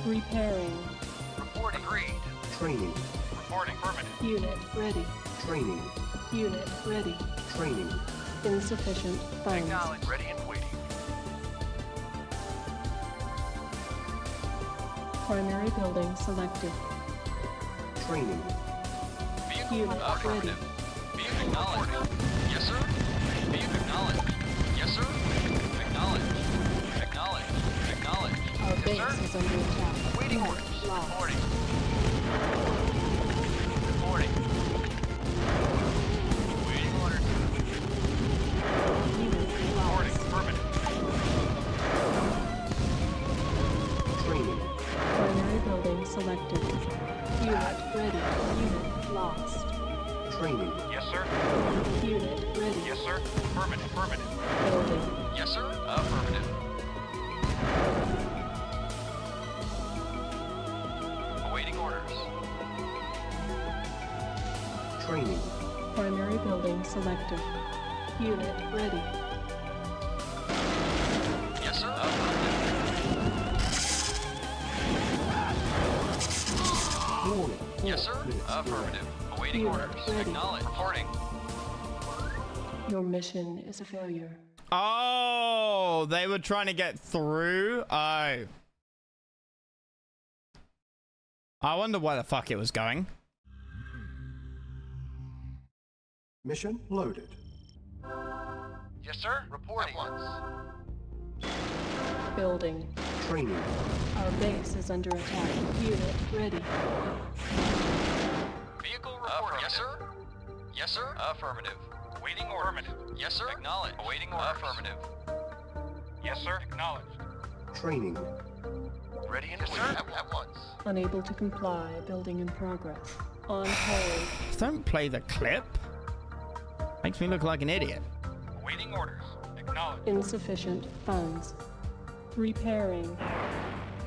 Repairing. Reporting. Agreed. Training. Reporting. Affirmative. Unit ready. Training. Unit ready. Training. Insufficient funds. Acknowledge. Ready and waiting. Primary building selected. Training. Vehicle Unit affirmative. Vehicle acknowledged. Yes, sir. Vehicle acknowledged. Yes, sir. Acknowledged. Acknowledged. Acknowledged. Our Yes, base sir. is under attack. Waiting Unit orders. lost. Reporting. Reporting. Waiting orders. Unit Reporting. lost. Affirmative. Training. Primary building selected. Unit ready. Unit lost. Training. Yes, sir. Unit ready. Yes, sir. Affirmative. Affirmative. Building. Yes, sir. Affirmative. Awaiting orders. Training. Primary building selected. Unit ready. Yes, sir. Affirmative. Warning. Yes, sir. 4 minutes. Affirmative. Awaiting Unit orders. ready. Acknowledge. Reporting. Your mission is a failure. Oh, they were trying to get through. Oh. I wonder where the fuck it was going. Mission loaded. Yes, sir. Reporting. At once. Building. Training. Our base is under attack. Unit ready. Vehicle reporting. Yes, sir. Yes, sir. Affirmative. Waiting order. Affirmative. Yes, sir. Acknowledge. Awaiting order. Affirmative. Yes, sir. Acknowledged. Training. Ready and yes, sir. At once. Unable to comply. Building in progress. On hold. Don't play the clip. Makes me look like an idiot. Awaiting orders. Acknowledged. Insufficient funds. Repairing.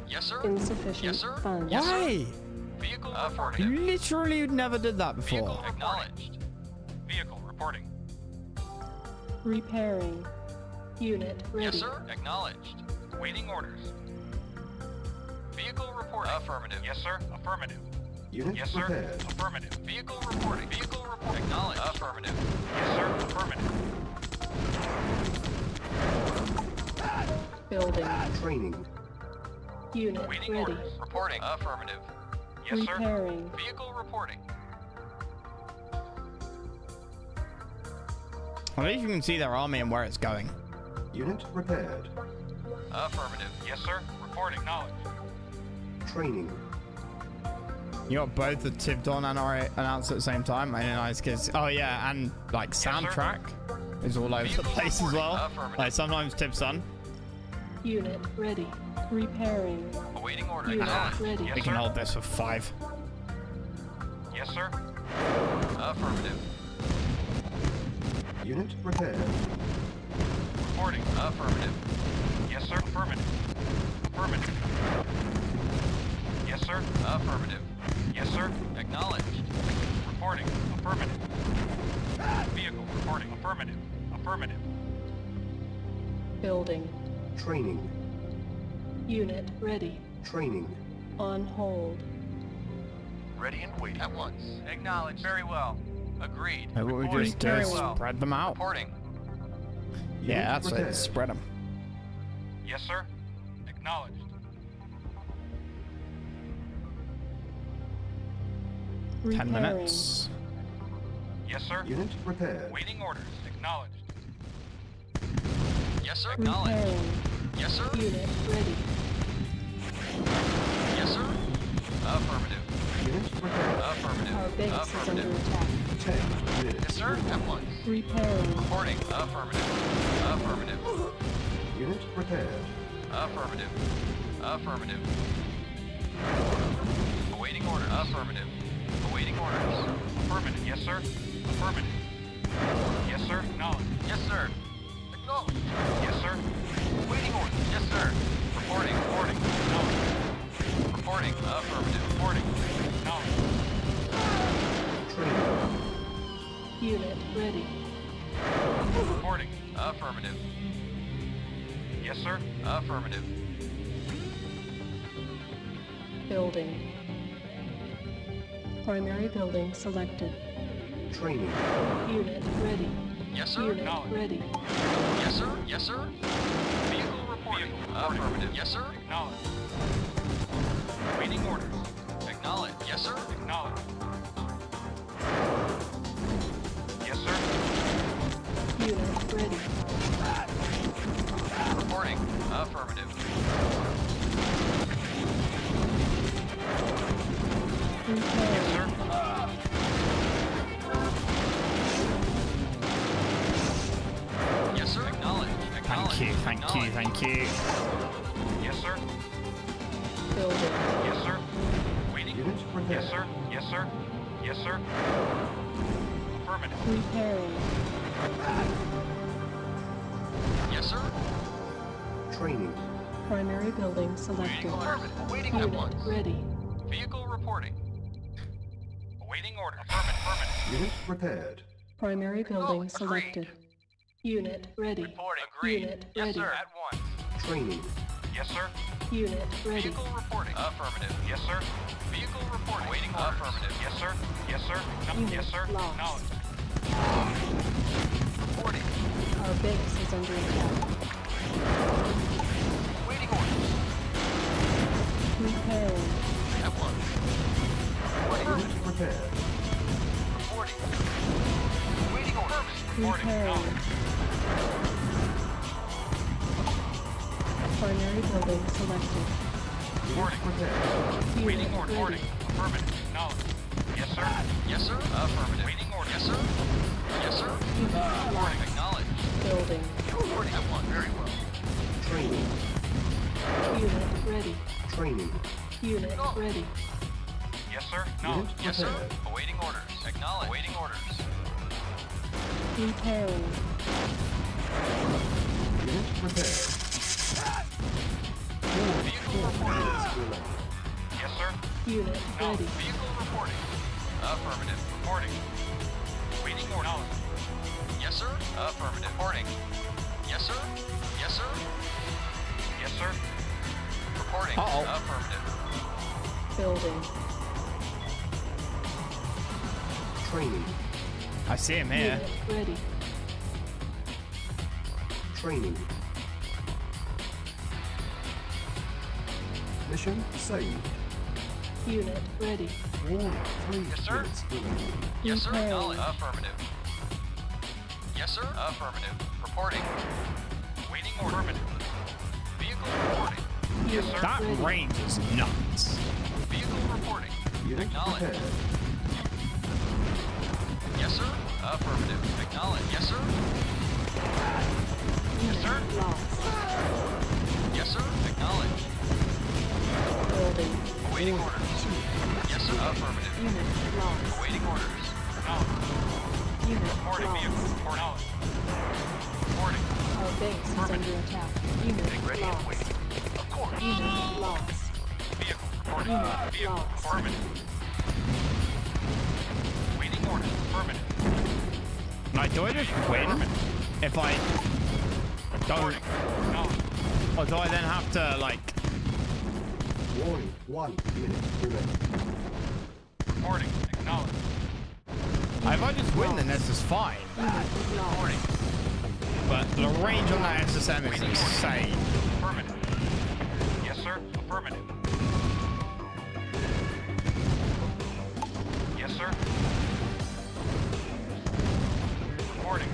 Yes, sir. Insufficient Yes, sir. funds. Yes, sir. Why? Vehicle You affirmative. literally never did that Vehicle before. acknowledged. Vehicle reporting. Repairing. Unit ready. Yes, sir. Acknowledged. Waiting orders. Vehicle reporting. Affirmative. Yes, sir. Affirmative. Unit Yes, sir. prepared. Affirmative. Vehicle reporting. Vehicle report. Acknowledged. Affirmative. Yes, sir. Affirmative. Building. Training. Unit Waiting ready. orders. Reporting. Affirmative. Yes, sir. Repairing. Vehicle reporting. At least you can see their army and where it's going. Unit repaired. Affirmative. Yes, sir. Reporting. Acknowledged. Training. You got both the tipped on and RA announced at the same time. Really nice because, oh yeah, and like soundtrack is all over the place as well. Like sometimes tips on. Unit ready. Repairing. Awaiting order. Unit Acknowledged. ready. Yes, We can sir. hold this for 5. Yes, sir. Affirmative. Unit repaired. Reporting. Affirmative. Yes, sir. Affirmative. Affirmative. Yes, sir. Affirmative. Yes, sir. Acknowledged. Reporting. Affirmative. Vehicle reporting. Affirmative. Affirmative. Building. Training. Unit ready. Training. On hold. Ready and waiting. At once. Acknowledged. Very well. Agreed. And what we Reporting. just do Very is well. spread them out. Reporting. Yeah, that's it. prepared. Spread them. Yes, sir. Acknowledged. 10 Repairing. minutes. Yes, sir. Unit repaired. Waiting orders. Acknowledged. Yes, sir. Acknowledged. Repairing. Yes, sir. Unit ready. Yes, sir. Affirmative. Unit prepared. Affirmative. Our base is under Affirmative. attack. 10 minutes. Yes, sir. At once. Repairing. Reporting. Affirmative. Affirmative. Unit prepared. Affirmative. Affirmative. Awaiting order. Affirmative. Awaiting orders. Affirmative. Yes, sir. Affirmative. Yes, sir. Acknowledged. Yes, sir. Acknowledged. Yes, sir. Waiting orders. Yes, sir. Reporting. Reporting. Acknowledged. Reporting. Affirmative. Reporting. Acknowledged. Training. Unit ready. Reporting. Affirmative. Yes, sir. Affirmative. Building. Primary building selected. Training. Unit ready. Yes, sir. Unit Acknowledged. ready. Yes, sir. Yes, sir. Vehicle reporting. Affirmative. Yes, sir. Acknowledged. Waiting orders. Acknowledged. Yes, sir. Acknowledged. Yes, sir. Unit ready. Reporting. Affirmative. Yes, Repairing. sir. Yes, sir. Acknowledged. Thank you, thank you, Acknowledged. thank you. Yes, sir. Building. Yes, sir. Waiting. Unit prepared. Yes, sir. Yes, sir. Yes, sir. Affirmative. Repairing. Yes, sir. Training. Primary building selected. Affirmative. Waiting at Unit once. ready. Vehicle reporting. Awaiting order. Affirmative. Unit prepared. Primary building Agreed. selected. Unit ready. Reporting. Agreed. Unit Yes, ready. sir. At once. Training. Yes, sir. Unit ready. Vehicle reporting. Affirmative. Yes, sir. Vehicle reporting. Waiting orders. Affirmative. Yes, sir. Yes, sir. No. Unit Yes, sir. lost. Acknowledged. Reporting. Our base is under attack. Waiting orders. Repairing. At once. Unit prepared. Reporting. Waiting orders. Reporting. Repairing. Acknowledged. Primary building selected. Reporting. Prepared. Waiting Unit order. ready. Reporting. Affirmative. Acknowledged. Yes, sir. Yes, sir. Affirmative. Waiting order. Yes, sir. Yes, sir. Unit Reporting. lost. Acknowledged. Building. Reporting. At one. Very well. Training. Unit ready. Training. Unit ready. Yes, sir. Unit Acknowledged. Yes, sir. prepared. Awaiting orders. Acknowledged. Awaiting orders. Repairing. Unit prepared. Vehicle reporting. Yes, sir. Unit No. ready. Vehicle reporting. Affirmative. Reporting. Waiting order. Yes, sir. Affirmative. Reporting. Yes, sir. Yes, sir. Yes, sir. Reporting. Affirmative. Building. Training. I see him here. Unit ready. Training. Mission saved. Unit ready. Warning. 3 Yes, sir. minutes remaining. Yes, sir. Repairing. Acknowledge. Affirmative. Yes, sir. Affirmative. Reporting. Waiting order. Affirmative. Vehicle reporting. Yes, sir. That Ready. range is nuts. Vehicle reporting. Unit Acknowledge. prepared. Yes, sir. Affirmative. Acknowledge. Yes, sir. Yes, sir. Lost. Yes, sir. Acknowledge. Building. Awaiting orders. Yes, sir. Affirmative. Unit lost. Awaiting orders. Unit Reporting vehicle. lost. Reporting. Reporting. Our base is under attack. Unit Getting ready and lost. waiting. Of course. Unit lost. Vehicle reporting. Unit Vehicle lost. affirmative. Waiting orders. Affirmative. Like, do I just win if I don't? Reporting. Acknowledge. Or do I then have to, like... Warning. 1 minute remaining. Reporting. Acknowledge. If I just win, then this is fine. Reporting. But the range on that SSM is insane. Affirmative. Yes, sir. Affirmative. Yes, sir. Reporting.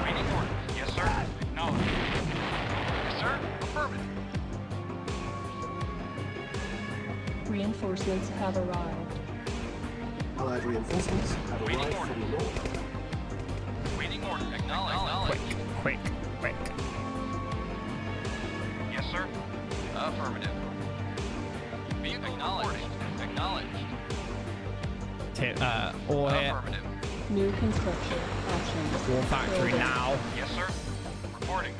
Waiting orders. Yes, sir. Acknowledge. Yes, sir. Affirmative. Reinforcements have arrived. Allied reinforcements have Waiting arrived order. from the north. Waiting order. Acknowledge. Quick. Yes, sir. Affirmative. Vehicle reporting. Acknowledged. All here. Affirmative. New construction options. War factory Building. now. Yes, sir. Reporting.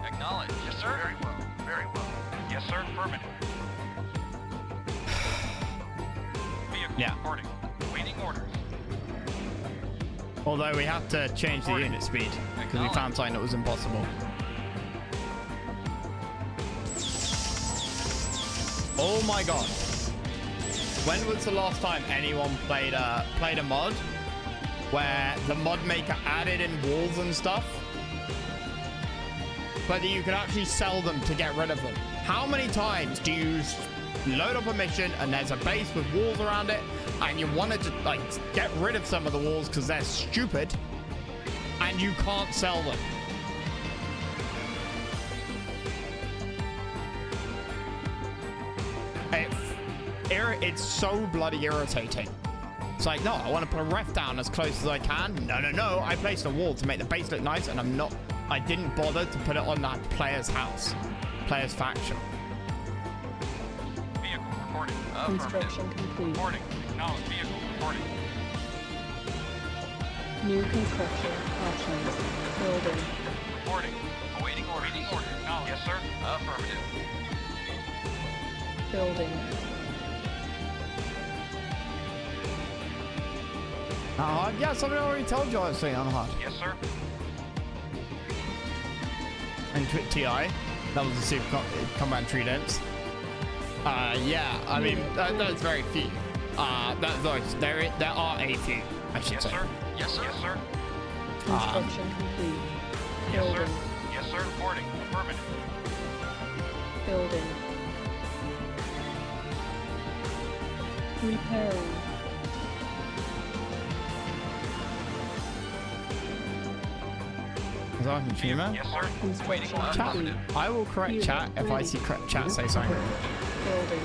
Acknowledged. Yes, sir. Very well. Very well. Yes, sir. Affirmative. Vehicle Yeah. reporting. Waiting orders. Although we have to change the unit speed because we found something that was impossible. Oh my god. When was the last time anyone played a mod where the mod maker added in walls and stuff, but you could actually sell them to get rid of them? How many times do you load up a mission and there's a base with walls around it and you wanted to like get rid of some of the walls because they're stupid and you can't sell them? It's so bloody irritating. It's like, no, I want to put a ref down as close as I can. No. I placed a wall to make the base look nice, and I didn't bother to put it on that player's house, player's faction. Vehicle reporting. Construction complete. Reporting. Acknowledged. Vehicle reporting. New construction options. Building. Reporting. Awaiting order. Waiting order. Acknowledged. Yes, sir. Affirmative. Building. Yeah, somebody already told you I was saying on hard. Yes, sir. And TI, that was a super combat tridents. Yeah, I mean, that's very few. There are a few, I should Yes, say. sir. Yes, sir. Yes, sir. Construction complete. Yes, sir. Building. Yes, sir. Reporting. Affirmative. Building. Repairing. Is that a tumor? Yes, sir. Waiting Construction order. Chat. complete. I will correct Unit chat if I ready. see chat say something. Building.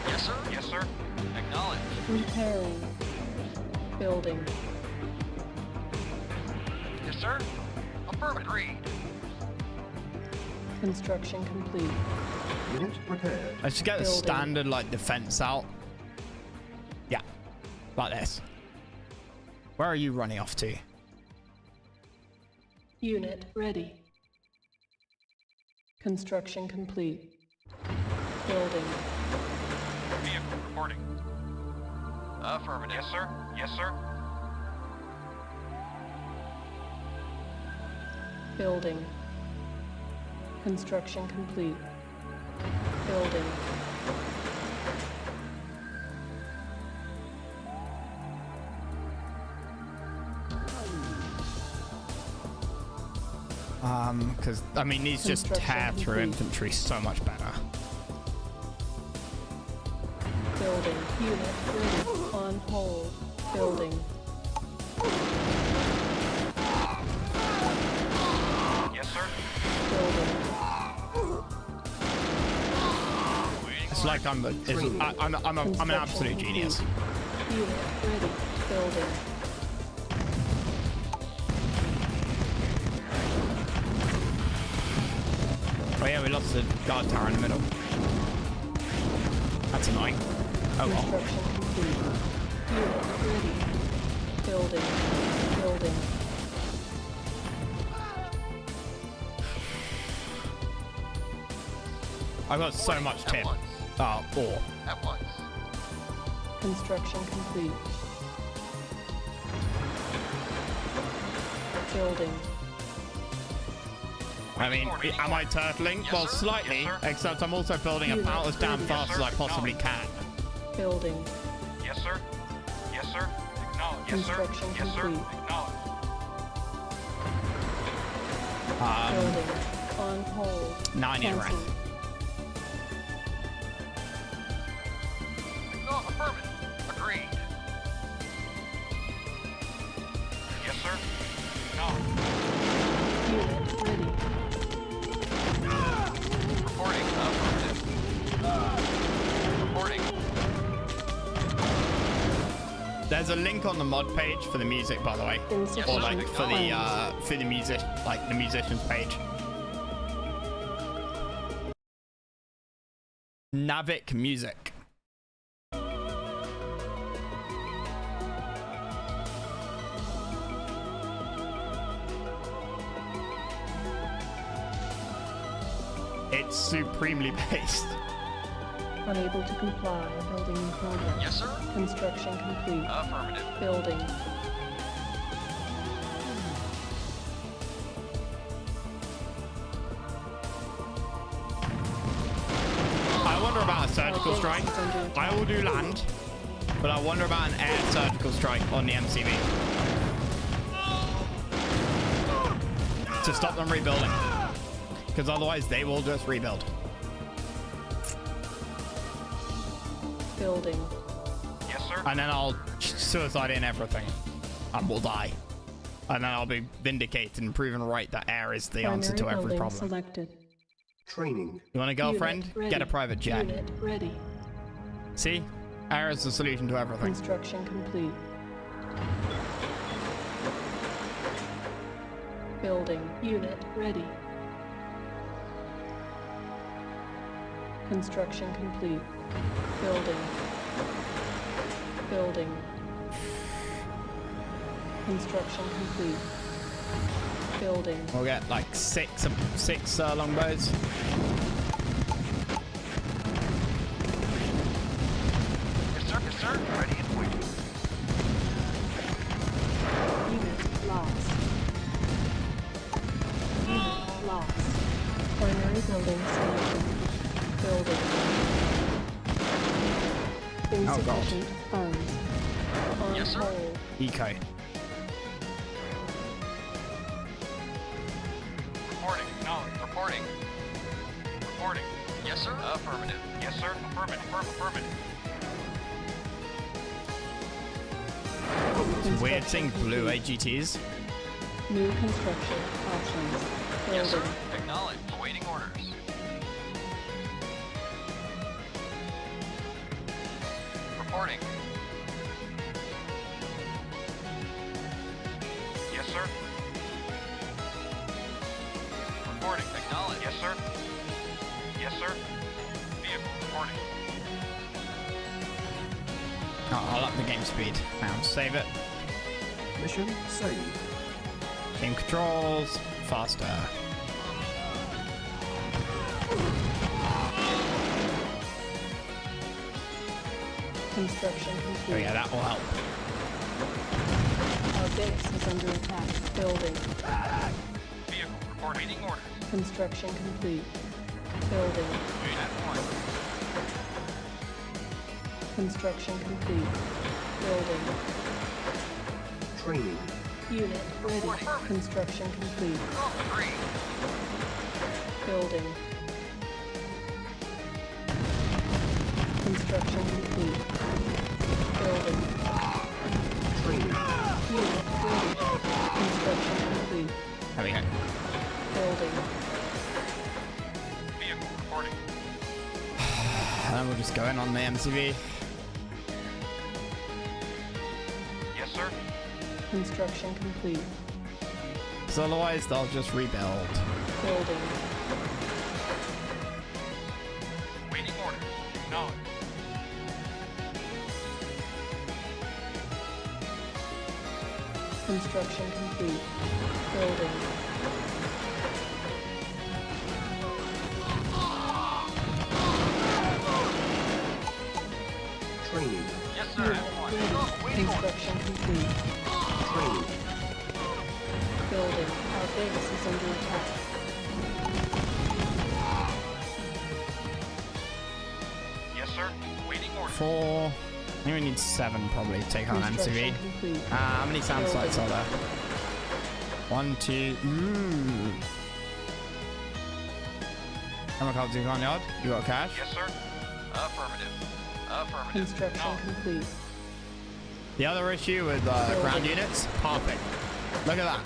Yes, sir. Yes, sir. Acknowledged. Repairing. Building. Yes, sir. Affirmative. Agreed. Construction complete. Unit prepared. I should get a Building. standard like defense out. Yeah, like this. Where are you running off to? Unit ready. Construction complete. Building. Vehicle reporting. Affirmative. Yes, sir. Yes, sir. Building. Construction complete. Building. Because, I mean, these just tear through infantry so much better. Building. Unit ready. On hold. Building. Yes, sir. Building. It's like I'm an absolute genius. Unit ready. Building. Oh yeah, we lost the guard tower in the middle. That's annoying. Oh well. Construction complete. Unit ready. Building. Building. I've got so much tip. Ore. At once. Construction complete. Building. I mean, am I turtling? Yes, Well, sir. slightly, Yes, sir. except I'm also building about as damn fast as I possibly can. Building. Yes, sir. Yes, sir. Acknowledge. Yes, sir. Construction Yes, sir. complete. Acknowledge. Building. On hold. 9 in Cancel. wrath. No, affirmative. Agreed. Yes, sir. Acknowledge. Unit ready. Reporting. Affirmative. Reporting. There's a link on the mod page for the music, by the way, Insufficient or like for funds. the music, like the musicians page. Navic music. It's supremely based. Unable to comply. Building in progress. Yes, sir. Construction complete. Affirmative. Building. I wonder about a surgical strike. I will do land, but I wonder about an air surgical strike on the MCV to stop them rebuilding, because otherwise they will just rebuild. Building. Yes, sir. And then I'll suicide in everything and we'll die. And then I'll be vindicated and proven right that air is the answer to Primary every building problem. selected. Training. You want a girlfriend? Unit ready. Get a private jet. Unit ready. See? Air is the solution to everything. Construction complete. Building. Unit ready. Construction complete. Building. Building. Construction complete. Building. We'll get like six longbows. Yes, sir. Yes, sir. Ready and waiting. Unit lost. Unit lost. Primary building selected. Building. Insufficient funds. On Yes, sir. hold. Eco. Reporting. Acknowledge. Reporting. Reporting. Yes, sir. Affirmative. Yes, sir. Affirmative. Affirmative. It's weird seeing Construction blue complete. AGTs. New construction options. Yes, sir. Building. Acknowledge. Awaiting orders. Reporting. Yes, sir. Reporting. Acknowledge. Yes, sir. Yes, sir. Vehicle reporting. Oh, I'll up the game speed. Now save it. Mission saved. Game controls. Faster. Construction complete. Oh yeah, that will help. Our base is under attack. Building. Vehicle reporting. Waiting orders. Construction complete. Building. Unit 1. Construction complete. Building. Training. Unit ready. Construction complete. Agreed. Building. Construction complete. Building. Training. Unit ready. Construction complete. There we go. Building. Vehicle reporting. And then we'll just go in on the MCV. Yes, sir. Construction complete. Because otherwise they'll just rebuild. Building. Waiting orders. Acknowledged. Construction complete. Building. Training. Yes, sir. Unit F1. ready. Waiting orders. Construction complete. Training. Building. Our base is under attack. Yes, sir. Waiting orders. 4. I think we need 7 probably to take on Construction MCV. complete. How many sound Building. sites are there? 1, 2. Ooh. How much cards you got on yard? You got cash? Yes, sir. Affirmative. Affirmative. Construction Acknowledged. complete. The other issue with ground units, perfect. Look at that.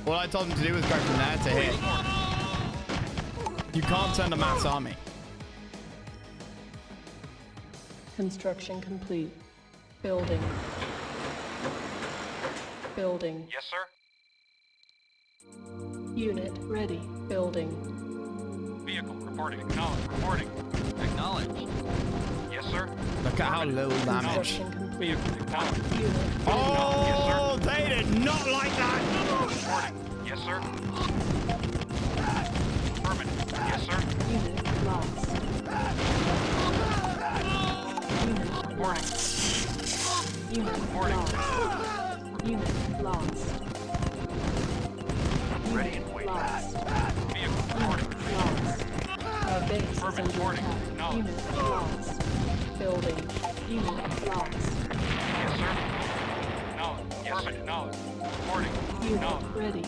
All I told them to do was go from there to here. You can't send a mass army. Construction complete. Building. Building. Yes, sir. Unit ready. Building. Vehicle reporting. Acknowledged. Reporting. Acknowledged. Yes, sir. Look at how little damage. Construction complete. Vehicle acknowledged. Unit Oh, they did not like that. Reporting. Yes, sir. Affirmative. Yes, sir. Unit lost. Unit Reporting. Unit lost. Unit lost. Ready and Unit waiting. lost. Vehicle reporting. Unit lost. Our base is Affirmative. under Reporting. attack. Acknowledged. Unit lost. Building. Unit lost. Yes, sir. Acknowledged. Yes, sir. Acknowledged. Reporting. Unit Acknowledged. ready.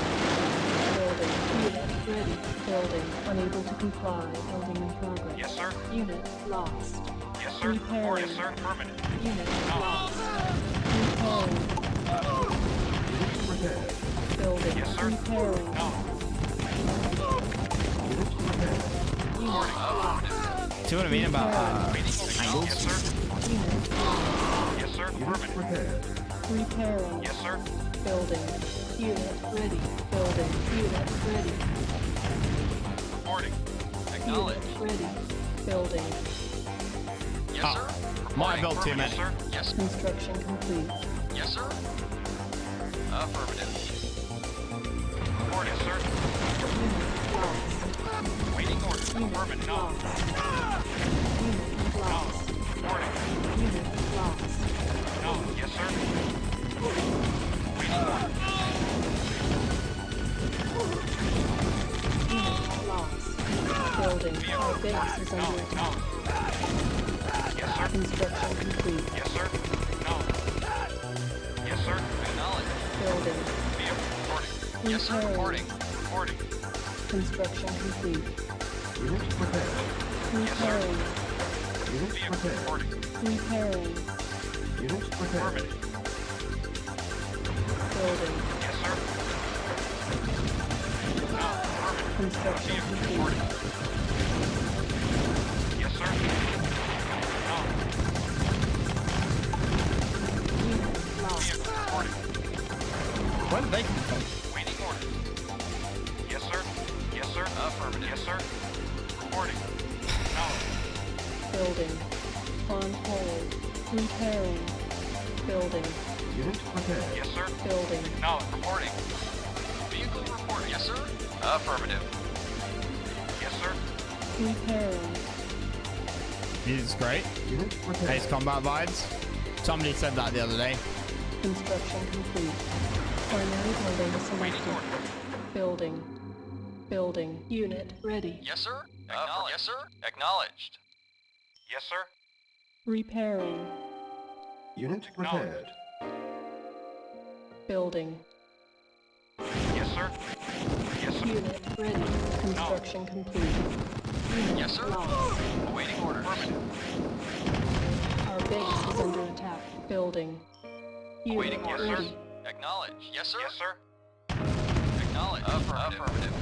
Building. Unit ready. Building. Unable to comply. Building in progress. Yes, sir. Unit lost. Yes, sir. Repairing. Report. Yes, sir. Affirmative. Unit lost. Repairing. Building. Yes, sir. Repairing. Acknowledged. Unit lost. See what I mean about Waiting order. angles? Yes, sir. Unit lost. Yes, sir. Affirmative. Repairing. Yes, sir. Building. Unit ready. Building. Unit ready. Reporting. Unit ready. Building. Yes, Oh, sir. might have built too Affirmative. many. Yes, sir. Construction complete. Yes, sir. Affirmative. Report. Yes, sir. Unit lost. Waiting order. Unit Affirmative. lost. Acknowledged. Unit lost. Acknowledged. Reporting. Unit lost. Acknowledged. Yes, sir. Waiting order. Unit lost. Building. Our base is under Acknowledged. attack. Acknowledged. Yes, sir. Construction complete. Yes, sir. Acknowledged. Yes, sir. Acknowledged. Building. Vehicle reporting. Yes, sir. Repairing. Reporting. Reporting. Construction complete. Unit prepared. Repairing. Unit Vehicle prepared. reporting. Repairing. Unit prepared. Affirmative. Building. Yes, sir. Acknowledged. Affirmative. Construction Vehicle complete. reporting. Yes, sir. Acknowledged. Unit lost. Vehicle reporting. Where did they come from? Waiting order. Yes, sir. Yes, sir. Affirmative. Yes, sir. Reporting. Acknowledged. Building. On hold. Repairing. Building. Unit prepared. Yes, sir. Building. Acknowledged. Reporting. Vehicle report. Yes, sir. Affirmative. Yes, sir. Repairing. He's great. Unit prepared. Ace combat vibes. Somebody said that the other day. Construction complete. Primary building selected. Building. Building. Unit ready. Yes, sir. Acknowledged. Yes, sir. Acknowledged. Yes, sir. Repairing. Unit prepared. Building. Yes, sir. Yes, sir. Unit ready. Construction complete. Unit Yes, sir. lost. Awaiting orders. Our base is under attack. Building. Unit Awaiting orders. Yes, ready. sir. Acknowledged. Yes, sir. Yes, sir. Acknowledged. Affirmative.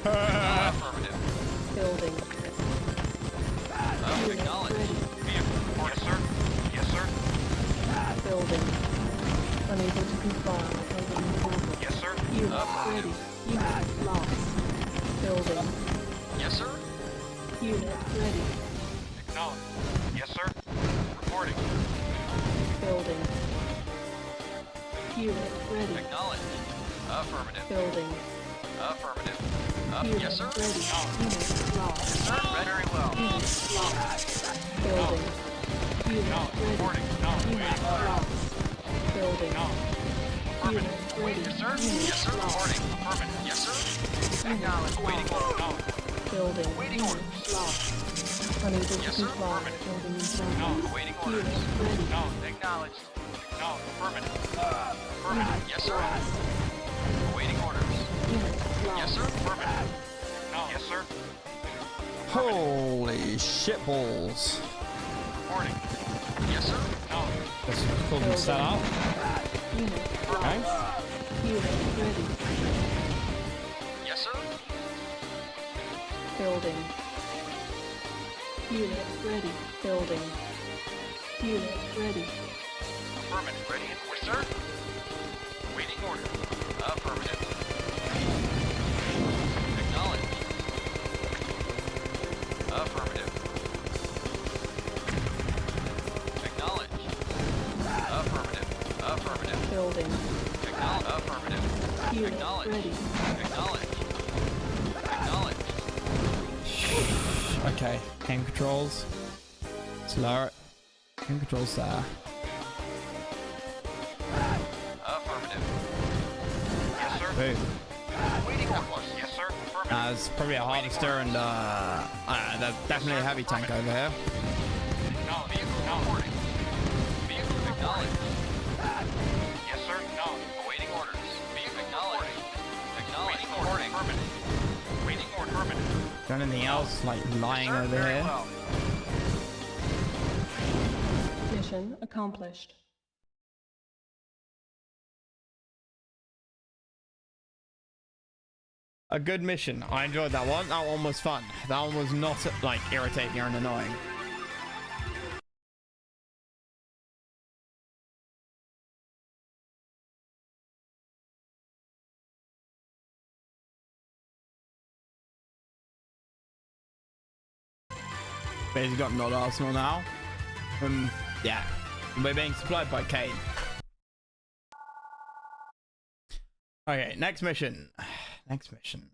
Affirmative. Building. Acknowledged. Vehicle. Yes, sir. Yes, sir. Building. Unable to comply. Building progress. Yes, sir. Unit ready. Unit lost. Building. Yes, sir. Unit ready. Acknowledged. Yes, sir. Reporting. Building. Unit ready. Acknowledged. Affirmative. Building. Affirmative. Unit Yes, sir. ready. Unit lost. Sir, very well. Unit lost. Building. Unit ready. Reporting. Unit lost. Building. Unit ready. Yes, sir. Unit Yes, sir. lost. Reporting. Affirmative. Yes, sir. Unit Awaiting lost. orders. Building. Awaiting Unit orders. lost. Unable to Yes, sir. comply. Affirmative. Building in No. progress. Awaiting orders. Unit ready. No. Acknowledged. No. Affirmative. Affirmative. Yes, sir. Awaiting orders. Unit lost. Yes, sir. Affirmative. No. Yes, sir. Holy shitballs. Reporting. Yes, sir. No. Let's pull them set up. Unit Okay. lost. Unit ready. Yes, sir. Building. Unit ready. Building. Unit ready. Affirmative. Ready and yes, sir. Waiting order. Affirmative. Acknowledged. Affirmative. Acknowledged. Affirmative. Affirmative. Building. Acknowledged. Affirmative. Unit Acknowledged. ready. Acknowledged. Acknowledged. Okay. Aim controls. Slower. Aim controls there. Affirmative. Yes, sir. Boom. Waiting orders. Yes, sir. Affirmative. There's probably a harvester and there's definitely a heavy tank over here. No, vehicle reporting. Vehicle acknowledged. Yes, sir. No. Awaiting orders. Vehicle acknowledged. Acknowledged. Reporting. Permanent. Waiting order. Permanent. Is there anything else like lying Sir, over very here? well. Mission accomplished. A good mission. I enjoyed that one. That one was fun. That one was not like irritating or annoying. Basically got not Arsenal now. Yeah. We're being supplied by Kane. Okay, next mission. Next mission.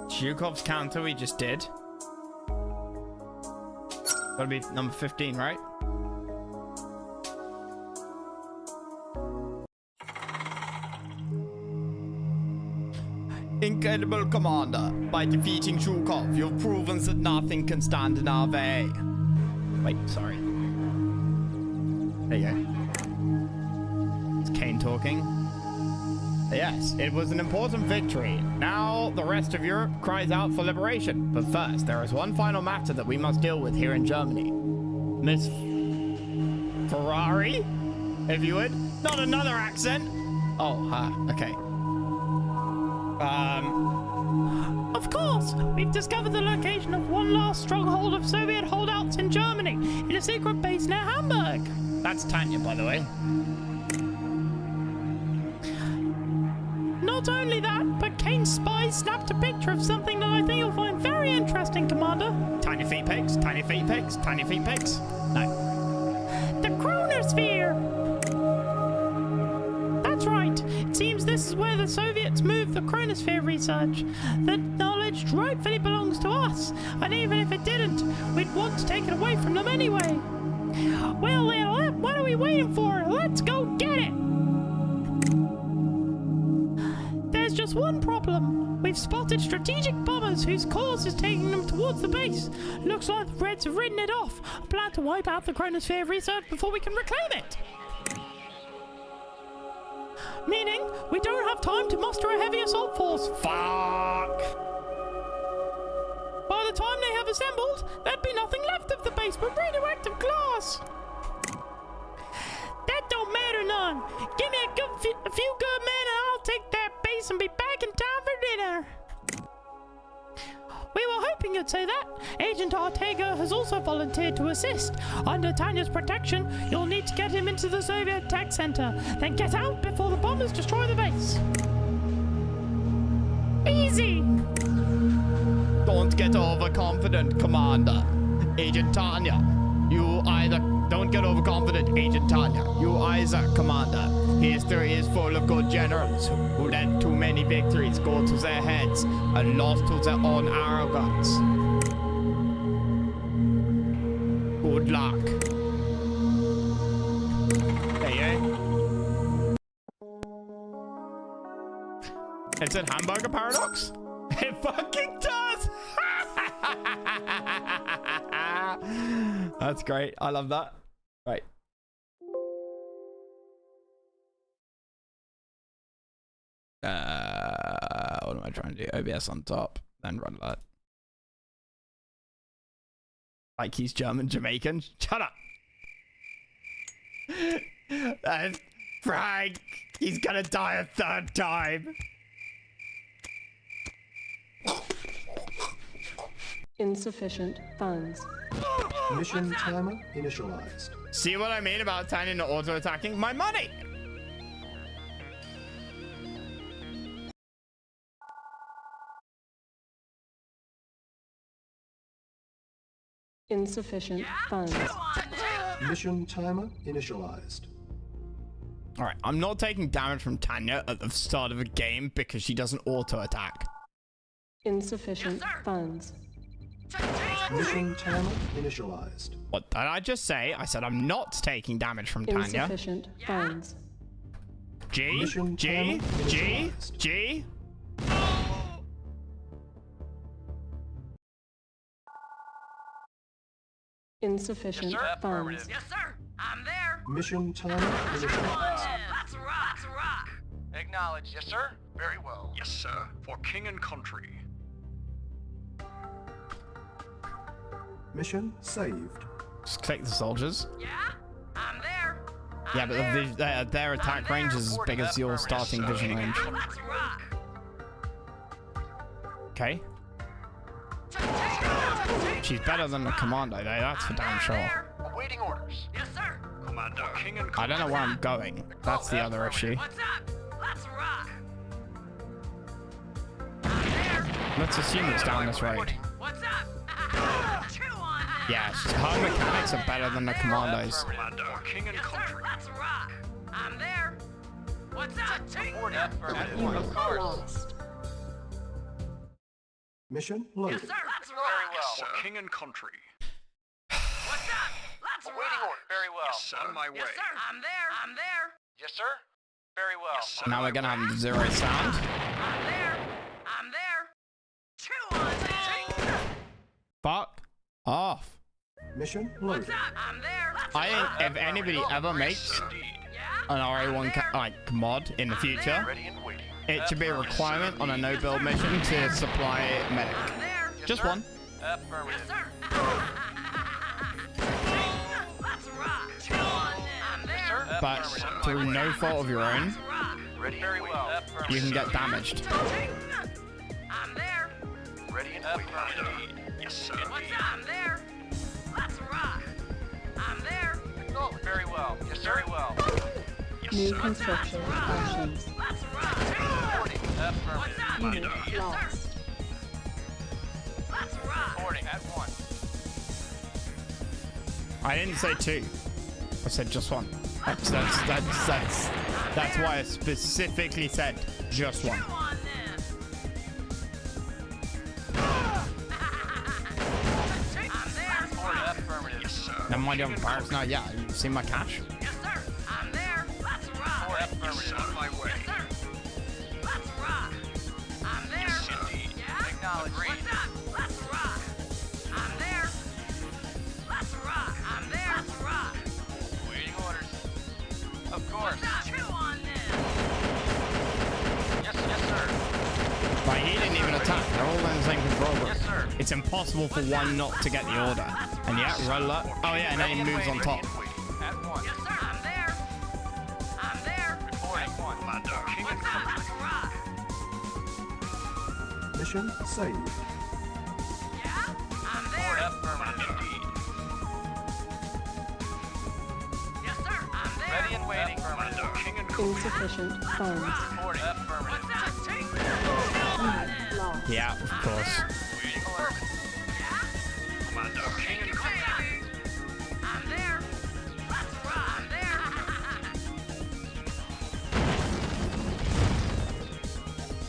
Zhukov's counter we just did. Gotta be number 15, right? Incredible Commander, by defeating Zhukov, you've proven that nothing can stand in our way. Wait, sorry. There you go. It's Kane talking. Yes, it was an important victory. Now the rest of Europe cries out for liberation. But first, there is one final matter that we must deal with here in Germany. Miss Ferrari, if you would. Not another accent. Oh, okay. Of course, we've discovered the location of one last stronghold of Soviet holdouts in Germany, in a secret base near Hamburg. That's Tanya, by the way. Not only that, but Kane's spies snapped a picture of something that I think you'll find very interesting, Commander. Tiny feet pics, tiny feet pics, tiny feet pics. No. The chronosphere! That's right. It seems this is where the Soviets moved the chronosphere research. The knowledge rightfully belongs to us, and even if it didn't, we'd want to take it away from them anyway. Well, then, what are we waiting for? Let's go get it! There's just one problem. We've spotted strategic bombers whose course is taking them towards the base. Looks like the Reds have written it off. A plan to wipe out the chronosphere research before we can reclaim it. Meaning, we don't have time to muster a heavy assault force. Fuck! By the time they have assembled, there'd be nothing left of the base but radioactive glass. That don't matter none. Give me a few good men and I'll take that base and be back in time for dinner. We were hoping you'd say that. Agent Ortega has also volunteered to assist. Under Tanya's protection, you'll need to get him into the Soviet tech center, then get out before the bombers destroy the base. Easy! Don't get overconfident, Commander. Agent Tanya, you either... Don't get overconfident, Agent Tanya. You either, Commander. History is full of good generals who let too many victories go to their heads and lost to their own arrogance. Good luck. Hey. Is it Hamburger Paradox? It fucking does! That's great. I love that. Right. What am I trying to do? OBS on top, then run that. Like he's German Jamaican. Shut up. That's Frank. He's gonna die a third time. Insufficient funds. Mission timer initialized. See what I mean about Tanya not auto-attacking? My money! Insufficient funds. Mission timer initialized. Alright, I'm not taking damage from Tanya at the start of a game because she doesn't auto-attack. Insufficient funds. Mission timer initialized. What did I just say? I said I'm not taking damage from Tanya. Insufficient funds. G? Mission G? timer G? initialized. G? Insufficient funds. Yes, sir. I'm there. Mission timer initialized. Let's rock. Acknowledge. Yes, sir. Very well. Yes, sir. For king and country. Mission saved. Just click the soldiers. Yeah, I'm there. Yeah, but their attack range is as big as your starting vision range. Let's rock. Okay. She's better than the Commando, though. That's for damn sure. Awaiting orders. Yes, sir. Commander. King and I don't know where I'm going. That's the other issue. What's up? Let's rock. Let's assume it's down this road. What's up? Yeah, her mechanics are better than the Commandos. Commander. King and country. Let's rock. I'm there. What's up? Unit lost. Mission loaded. Yes, sir. Let's rock. Very well. Yes, for king and country. What's up? Let's awaiting order. Very well. Yes, sir. On my way. Yes, sir. I'm there. Yes, sir. Very well. Yes, sir. Now we're gonna have zero sound. I'm there. Chew on it. Fuck off. Mission loaded. What's up? I'm there. I think if anybody ever makes an RA1 mod in the future, it should be a requirement on a no-build mission to supply medic. Just one. Affirmative. Yes, sir. Let's rock. I'm there. But through no fault of your own, Ready. Very well. you can get damaged. I'm there. Ready and waiting. Yes, sir. What's up? I'm there. Let's rock. I'm there. Oh, very well. Yes, sir. Very well. Yes, New sir. construction options. Let's rock. What's up? Unit Yes, lost. sir. Let's rock. Reporting at once. I didn't say two. I said just one. That's why I specifically said just one. Never mind the other parts now. Yeah, you see my cash? Yes, sir. I'm there. Let's rock. Affirmative. On my way. Yes, sir. Let's rock. I'm there. Yes, indeed. Yeah? Acknowledge. What's up? Let's rock. I'm there. Let's rock. I'm there. Let's rock. Waiting orders. Of course. What's up? Chew on this. Yes, yes, sir. Like, he didn't even attack. They're all in the same control room. Yes, sir. It's impossible for one not to get the order. And yeah, roll up. Oh yeah, and then he moves on top. At one. Yes, sir. I'm there. I'm there. Reporting. At one. Commander. What's up? Let's rock. Mission saved. Yeah? I'm there. Affirmative. Indeed. Yes, sir. I'm there. Ready and waiting. Affirmative. King and Insufficient funds. reporting. Affirmative. What's up? Take this. Unit lost. Yeah, of course. Waiting orders. Commander. King and I'm there. Let's rock. I'm there.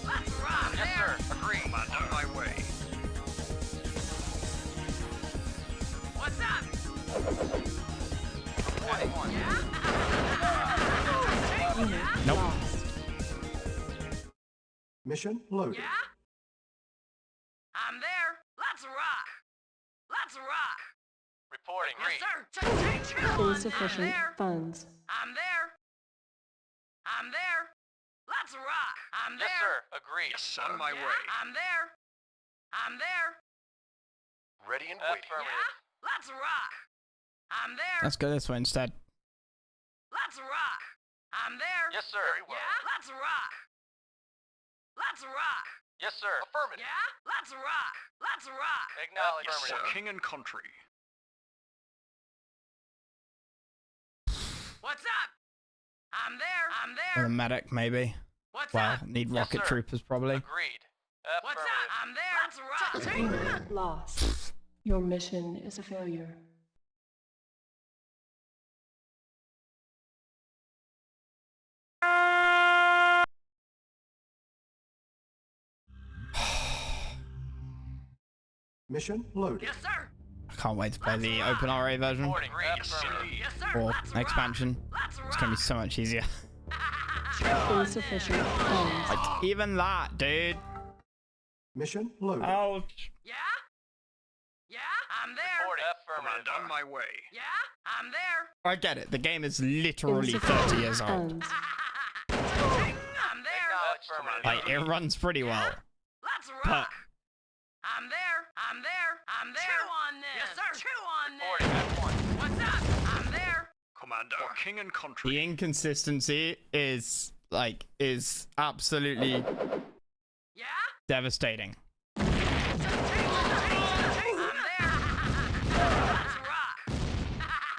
Let's rock. Yes, sir. Agree. Commander. On my way. What's up? Reporting. One. Unit Nope. lost. Mission loaded. Yeah? I'm there. Let's rock. Let's rock. Reporting. Yes, Agree. sir. Chew on this. Insufficient I'm there. funds. I'm there. I'm there. Let's rock. I'm there. Yes, sir. Agreed. Yes, sir. On my Yeah, way. I'm there. I'm there. Ready and waiting. Yeah? Let's rock. I'm there. Let's go this way instead. Let's rock. I'm there. Yes, sir. Very well. Yeah? Let's rock. Let's rock. Yes, sir. Affirmative. Yeah? Let's rock. Let's rock. Acknowledge. Affirmative. King and country. What's up? I'm there. I'm Or there. a medic, maybe. What's Well, up? need Yes, rocket sir. troopers, probably. Agreed. What's up? Affirmative. I'm there. Let's rock. Unit lost. Your mission is a failure. Mission loaded. Yes, sir. I can't wait to play the open RA version Reporting. Affirmative. Yes, sir. or Let's rock. expansion. Let's rock. It's gonna be so much easier. Insufficient funds. Like, even that, dude. Mission loaded. Ouch. Yeah? Yeah? I'm there. Reporting. Affirmative. On my way. Yeah? I'm there. I get it. The game is literally 30 Insufficient years old. funds. I'm there. Affirmative. Like, it runs pretty well. Let's rock. But I'm there. I'm there. I'm there. Chew on this. Yes, sir. Chew on Reporting. this. At one. What's up? I'm there. Commander. For king and country. the inconsistency is, like, is absolutely Yeah? devastating. I'm there. Let's rock.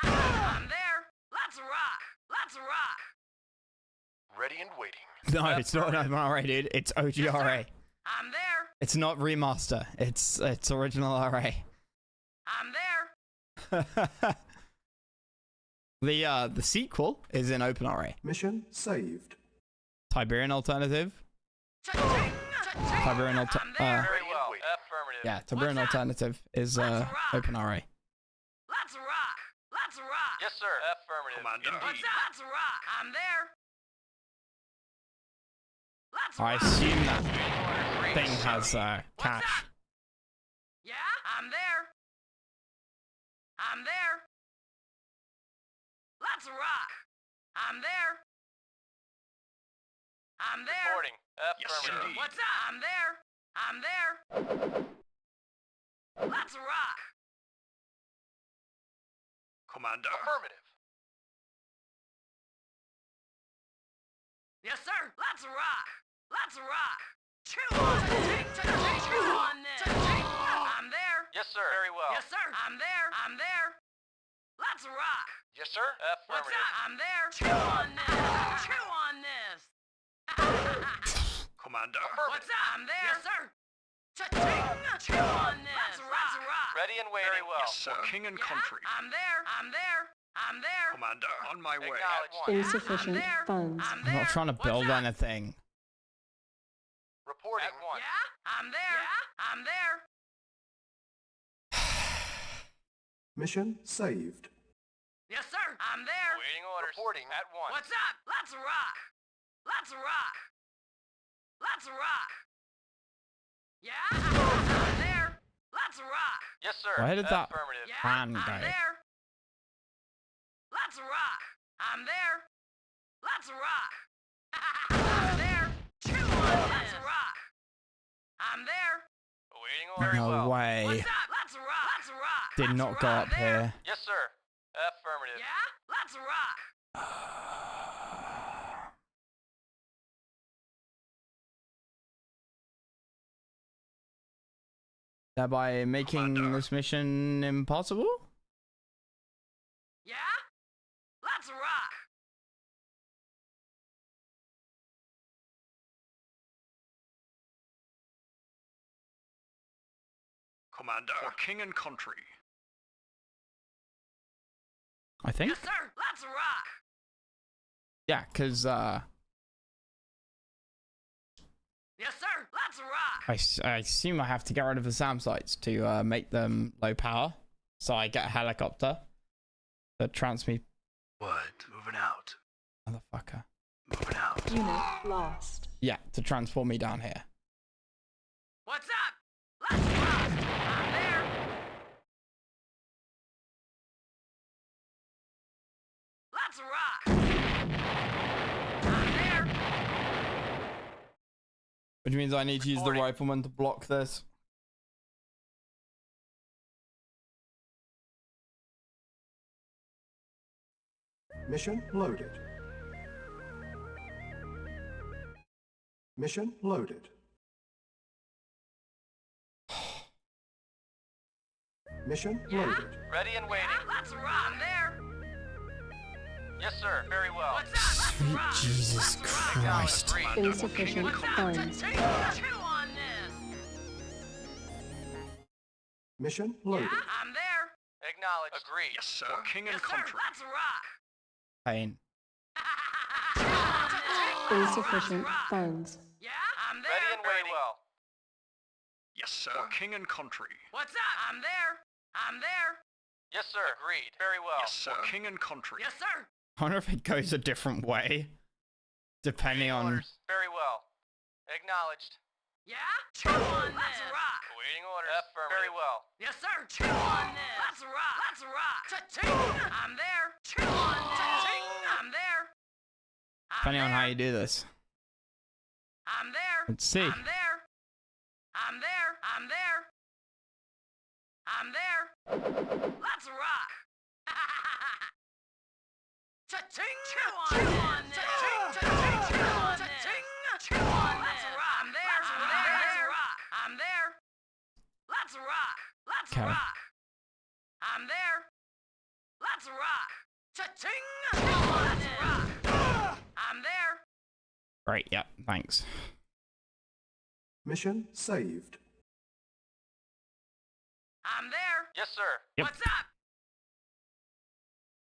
I'm there. Let's rock. Let's rock. Ready and waiting. No, it's not open RA, dude. It's OGRA. I'm there. It's not remaster. It's original RA. I'm there. The sequel is in open RA. Mission saved. Tiberian alternative. Tiberian I'm there. Very well. Affirmative. Yeah, Tiberian What's up? alternative is Let's rock. open RA. Let's rock. Let's rock. Yes, sir. Affirmative. Commander. What's up? Let's rock. I'm there. Let's I rock. assume that Order thing three. has cash. Yeah? I'm there. I'm there. Let's rock. I'm there. I'm there. Reporting. Affirmative. What's up? I'm there. I'm there. Let's rock. Commander. Affirmative. Yes, sir. Let's rock. Let's rock. Chew on this. Chew on this. I'm there. Yes, sir. Very well. Yes, sir. I'm there. I'm there. Let's rock. Yes, sir. What's Affirmative. up? I'm there. Chew on this. Chew on this. Commander. What's up? I'm there. Yes, sir. Chew on this. Let's rock. Ready and waiting. Very well. Yes, sir. For king and Yeah? country. I'm there. I'm there. I'm there. Commander, on my way. Acknowledged. Insufficient funds. I'm not trying to build anything. Reporting. At once. Yeah, I'm there. Yeah, I'm there. Mission saved. Yes, sir. I'm there. Waiting orders. Reporting at once. What's up? Let's rock. Let's rock. Let's rock. Yeah, I'm there. Let's rock. Yes, sir. Where did that Affirmative. plan I'm go? there. Let's rock. I'm there. Let's rock. I'm there. Chew on. Let's rock. I'm there. Waiting order. No way. What's up? Let's rock. Let's rock. Did Let's not rock. go up I'm there. here. Yes, sir. Affirmative. Yeah? Let's rock. Thereby making Commander. this mission impossible? Yeah? Let's rock. Commander, for king and country. I think. Yes, sir. Let's rock. Yeah, because Yes, sir. Let's rock. I assume I have to get rid of the SAM sites to make them low power. So I get a helicopter that transmits. What? Moving out. Motherfucker. Moving out. Unit lost. Yeah, to transport me down here. What's up? Let's rock. I'm there. Let's rock. I'm there. Which means I need to use the Reporting. rifleman to block this. Mission loaded. Mission loaded. Mission loaded. Ready and waiting. Yeah, let's rock. I'm there. Yes, sir. Very well. What's up? Sweet Let's rock. Jesus Let's rock. Christ. Agreed. Insufficient What's up? funds. Chew on this. Mission loaded. Yeah, I'm there. Acknowledged. Agreed. Yes, sir. Yes, For king and sir. country. Let's rock. Pain. Insufficient funds. Yeah, I'm there. Ready and waiting. Well. Yes, sir. For king and country. What's up? I'm there. I'm there. Yes, sir. Agreed. Very well. Yes, sir. For king and country. Yes, sir. I wonder if it goes a different way. Depending on. Orders. Very well. Acknowledged. Yeah? Chew on this. Let's rock. Waiting orders. Affirmative. Very well. Yes, sir. Chew on this. Let's rock. Let's rock. Cha-ching. I'm there. Chew on this. Cha-ching. I'm there. Depending on how you do this. I'm there. Let's see. I'm there. I'm there. I'm there. I'm there. Let's rock. Cha-ching. Chew on this. Cha-ching. Cha-ching. Chew on this. Cha-ching. Chew on this. Let's rock. I'm there. I'm there. Let's rock. I'm there. Let's rock. Let's Okay. rock. I'm there. Let's rock. Cha-ching. Chew on this. Let's rock. I'm there. Right, yeah, thanks. Mission saved. I'm there. Yes, sir. Yep. What's up?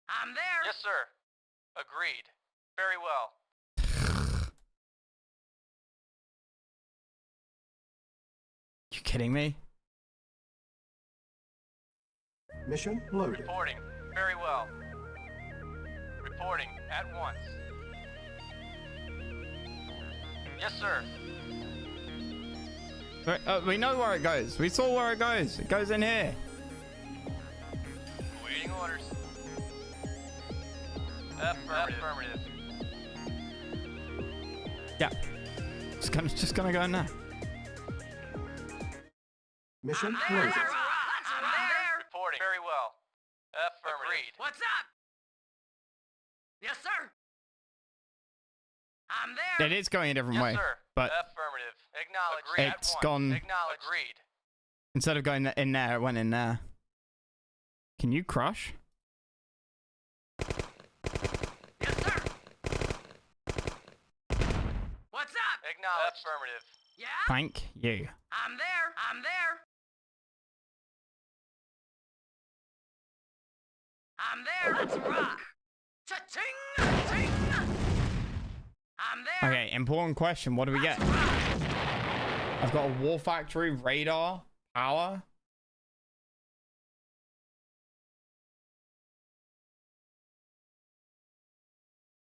I'm there. Yes, sir. Agreed. Very well. You kidding me? Mission loaded. Reporting. Very well. Reporting at once. Yes, sir. We know where it goes. We saw where it goes. It goes in here. Waiting orders. Affirmative. Yeah. Just gonna go in there. Mission I'm loaded. there. I'm there. Reporting. Very well. Affirmative. Agreed. What's up? Yes, sir. I'm there. It is going a different way. Yes, sir. But Affirmative. Acknowledged. It's gone. Acknowledged. Agreed. Instead of going in there, it went in there. Can you crush? Yes, sir. What's up? Acknowledged. Affirmative. Yeah? Thank you. I'm there. I'm there. I'm there. Let's rock. Cha-ching, cha-ching. I'm there. Okay, important question. What do we get? I've got a war factory, radar, power.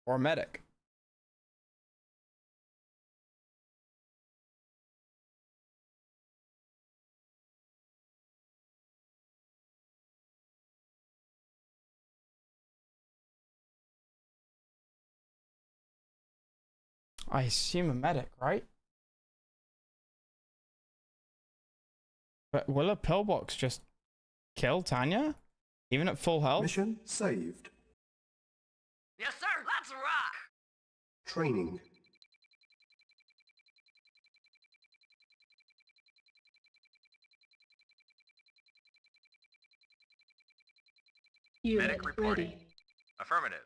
Or a medic. I assume a medic, right? But will a pillbox just kill Tanya? Even at full health? Mission saved. Yes, sir. Let's rock. Training. Unit Medic reporting. ready. Affirmative.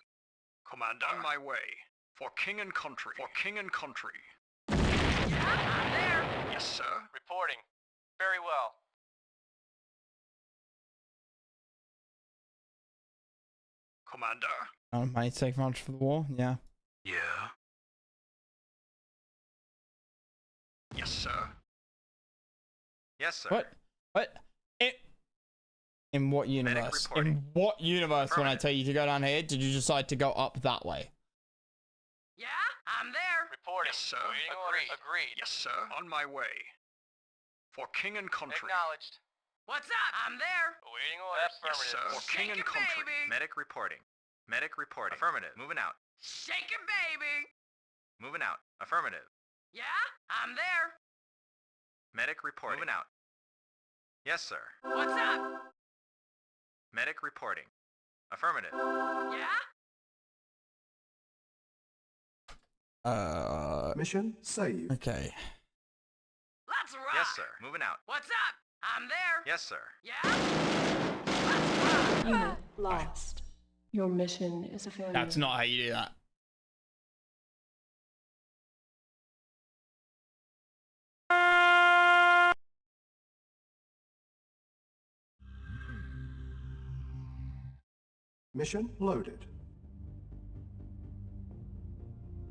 Commander. On my way. For king and country. For king and country. Yeah, I'm there. Yes, sir. Reporting. Very well. Commander. Money to take advantage for the war? Yeah. Yeah. Yes, sir. Yes, sir. What? What? In what universe? In what universe when I tell you to go down here, did you decide to go up that way? Yeah, I'm there. Reporting. Yes, sir. Waiting orders. Agreed. Yes, sir. On my way. For king and country. Acknowledged. What's up? I'm there. Awaiting orders. Yes, sir. For king and country. Baby. Medic reporting. Medic reporting. Affirmative. Moving out. Shake it, baby. Moving out. Affirmative. Yeah, I'm there. Medic reporting. Moving out. Yes, sir. What's up? Medic reporting. Affirmative. Yeah? Mission saved. Okay. Let's rock. Yes, sir. Moving out. What's up? I'm there. Yes, sir. Yeah? Let's rock. Unit lost. Your mission is a failure. That's not how you do that. Mission loaded.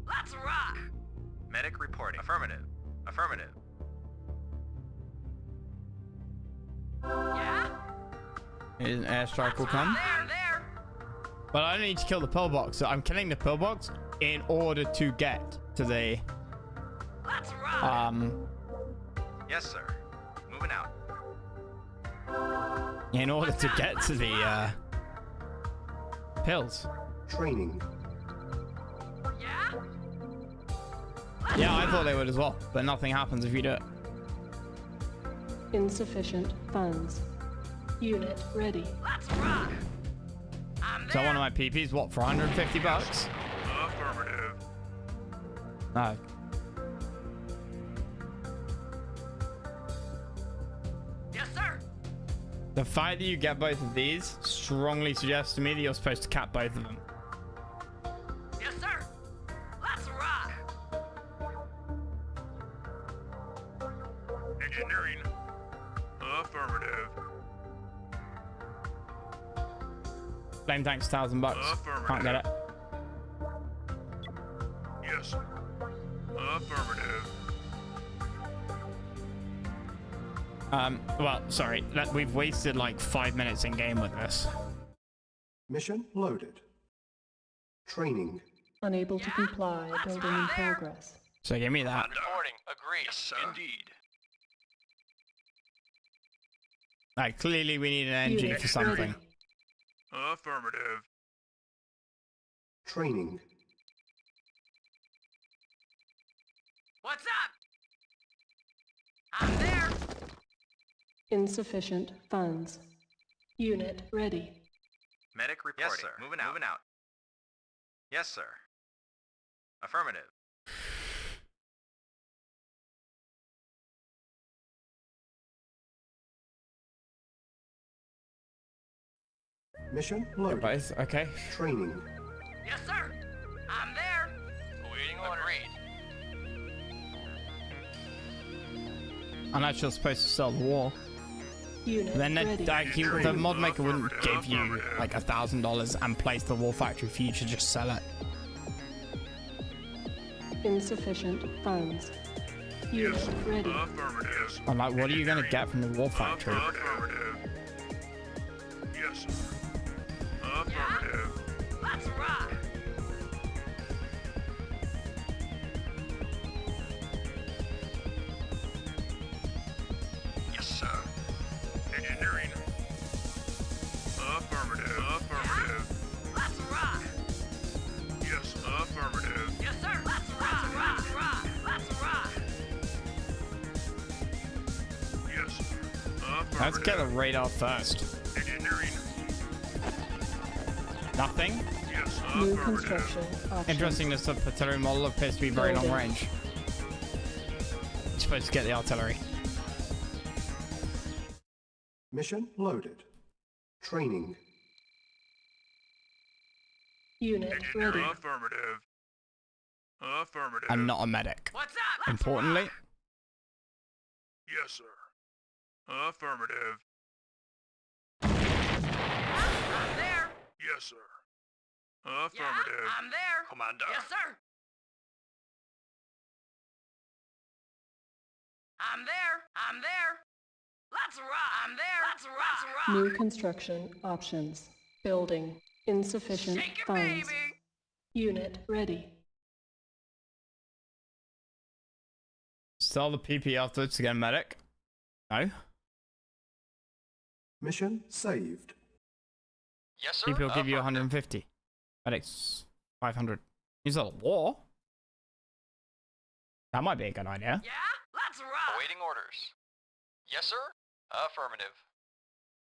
Let's rock. Medic reporting. Affirmative. Affirmative. Yeah? An airstrike will come. There. But I don't need to kill the pillbox, so I'm killing the pillbox in order to get to the Let's rock. Yes, sir. Moving out. in order to get to the pills. Training. Yeah? Yeah, I thought they would as well, but nothing happens if you do it. Insufficient funds. Unit ready. Let's rock. I'm So there. one of my PPs, what, for 150 bucks? Affirmative. No. Yes, sir. The fact that you get both of these strongly suggests to me that you're supposed to cap both of them. Yes, sir. Let's rock. Engineering. Affirmative. Flame tank's $1,000. Can't get it. Yes. Affirmative. Well, sorry. We've wasted like 5 minutes in game with this. Mission loaded. Training. Unable to comply. Building in progress. So give me that. Reporting. Agreed. Yes, sir. Indeed. Like, clearly we need an engine Unit for something. ready. Affirmative. Training. What's up? I'm there. Insufficient funds. Unit ready. Medic reporting. Yes, sir. Moving out. Moving out. Yes, sir. Affirmative. Mission loaded. Both, okay. Training. Yes, sir. I'm there. Awaiting orders. Agreed. I'm actually supposed to sell the war. Unit Then ready. the mod maker wouldn't give you like $1,000 and place the war factory for you to just sell it. Insufficient funds. Unit ready. Affirmative. I'm like, what are you gonna get from the war factory? Affirmative. Yes, sir. Affirmative. Let's rock! Yes, sir. Engineering. Affirmative. Affirmative. Let's rock! Yes, affirmative. Yes, sir! Let's rock! Let's rock! Let's rock! Yes, sir. Affirmative. Let's get a radar first. Engineering. Nothing? Yes, New affirmative. construction options. Interesting, this artillery model appears to be very long Building. range. You're supposed to get the artillery. Mission loaded. Training. Unit ready. Affirmative. Affirmative. I'm not a medic. What's up? Let's Importantly, rock! Yes, sir. Affirmative. I'm there! Yes, sir. Yeah, Affirmative. I'm there! Commander. Yes, sir! I'm there! I'm there! Let's rock! I'm there! Let's rock! Let's rock! New construction options. Building. Insufficient Shake it, funds. baby! Unit ready. sell the PP afterwards to get a medic. No. Mission saved. Yes, sir. PP will give you Affirmative. 150. Medics 500. Is that a war? That might be a good idea. Yeah? Let's rock! Awaiting orders. Yes, sir. Affirmative.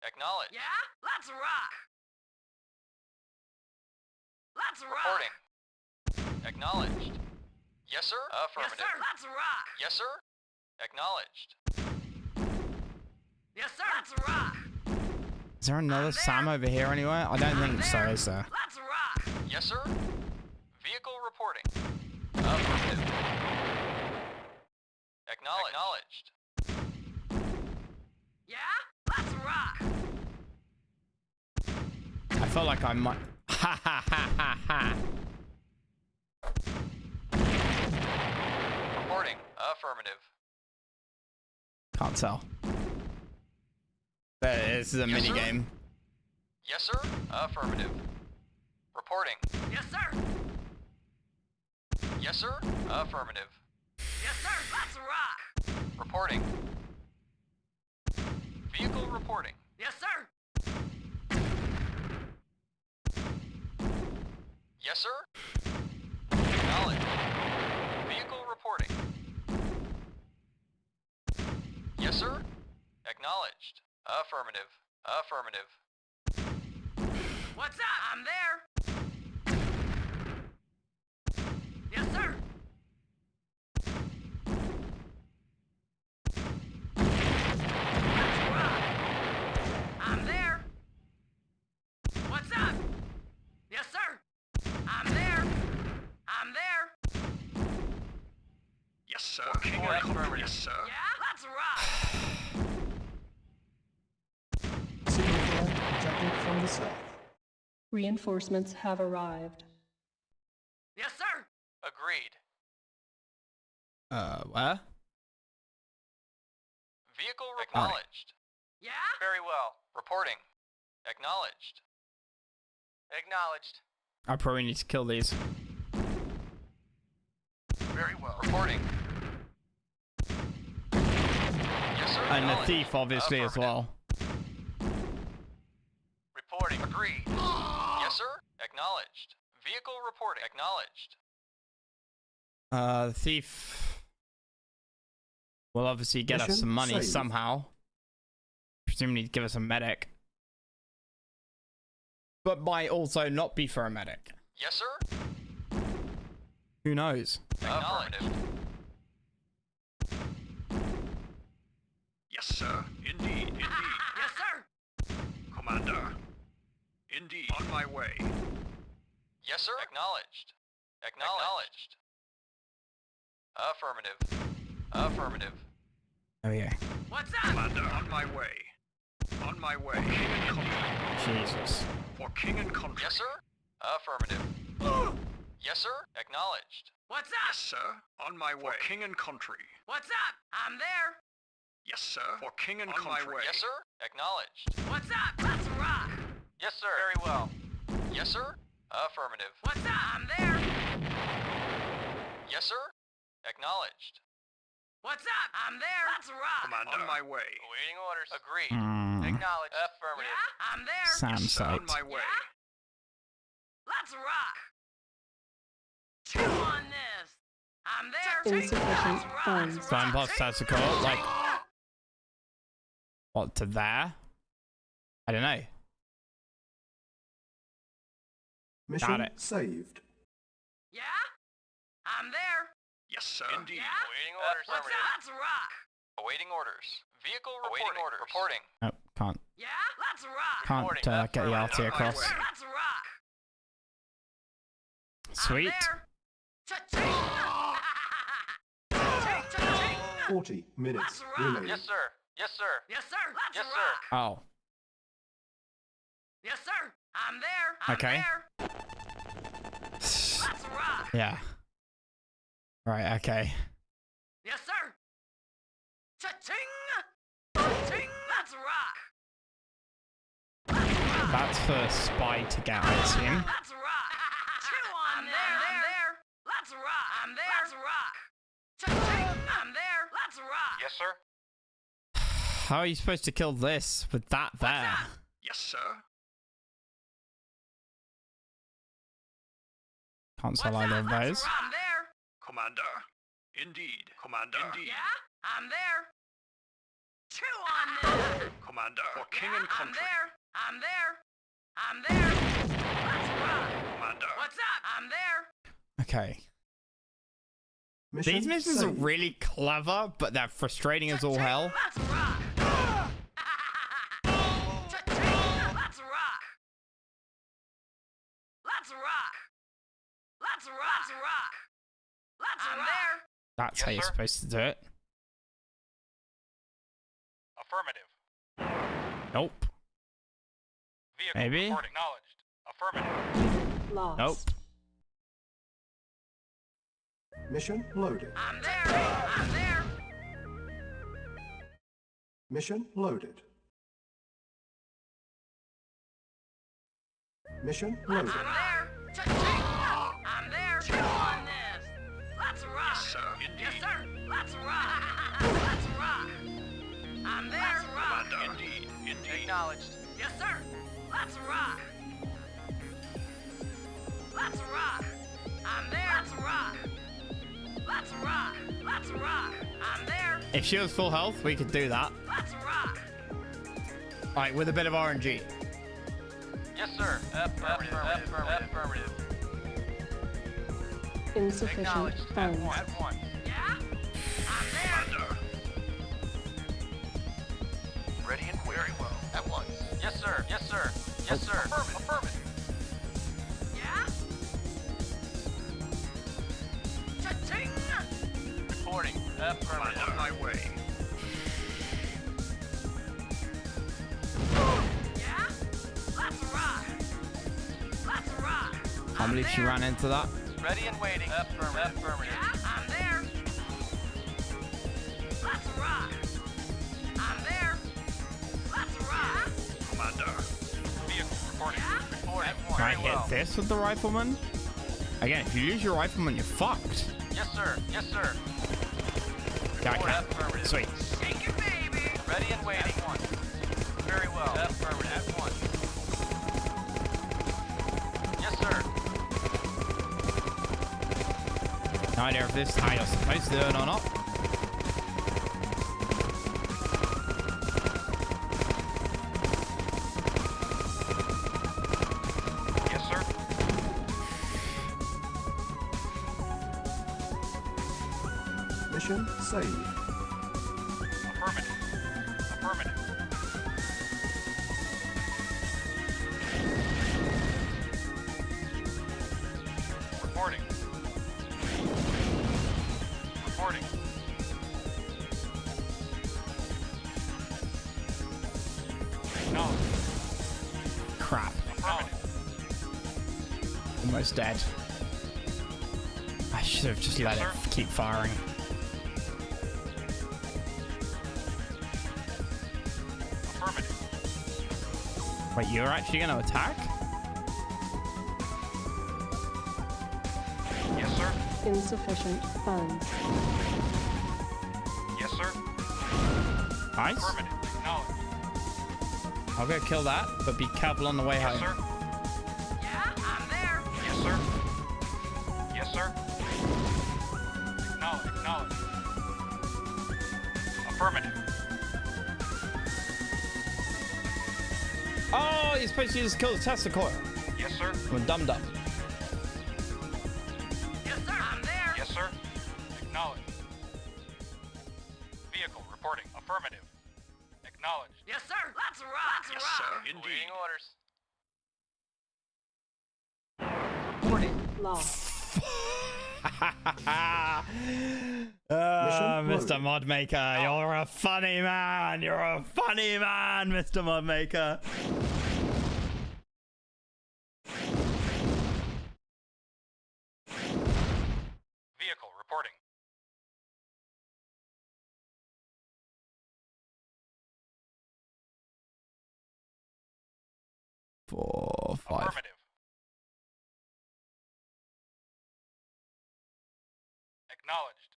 Acknowledge. Yeah? Let's rock! Let's rock! Reporting. Acknowledged. Yes, sir. Yes, Affirmative. sir! Let's rock! Yes, sir. Acknowledged. Yes, sir! Let's rock! Is there another Sam over here anywhere? I don't think so, is there? Let's rock! Yes, sir. Vehicle reporting. Affirmative. Acknowledged. Yeah? Let's rock! I felt like I might. Ha ha ha ha ha. Reporting. Affirmative. Can't tell. This is a Yes, mini sir. game. Yes, sir. Affirmative. Reporting. Yes, sir! Yes, sir. Affirmative. Yes, sir! Let's rock! Reporting. Vehicle reporting. Yes, sir! Yes, sir. Acknowledged. Vehicle reporting. Yes, sir. Acknowledged. Affirmative. Affirmative. What's up? I'm there! Yes, sir! Let's rock! I'm there! What's up? Yes, sir! I'm there! I'm there! Yes, sir. Yes, sir! Yeah? Let's rock! Signal flag detected from the south. Reinforcements have arrived. Yes, sir! Agreed. Where? Vehicle acknowledged. Yeah? Very well. Reporting. Acknowledged. Acknowledged. I probably need to kill these. Very well. Reporting. Yes, sir. And the Acknowledged. thief, obviously, as Affirmative. well. Reporting. Agreed. Yes, sir. Acknowledged. Vehicle reporting. Acknowledged. The thief will obviously get us Mission some money saved. somehow. Presumably give us a medic. But might also not be for a medic. Yes, sir. Who knows? Affirmative. Yes, sir. Indeed. Indeed. Yes, sir! Commander. Indeed. On my way. Yes, sir. Acknowledged. Acknowledged. Affirmative. Affirmative. Oh yeah. What's up? Commander. On my way. my way. King and country. Jesus. For king and country. Yes, sir. Affirmative. Yes, sir. Acknowledged. What's Yes, up? sir. On my way. For king and country. What's up? I'm there. Yes, sir. For king and On my country. way. Yes, sir. Acknowledged. What's up? Let's rock. Yes, sir. Very well. Yes, sir. Affirmative. What's up? I'm there. Yes, sir. Acknowledged. What's up? I'm there. Let's rock. Commander. On my way. Awaiting orders. Agreed. Acknowledged. Affirmative. Yeah, I'm there. Sam Yes, sir. site. On my way. Yeah? Let's rock. Chew on this. I'm there. Insufficient Let's rock. funds. Time boss tactical, like what to there? I don't know. Mission it. saved. Yeah? I'm there. Yes, sir. Indeed. Yeah? Awaiting orders. What's up? Let's rock. Awaiting orders. Vehicle reporting. Awaiting orders. Reporting. Nope, can't Yeah? Let's rock. get the RT On my across. way. Let's rock. Sweet. I'm there. Cha-ching. Cha-ching, cha-ching. 40 minutes Let's rock. remaining. Yes, sir. Yes, sir. Yes, sir. Let's Yes, rock. sir. Oh, Yes, sir. I'm there. I'm Okay. there. Let's rock. yeah. Right. Okay. Yes, sir. Cha-ching. Cha-ching. Let's rock. Let's rock. That's for spy to get, I assume. Let's rock. Chew on this. I'm there. Let's rock. I'm there. Let's rock. Cha-ching. I'm there. Let's rock. Yes, sir. How are you supposed to kill this with that there? Yes, sir. Can't sell What's either up? of Let's those. rock. I'm there. Commander. Indeed. Commander. Indeed. Yeah? I'm there. Chew on this. Commander. For king Yeah, and I'm country. there. I'm there. I'm there. Let's rock. Commander. What's up? I'm there. Okay. Mission These missions are saved. really clever, but they're frustrating as all hell. Let's rock. Cha-ching. Let's rock. Let's rock. Let's rock. Let's rock. Let's rock. There. That's Yes, how you're sir. supposed to do it. Affirmative. Nope. Vehicle Maybe. report acknowledged. Affirmative. Lost. Nope. Mission loaded. I'm there. I'm there. Mission loaded. Mission loaded. I'm there. Cha-ching. I'm there. Chew on this. Let's rock. Yes, sir. Indeed. Yes, sir. Let's rock. Let's rock. I'm there. Let's rock. Commander. Indeed. Indeed. Acknowledged. Yes, sir. Let's rock. Let's rock. I'm there. Let's rock. Let's rock. Let's rock. I'm there. If she was full health, we could do that. Let's rock. Like with a bit of RNG. Yes, sir. Affirmative. Affirmative. Affirmative. Insufficient Acknowledged. At funds. once. At once. Yeah? I'm there. Commander. Ready and very well. At once. Yes, sir. Yes, sir. Yes, sir. Affirmative. Affirmative. Yeah? Cha-ching. Reporting. Affirmative. On my way. Yeah? Let's rock. Let's rock. Can't believe she ran into that. Ready and waiting. Affirmative. Affirmative. Yeah, I'm there. Let's rock. I'm there. Let's rock. Commander. Vehicle reporting. Yeah? Report. At once. Can I Very hit well. this with the rifleman? Again, if you lose your rifleman, you're fucked. Yes, sir. Yes, sir. Yeah, I Report. can. Affirmative. Sweet. Shake it, baby. Ready and waiting. At once. Very well. Affirmative. At once. Yes, sir. No idea if this is how you're supposed to do it or not. Yes, sir. Mission saved. Affirmative. Affirmative. Reporting. Reporting. Crap. Almost dead. I should have just let it keep firing. Affirmative. Wait, you're actually going to attack? Yes, sir. Insufficient funds. Yes, sir. Nice. Affirmative. Acknowledged. I'll go kill that, but be careful on the way Yes, home. sir. Yeah, I'm there. Yes, sir. Yes, sir. Acknowledge. Acknowledge. Affirmative. Oh, you're supposed to use kill the Tesla coil. Yes, sir. I'm a dum-dum. Yes, sir. I'm there. Yes, sir. Acknowledge. Vehicle reporting. Affirmative. Acknowledged. Yes, sir. Let's rock. Let's rock. Indeed. Warning. Lost. Mr. Modmaker, you're a funny man. You're a funny man, Mr. Modmaker. Vehicle reporting. Four, five. Affirmative. Acknowledged.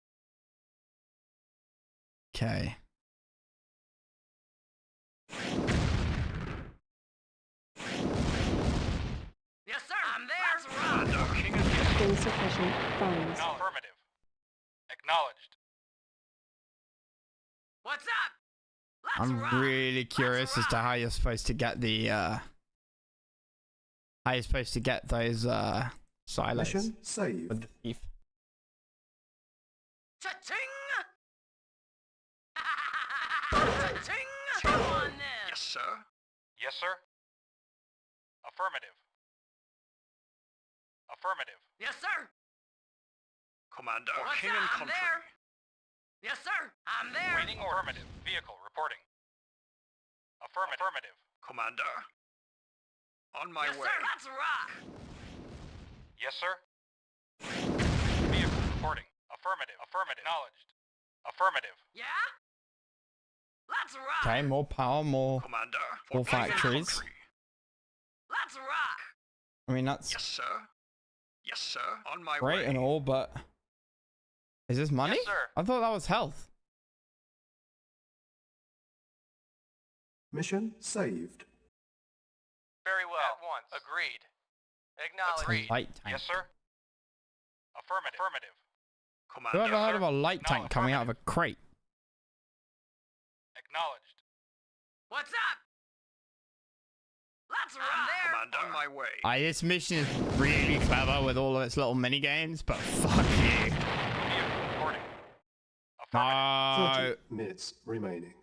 Okay. Yes, sir. I'm there. Let's rock. Insufficient funds. Affirmative. Acknowledged. What's up? Let's I'm rock. really curious as to how you're supposed to get the how you're supposed to get those silos Mission saved. with the thief. Cha-ching! Cha-ching! Come on then. Yes, sir. Yes, sir. Affirmative. Affirmative. Yes, sir. Commander. What's King up? and I'm country. there. Yes, sir. I'm there. Waiting affirmative. Vehicle reporting. Affirmative. Affirmative. Commander. On my Yes, way. sir. Let's rock. Yes, sir. Vehicle reporting. Affirmative. Affirmative. Acknowledged. Affirmative. Yeah? Let's rock. Okay, more power, more Commander. more King and factories. country. Let's rock. I mean, that's Yes, sir. Yes, sir. On my great way. and all, but is this money? Yes, sir. I thought that was health. Mission saved. Very well. At once. Agreed. Acknowledged. Light tank. Yes, sir. Affirmative. Affirmative. Commander. Who ever heard sir. of a light No, tank coming out of a crate? Acknowledged. What's up? Let's rock. I'm there. Commander. On my way. This mission is really clever with all of its little mini games, but fuck you. Vehicle reporting. Affirmative. 30 minutes remaining.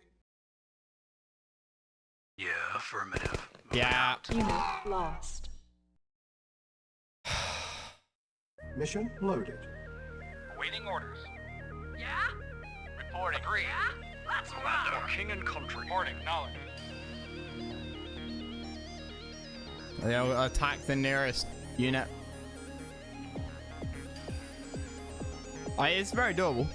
Yeah, affirmative. Yeah. Unit lost. Mission loaded. Awaiting orders. Yeah? Reporting. Agreed. Yeah? Let's Commander. rock. King and country. Reporting. Acknowledged. They'll attack the nearest unit. It's very doable.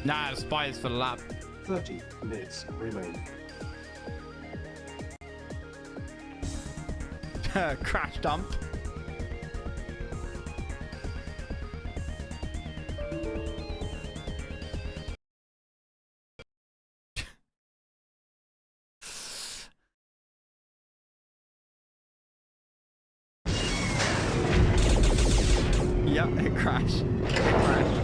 Nah, the spies for the lab. 30 minutes remaining. Crash dump. Yep, it crashed. It crashed.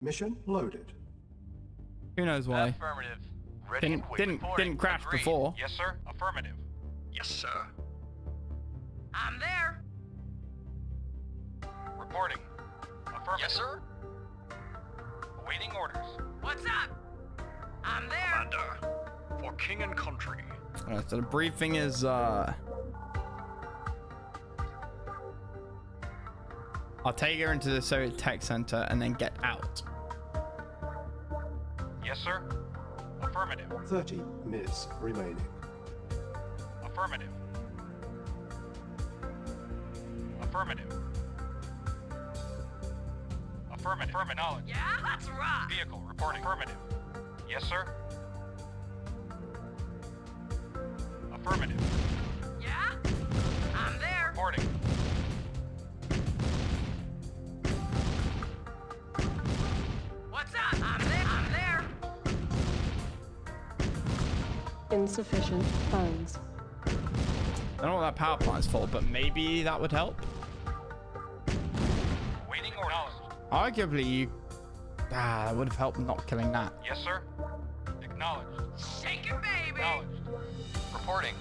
Mission loaded. Who knows why? Affirmative. Ready and waiting. Didn't crash Agreed. before. Yes, sir. Affirmative. Yes, sir. I'm there. Reporting. Affirmative. Yes, sir. Awaiting orders. What's up? I'm there. Commander. For king and country. So the briefing is I'll take her into the Soviet Tech Center and then get out. Yes, sir. Affirmative. 30 minutes remaining. Affirmative. Affirmative. Affirmative. Affirmative. Knowledge. Yeah, let's rock. Vehicle reporting. Affirmative. Yes, sir. Affirmative. Yeah, I'm there. Reporting. What's up? I'm there. I'm there. Insufficient funds. I don't know what that power plant's for, but maybe that would help. Waiting or knowledge. Arguably, that would have helped not killing that. Yes, sir. Acknowledged. Shake it, baby. Acknowledged. Reporting.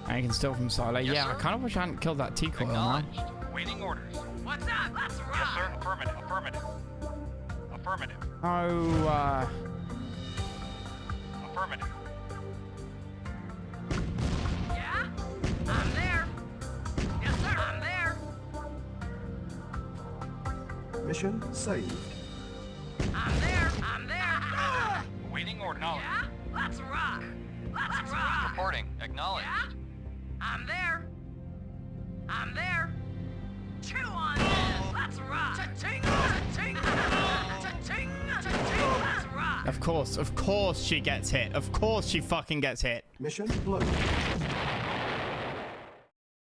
And you can steal from Silo. Yes, Yeah, I sir. kind of wish I hadn't killed that T-coil now. Acknowledged. Waiting orders. What's up? Let's rock. Yes, sir. Affirmative. Affirmative. Affirmative. Oh, Affirmative. Yeah, I'm there. Yes, sir. I'm there. Mission saved. I'm there. I'm there. Waiting order. Knowledge. Yeah, let's rock. Let's rock. Reporting. Acknowledged. Yeah, I'm there. I'm there. Chew on this. Let's rock. Cha-ching, cha-ching, cha-ching, cha-ching. Let's rock. of course she gets hit. Of course she fucking gets hit. Mission loaded.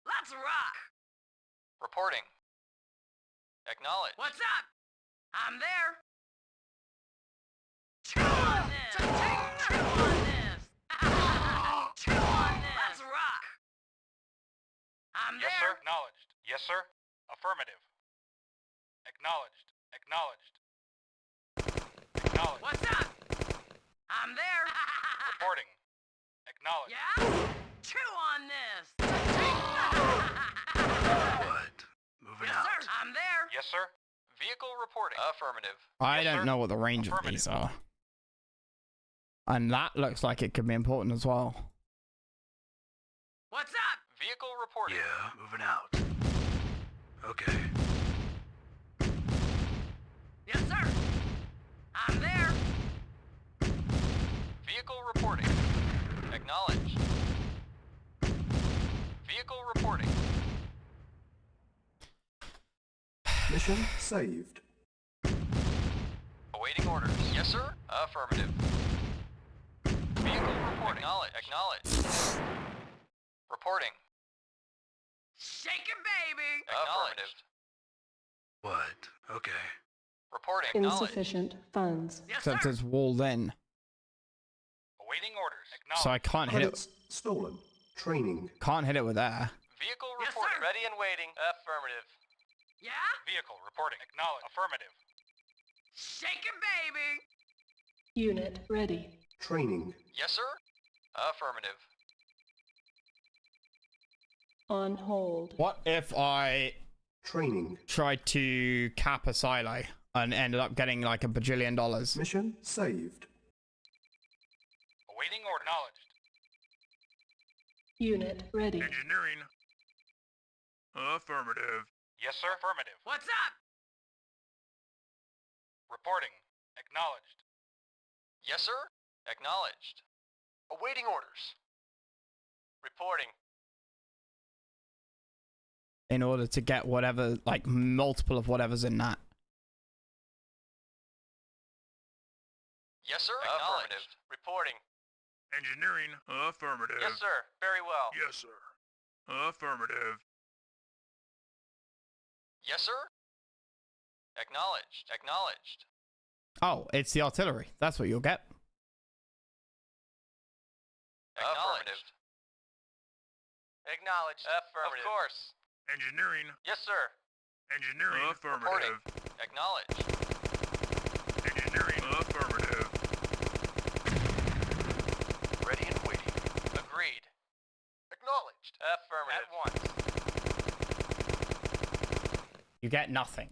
Let's rock. Reporting. Acknowledged. What's up? I'm there. Chew on this. Cha-ching, chew on this. Chew on this. Let's rock. I'm Yes, there. sir. Acknowledged. Yes, sir. Affirmative. Acknowledged. Acknowledged. Acknowledged. What's up? I'm there. Reporting. Acknowledged. Yeah? Chew on this. What? Moving Yes, out. sir. I'm there. Yes, sir. Vehicle reporting. Affirmative. I Yes, don't sir. know what the range of these are. And that looks like it could be important as well. What's up? Vehicle reporting. Yeah, moving out. Okay. Yes, sir. I'm there. Vehicle reporting. Acknowledged. Vehicle reporting. Mission saved. Awaiting orders. Yes, sir. Affirmative. Vehicle reporting. Acknowledged. Reporting. Shake it, baby. Affirmative. What? Okay. Reporting. Acknowledged. Insufficient funds. Yes, Except sir. it's walled in. Awaiting orders. Acknowledged. So I can't hit it. Credits stolen. Training. Can't hit it with air. Vehicle Yes, reporting. sir. Ready and waiting. Affirmative. Yeah? Vehicle reporting. Acknowledged. Affirmative. Shake it, baby. Unit ready. Training. Yes, sir. Affirmative. On hold. What if I Training. tried to cap a silo and ended up getting like $1 bajillion? Mission saved. Awaiting order. Acknowledged. Unit ready. Engineering. Affirmative. Yes, sir. Affirmative. What's up? Reporting. Acknowledged. Yes, sir. Acknowledged. Awaiting orders. Reporting. In order to get whatever, like multiple of whatever's in that. Yes, sir. Affirmative. Reporting. Engineering. Affirmative. Yes, sir. Very well. Yes, sir. Affirmative. Yes, sir. Acknowledged. Acknowledged. Oh, it's the artillery. That's what you'll get. Affirmative. Acknowledged. Affirmative. Of course. Engineering. Yes, sir. Engineering. Affirmative. Acknowledged. Engineering. Affirmative. Ready and waiting. Agreed. Acknowledged. Affirmative. At once. You get nothing.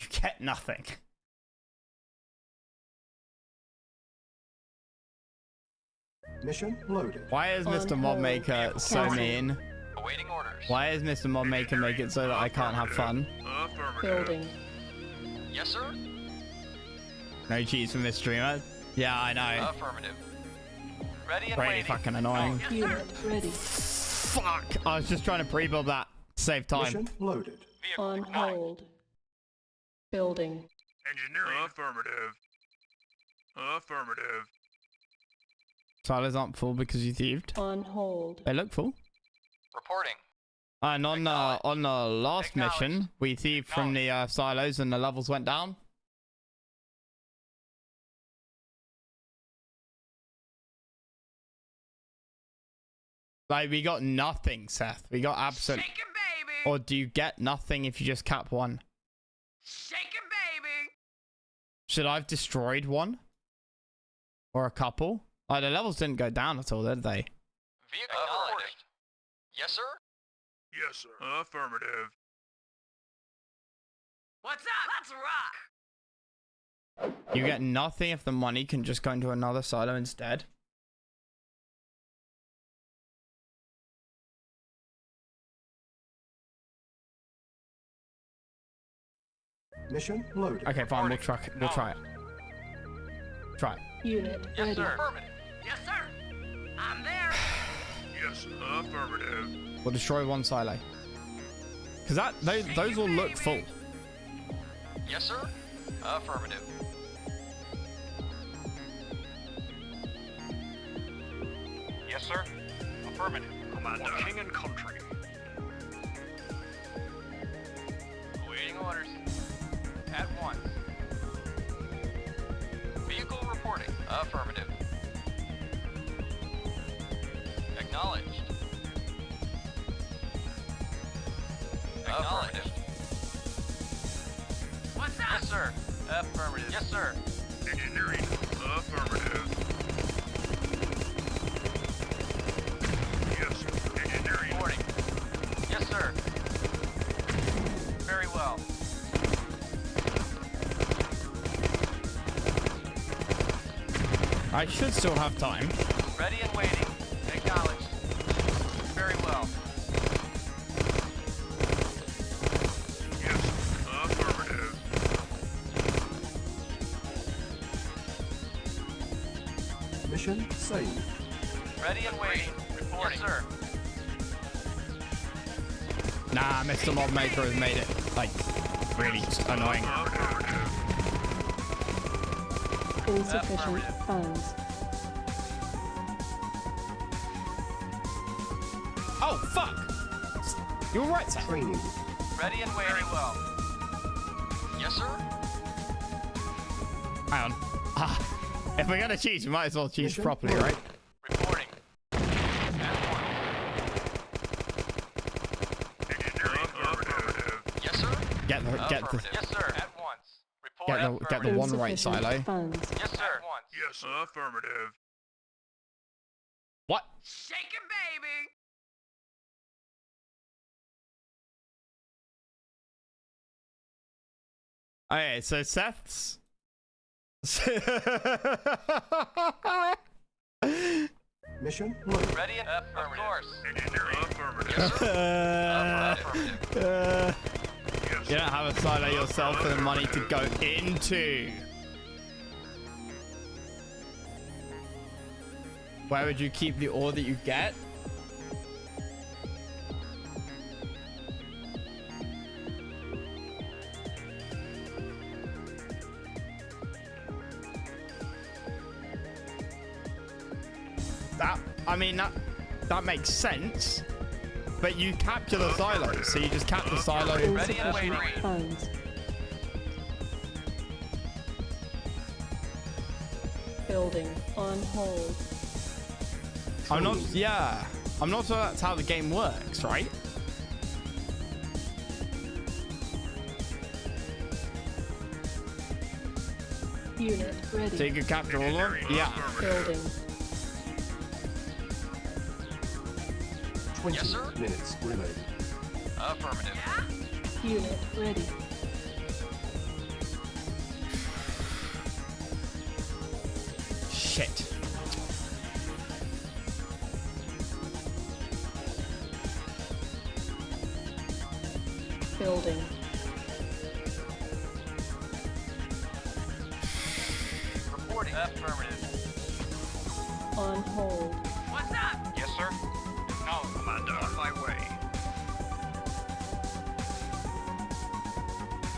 You get nothing. Mission loaded. Why is On Mr. hold. Mobmaker so Cancel. mean? Awaiting orders. Why is Mr. Mod Maker make it so that I can't have fun? Building. Yes, sir. No cheats from this streamer. Yeah, I know. Affirmative. Ready and Really waiting. fucking annoying. Unit ready. Fuck! I was just trying to pre-build that. Save time. Mission loaded. Vehicle On igniting. hold. Building. Engineering. Affirmative. Affirmative. Silos aren't full because you thieved. On hold. They look full. Reporting. And on the last mission, we thieved from the silos and the levels went down. Like, we got nothing, Seth. We got absolute. Shake it, baby. Or do you get nothing if you just cap one? Shake it, baby. Should I have destroyed one? Or a couple? Like, the levels didn't go down at all, did they? Vehicle acknowledged. Yes, sir. Yes, sir. Affirmative. What's up? Let's rock. You get nothing if the money can just go into another silo instead. Mission loaded. Okay, fine. We'll try it. We'll try it. Try it. Unit Yes, ready. sir. Affirmative. Yes, sir. I'm there. Yes, affirmative. We'll destroy one silo. Because those all look full. Yes, sir. Affirmative. Yes, sir. Affirmative. Commander. King and country. Awaiting orders. At once. Vehicle reporting. Affirmative. Acknowledged. Acknowledged. What's up? Yes, sir. Affirmative. Yes, sir. Engineering. Affirmative. Yes, sir. Engineering. Reporting. Yes, sir. Very well. I should still have time. Ready and waiting. Acknowledged. Very well. Yes, affirmative. Mission saved. Ready and waiting. Reporting. Yes, sir. Nah, Mr. Mod Maker has made it, like, really annoying. Insufficient funds. Oh, fuck! You're right, Seth. Training. Ready and waiting. Very well. Yes, sir. Hang on. Ah, if we're gonna cheat, we might as well cheat Mission properly, loaded. right? Reporting. At one. Engineering. Affirmative. Yes, sir. Get the Affirmative. Yes, sir. At once. Report. get the one right Insufficient silo. funds. Yes, sir. At once. Yes, affirmative. What? Shake it, baby. Okay, so Seth's. Mission loaded. Ready and affirmative. Of course. Engineering. Affirmative. Yes, sir. Affirmative. Yes, You don't have a silo yourself for the money to go into. Where would you keep the ore that you get? I mean, that makes sense. But you capture the silos, so you just cap the silo. Ready and waiting. Insufficient funds. Building on hold. I'm not, yeah. I'm not sure that's how the game works, right? Unit ready. So you can capture all of them? Yeah. Building. 20 Yes, sir. minutes remaining. Affirmative. Unit ready. Shit. Building. Reporting. Affirmative. On hold. What's up? Yes, sir. No, Commander. On my way.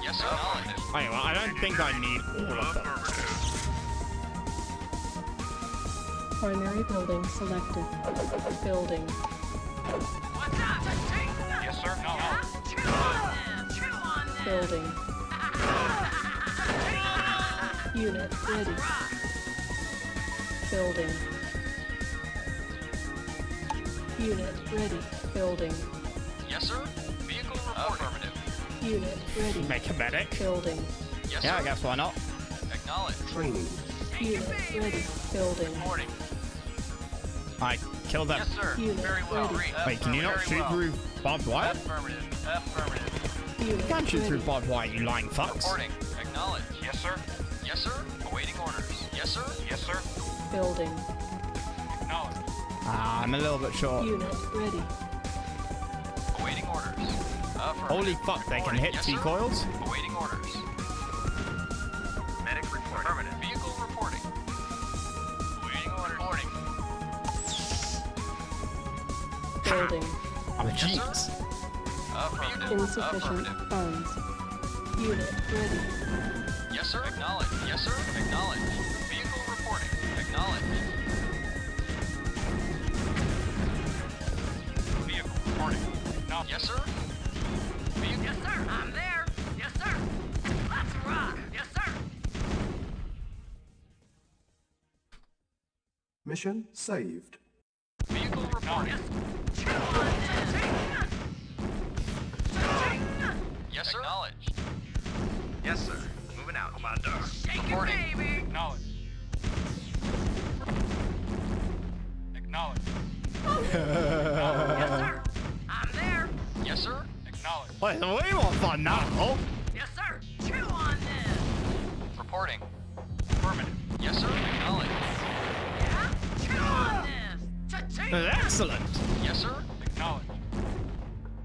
Yes, sir. Acknowledged. Anyway, I don't think I need all of them. Primary building selected. Building. What's up? Cha-ching! Yes, sir. No. Yeah? Chew on this! Chew on this! Building. Unit ready. Building. Unit ready. Building. Yes, sir. Vehicle reporting. Affirmative. Unit ready. Make a medic. Building. Yes, Yeah, sir. I guess why not? Acknowledged. Training. Unit ready. Building. Reporting. I killed them. Yes, sir. Unit Very well. ready. Wait, can you not shoot through barbed wire? Affirmative. Affirmative. Unit You can't shoot ready. through barbed wire, you lying fucks. Reporting. Acknowledged. Yes, sir. Yes, sir. Awaiting orders. Yes, sir. Yes, sir. Building. Acknowledged. Ah, I'm a little bit short. Unit ready. Awaiting orders. Affirmative. Holy fuck, they can Reporting. hit Yes, T sir. coils? Awaiting orders. Medic report. Affirmative. Vehicle reporting. Awaiting orders. Reporting. Building. Oh, Yes, sir. jeez. Affirmative. Insufficient Affirmative. funds. Unit ready. Yes, sir. Acknowledged. Yes, sir. Acknowledged. Vehicle reporting. Acknowledged. Vehicle reporting. No. Yes, sir. Vehicle. Yes, sir. I'm there. Yes, sir. Let's rock. Yes, sir. Mission saved. Vehicle reporting. Chew on this! Cha-ching! Yes, sir. Acknowledged. Yes, sir. Moving out. Commander. Shake it, Reporting. baby! Acknowledged. Acknowledged. Yes, sir. I'm there. Yes, sir. Acknowledged. Wait, we want fun now. Yes, sir. Chew on this! Reporting. Affirmative. Yes, sir. Acknowledged. Yeah? Chew on this! Cha-ching! Excellent. Yes, sir. Acknowledged.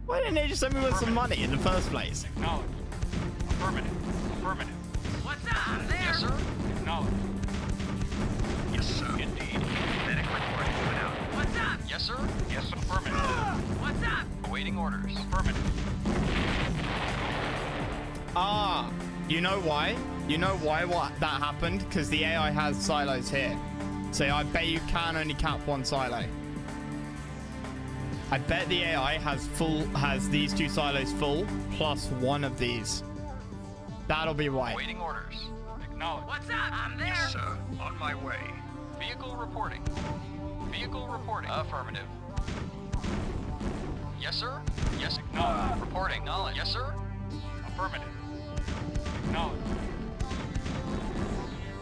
Why didn't they just send me with some money in the first place? Acknowledged. Affirmative. Affirmative. What's up? I'm there. Yes, sir. Acknowledged. Yes, sir. Indeed. Medic reporting. Moving out. What's up? Yes, sir. Yes, sir. Affirmative. What's up? Awaiting orders. Affirmative. Ah, you know why? You know why that happened? Because the AI has silos here. So I bet you can only cap one silo. I bet the AI has these two silos full plus one of these. That'll be why. Awaiting orders. Acknowledged. What's up? I'm there. Yes, sir. On my way. Vehicle reporting. Vehicle reporting. Affirmative. Yes, sir. Yes, acknowledged. Reporting. Acknowledged. Yes, sir. Affirmative. Acknowledged.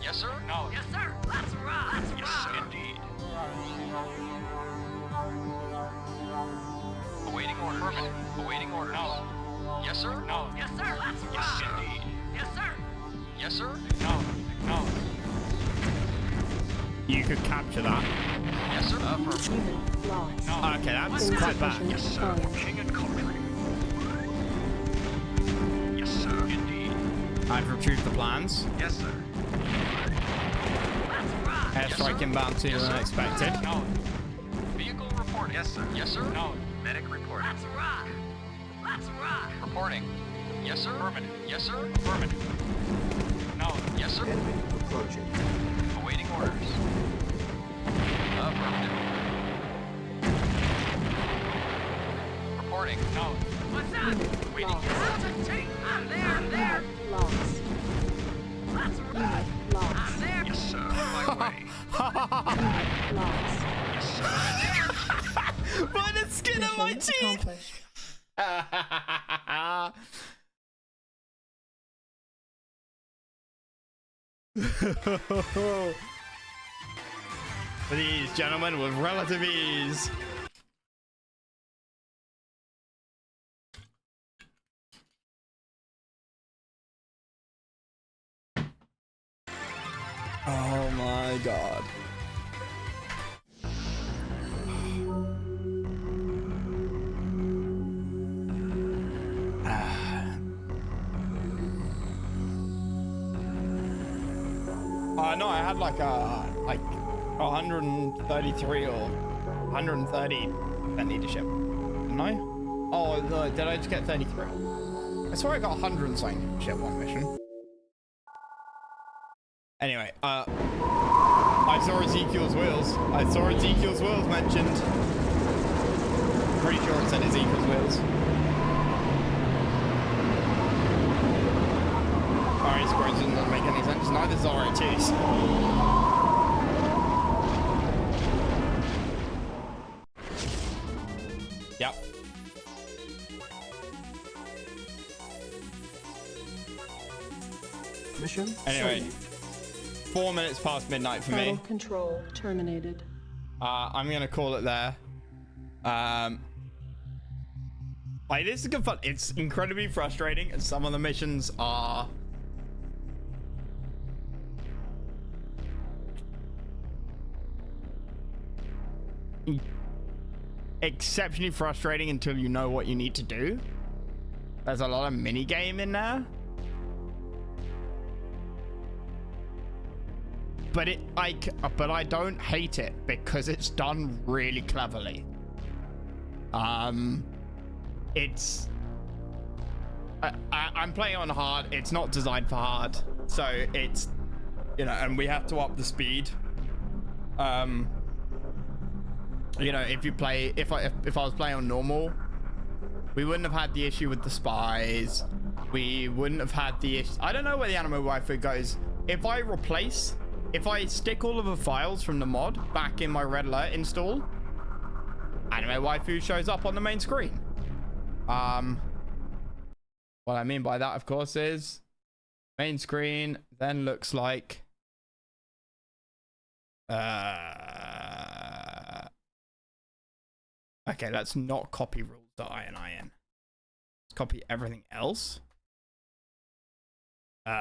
Yes, sir. Acknowledged. Yes, sir. Let's rock. Let's Yes, rock. sir. Indeed. Awaiting orders. Affirmative. Awaiting orders. Acknowledged. Yes, sir. Acknowledged. Yes, sir. Let's rock. Yes, indeed. Yes, sir. Yes, sir. Acknowledged. Acknowledged. You could capture that. Yes, sir. Affirmative. Unit lost. Okay, that's quite bad. Insufficient Yes, sir. For funds. king and country. Yes, sir. Indeed. I've retrieved the plans. Yes, sir. Let's rock. Airstrike inbound sooner Yes, than sir. expected. Acknowledged. Vehicle reporting. Yes, sir. Yes, sir. Acknowledged. Medic reporting. Let's rock. Let's rock. Reporting. Yes, sir. Affirmative. Yes, sir. Affirmative. Acknowledged. Yes, sir. Enemy approaching. Awaiting orders. Affirmative. Reporting. Acknowledged. What's up? Unit Waiting. lost. Cha-ching! I'm there. I'm there. Unit lost. Let's rock. Unit lost. I'm there. Yes, sir. On my way. Unit lost. Yes, sir. By the skin of my Mission teeth! accomplished. These gentlemen with relative ease. Oh my god. No, I had like 133 or 130% leadership. Didn't I? Oh, no, did I just get 33? I swear I got 100 and something leadership one mission. Anyway, I saw Ezekiel's wheels. I saw Ezekiel's wheels mentioned. Pretty sure it said Ezekiel's wheels. RA squares doesn't make any sense. Neither does RA2s. Yep. Mission Anyway, saved. 4 minutes past midnight for Battle me. control terminated. I'm gonna call it there. Like, this is good fun. It's incredibly frustrating, and some of the missions are exceptionally frustrating until you know what you need to do. There's a lot of mini game in there, but I don't hate it because it's done really cleverly. It's I'm playing on hard. It's not designed for hard, so it's, you know, and we have to up the speed. You know, if you play, if I was playing on normal, we wouldn't have had the issue with the spies. We wouldn't have had the issue. I don't know where the anime waifu goes. If I stick all of the files from the mod back in my red alert install, anime waifu shows up on the main screen. What I mean by that, of course, is main screen then looks like okay, let's not copy rules.ini. Let's copy everything else. How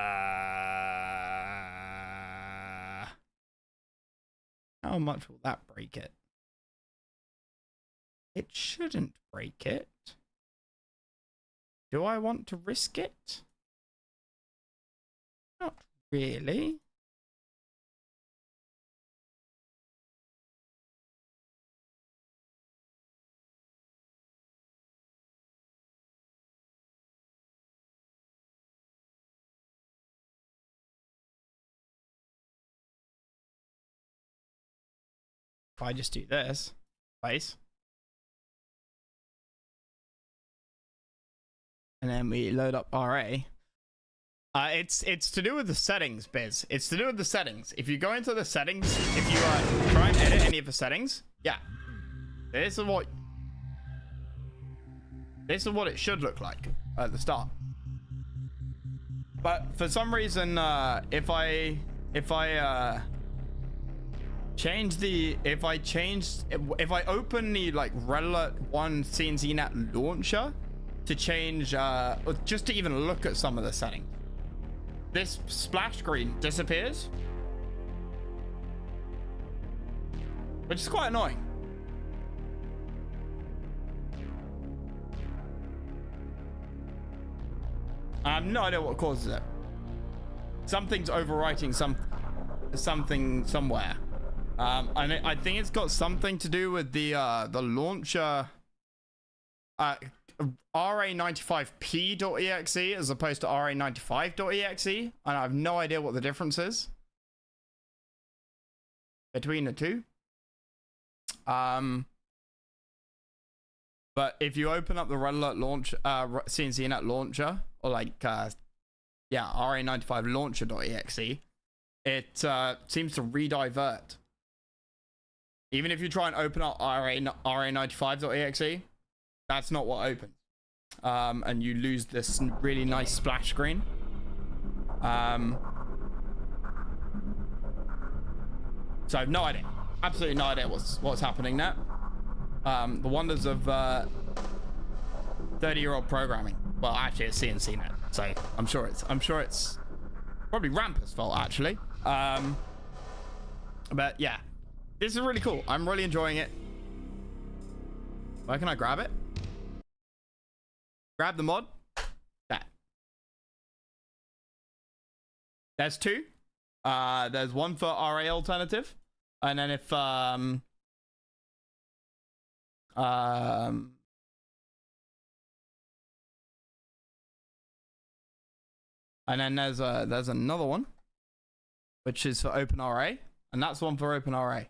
much will that break it? It shouldn't break it. Do I want to risk it? Not really. If I just do this, place, and then we load up RA. It's to do with the settings, Biz. It's to do with the settings. If you go into the settings, if you try and edit any of the settings, yeah, this is what it should look like at the start. But for some reason, if I open the like Red Alert 1 CNCNet launcher to change, or just to even look at some of the settings, this splash screen disappears, which is quite annoying. I have no idea what causes it. Something's overwriting something somewhere. And I think it's got something to do with the launcher, RA95P.exe as opposed to RA95.exe, and I have no idea what the difference is between the two. But if you open up the Red Alert launch, CNCNet launcher, or like, yeah, RA95 launcher.exe, it seems to redivert. Even if you try and open up RA95.exe, that's not what opens. And you lose this really nice splash screen. So I have no idea. Absolutely no idea what's happening there. The wonders of 30-year-old programming. Well, actually, it's CNCNet, so I'm sure it's probably Rampa's fault, actually. But yeah, this is really cool. I'm really enjoying it. Where can I grab it? Grab the mod. That. There's two. There's one for RA alternative, and then if and then there's another one, which is for open RA, and that's one for open RA.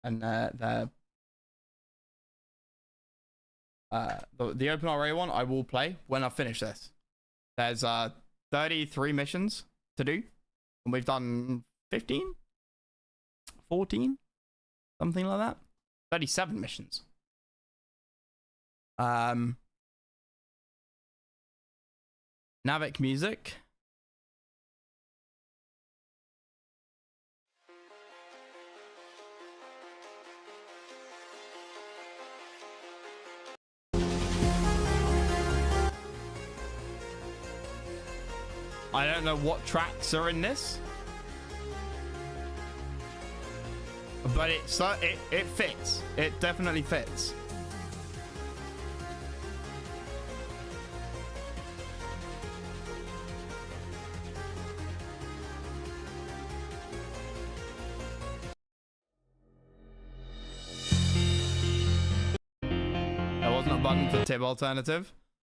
And the open RA one I will play when I finish this. There's 33 missions to do, and we've done 15, 14, something like that. 37 missions. Navic music. I don't know what tracks are in this, but it fits. It definitely fits. There wasn't a button for tib alternative.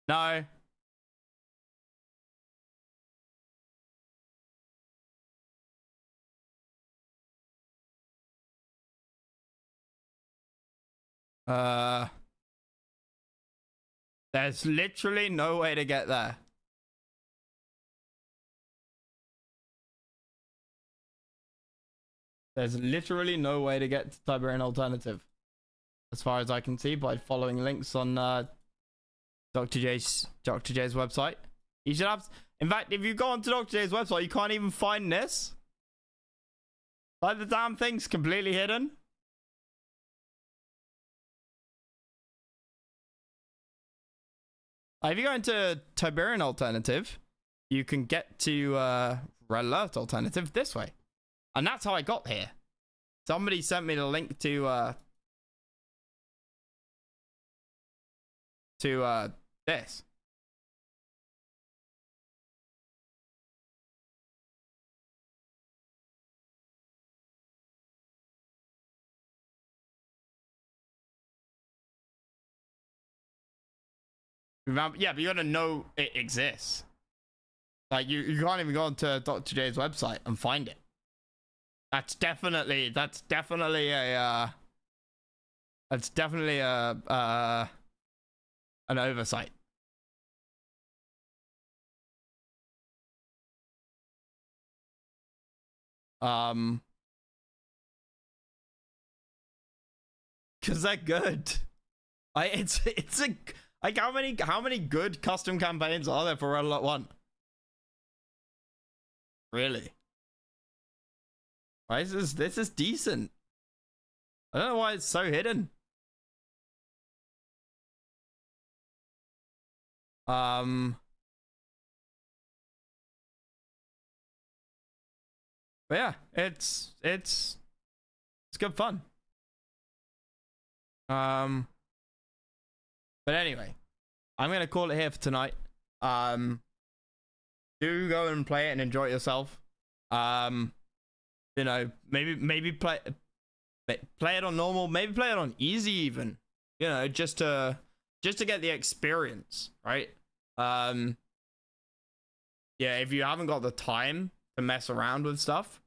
No. There's literally no way to get there. There's literally no way to get to Tiberian Alternative, as far as I can see, by following links on Dr. J's website. You should have. In fact, if you go onto Dr. J's website, you can't even find this. Like, the damn thing's completely hidden. If you go into Tiberian Alternative, you can get to Red Alert Alternative this way. And that's how I got here. Somebody sent me the link to this. Yeah, but you gotta know it exists. Like, you can't even go onto Dr. J's website and find it. That's definitely a an oversight. Cause they're good. It's a, like, how many good custom campaigns are there for Red Alert 1? Really? Why is this is decent. I don't know why it's so hidden. But yeah, it's good fun. But anyway, I'm gonna call it here for tonight. Do go and play it and enjoy it yourself. You know, maybe play it on normal, maybe play it on easy even. You know, just to get the experience, right? Yeah, if you haven't got the time to mess around with stuff,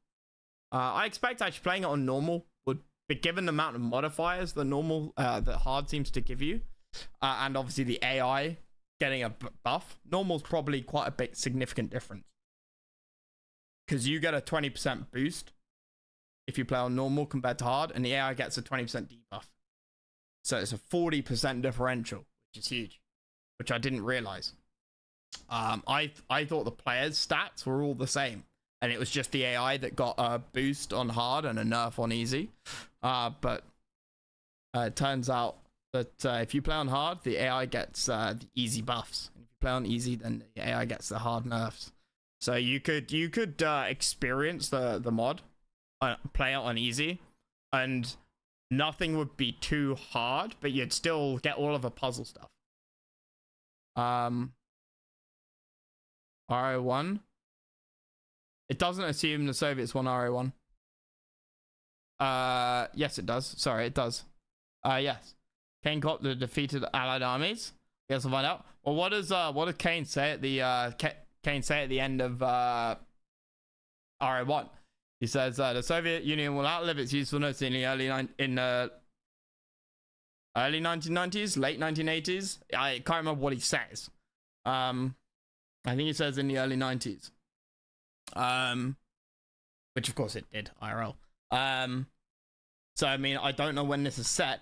I expect actually playing it on normal would be, given the amount of modifiers the normal that hard seems to give you, and obviously the AI getting a buff. Normal's probably quite a big significant difference, because you get a 20% boost if you play on normal compared to hard, and the AI gets a 20% debuff. So it's a 40% differential, which is huge, which I didn't realize. I thought the players' stats were all the same, and it was just the AI that got a boost on hard and a nerf on easy. But it turns out that if you play on hard, the AI gets the easy buffs. And if you play on easy, then the AI gets the hard nerfs. So you could experience the mod, play it on easy, and nothing would be too hard, but you'd still get all of the puzzle stuff. RA1. It doesn't assume the Soviets won RA1. Yes, it does. Sorry, it does. Yes. Kane got the defeated Allied armies. Guess we'll find out. Well, what does Kane say at the Kane say at the end of RA1? He says the Soviet Union will outlive its usefulness in the early 1990s, late 1980s. I can't remember what he says. I think he says in the early 90s. Which of course it did, IRL. So I mean, I don't know when this is set.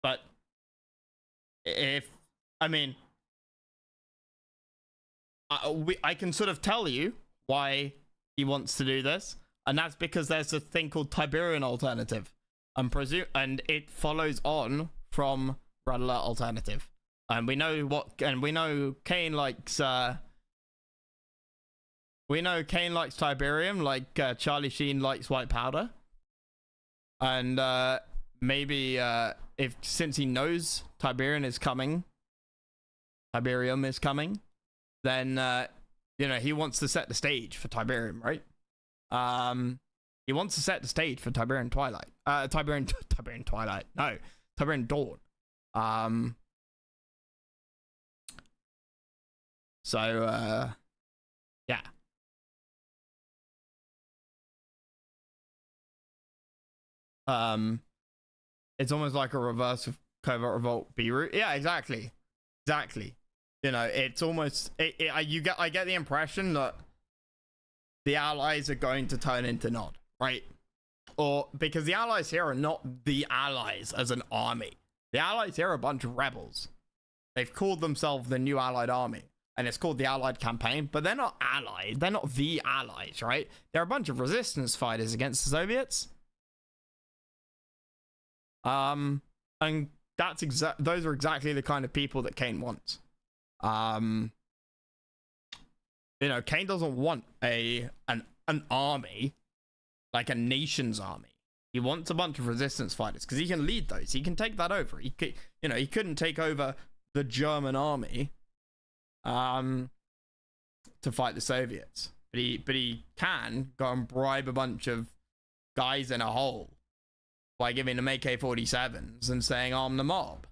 But if I mean, I can sort of tell you why he wants to do this, and that's because there's a thing called Tiberian alternative, and it follows on from Red Alert alternative, and we know Kane likes Tiberium, like Charlie Sheen likes white powder, and maybe since he knows Tiberium is coming, then you know, he wants to set the stage for Tiberium, right? He wants to set the stage for Tiberian Twilight. Tiberian Twilight. No, Tiberian Dawn. So yeah. It's almost like a reverse of Covert Revolt Beirut. Yeah, exactly. You know, it's almost I get the impression that the Allies are going to turn into Nod, right? Or because the Allies here are not the Allies as an army. The Allies here are a bunch of rebels. They've called themselves the New Allied Army, and it's called the Allied Campaign, but they're not allied. They're not the Allies, right? They're a bunch of resistance fighters against the Soviets. And those are exactly the kind of people that Kane wants. You know, Kane doesn't want an army, like a nation's army. He wants a bunch of resistance fighters because he can lead those. He can take that over. He couldn't take over the German army to fight the Soviets, but he can go and bribe a bunch of guys in a hole by giving them AK-47s and saying arm the mob.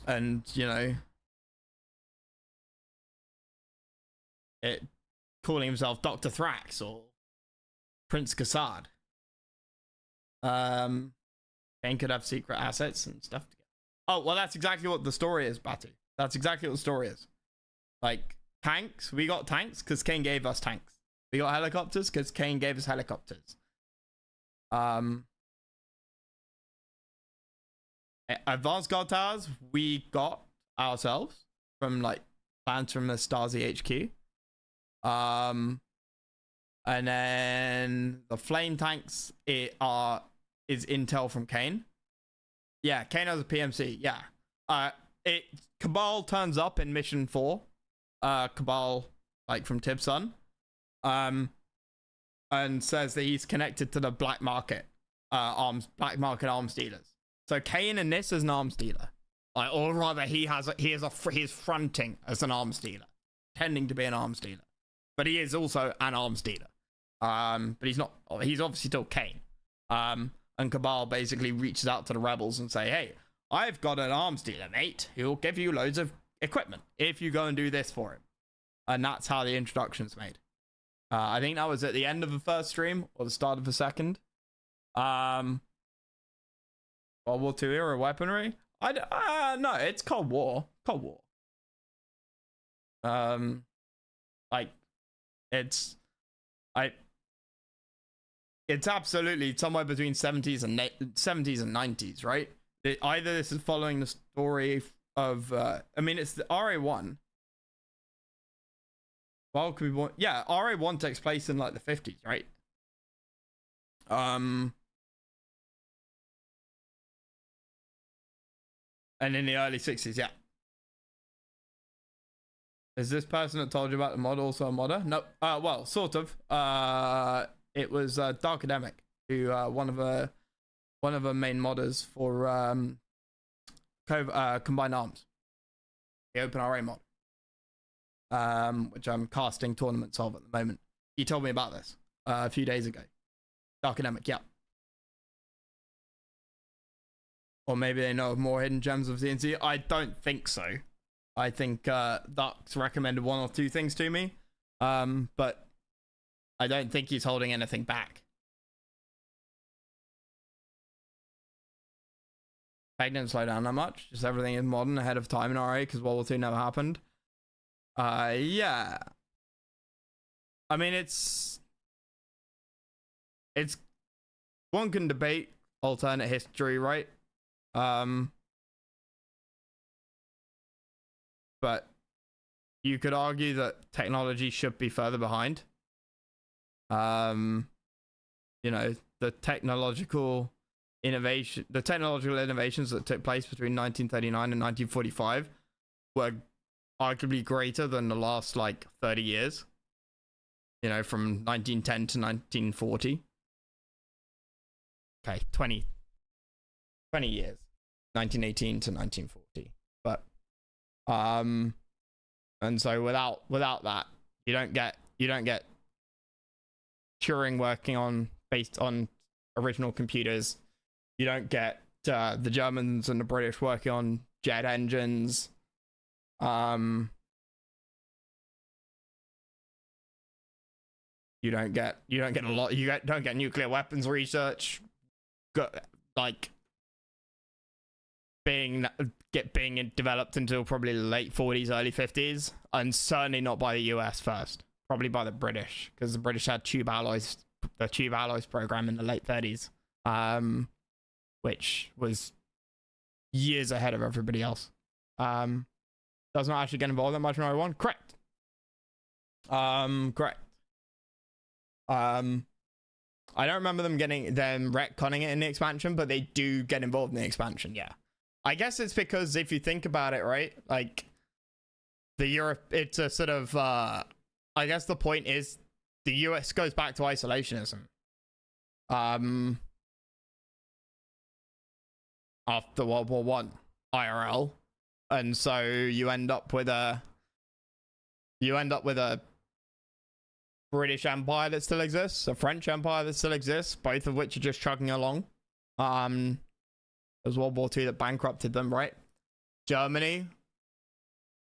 And you know, calling himself Dr. Thrax or Prince Kassad. Kane could have secret assets and stuff together. Oh, well, that's exactly what the story is, Batu. That's exactly what the story is. Like, tanks, we got tanks because Kane gave us tanks. We got helicopters because Kane gave us helicopters. Advanced guard towers we got ourselves from like plans from the Stasi HQ. And then the flame tanks is intel from Kane. Yeah, Kane has a PMC. Yeah. Cabal turns up in mission 4. Cabal, like from Tibsun. And says that he's connected to the black market arms dealers. So Kane in this is an arms dealer, or rather, he is fronting as an arms dealer, pretending to be an arms dealer, but he is also an arms dealer. But he's not. He's obviously still Kane. And Cabal basically reaches out to the rebels and say, "Hey, I've got an arms dealer, mate, who'll give you loads of equipment if you go and do this for him." And that's how the introduction's made. I think that was at the end of the first stream or the start of the second. World War II era weaponry? No, it's Cold War. Like, it's absolutely somewhere between 70s and 90s, right? Either this is following the story of, I mean, it's the RA1. Well, could be more, yeah, RA1 takes place in like the 50s, right? And in the early 60s, yeah. Is this person that told you about the mod also a modder? No. Well, sort of. It was Dark Academic, who one of the main modders for Combined Arms, the Open RA mod, which I'm casting tournaments of at the moment. He told me about this a few days ago. Dark Academic, yeah. Or maybe they know of more hidden gems of CNC. I don't think so. I think Dark's recommended one or two things to me, but I don't think he's holding anything back. I didn't slow down that much. Just everything is modern ahead of time in RA because World War II never happened. Yeah. I mean, it's one can debate alternate history, right? But you could argue that technology should be further behind. You know, the technological innovations that took place between 1939 and 1945 were arguably greater than the last like 30 years. You know, from 1910 to 1940. Okay, 20 years. 1918 to 1940. But and so without that, you don't get Turing working on based on original computers. You don't get the Germans and the British working on jet engines. You don't get a lot. Don't get nuclear weapons research, like being developed until probably the late 40s, early 50s, and certainly not by the US first. Probably by the British, because the British had the tube alloys program in the late 30s, which was years ahead of everybody else. Does not actually get involved that much in RA1. Correct. Correct. I don't remember them retconning it in the expansion, but they do get involved in the expansion. Yeah, I guess it's because if you think about it, right, like it's a sort of I guess the point is the US goes back to isolationism after World War One IRL, and so you end up with a British Empire that still exists, a French Empire that still exists, both of which are just chugging along. It was World War II that bankrupted them, right? Germany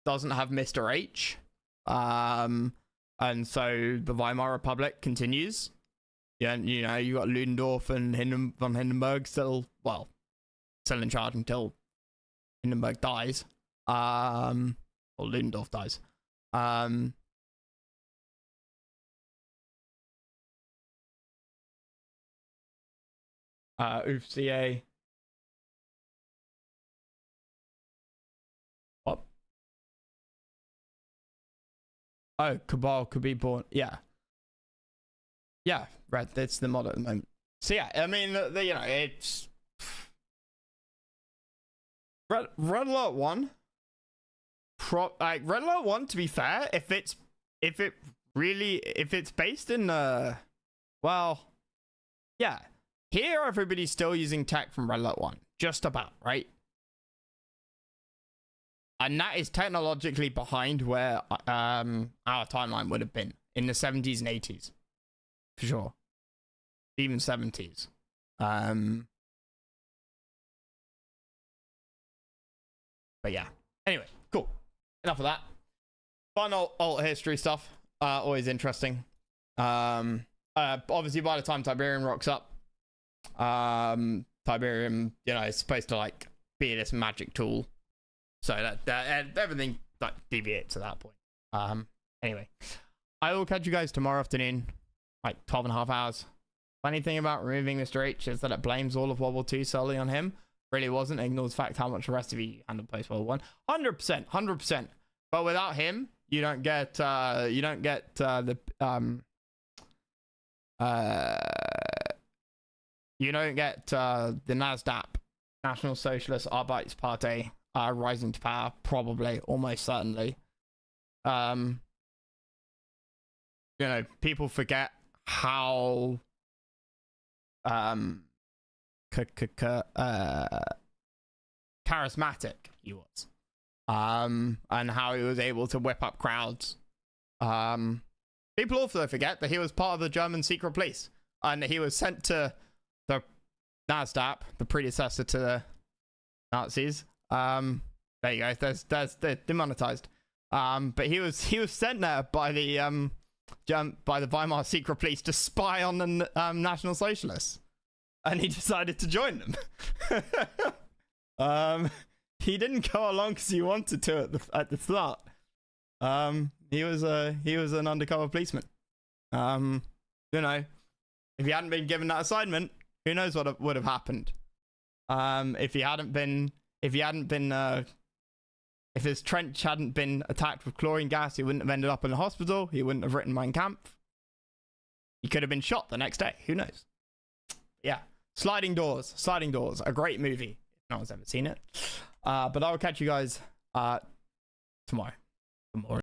doesn't have Mr. H. And so the Weimar Republic continues. Yeah, you know, you got Ludendorff and von Hindenburg still in charge until Hindenburg dies. Or Ludendorff dies. UFCA. What? Oh, Cabal could be born. Yeah. Yeah, right. That's the mod at the moment. So yeah, I mean, you know, it's Red Alert 1. Red Alert 1, to be fair, if it's based in well, yeah. Here, everybody's still using tech from Red Alert 1. Just about, right? And that is technologically behind where our timeline would have been in the 70s and 80s. For sure. Even 70s. But yeah. Anyway, cool. Enough of that. Fun alt history stuff. Always interesting. Obviously, by the time Tiberium rocks up, Tiberium, you know, is supposed to like be this magic tool, so that everything like deviates at that point. Anyway, I will catch you guys tomorrow afternoon, like 12.5 hours. Funny thing about removing Mr. H is that it blames all of World War II solely on him. Really wasn't. It ignores the fact how much the rest of you handled post World War I. 100%. But without him, you don't get the NASDAQ, National Socialist Arbeitspartei, rising to power, probably, almost certainly. you know, people forget how charismatic he was, and how he was able to whip up crowds. People also forget that he was part of the German secret police, and he was sent to the NASDAQ, the predecessor to the Nazis. There you go. There's demonetized. But he was sent there by the Weimar secret police to spy on the National Socialists, and he decided to join them. He didn't go along because he wanted to at the start. He was an undercover policeman. You know, if he hadn't been given that assignment, who knows what would have happened. If his trench hadn't been attacked with chlorine gas, he wouldn't have ended up in the hospital. He wouldn't have written Mein Kampf. He could have been shot the next day. Who knows? Yeah. Sliding Doors, a great movie. No one's ever seen it. But I'll catch you guys tomorrow for more.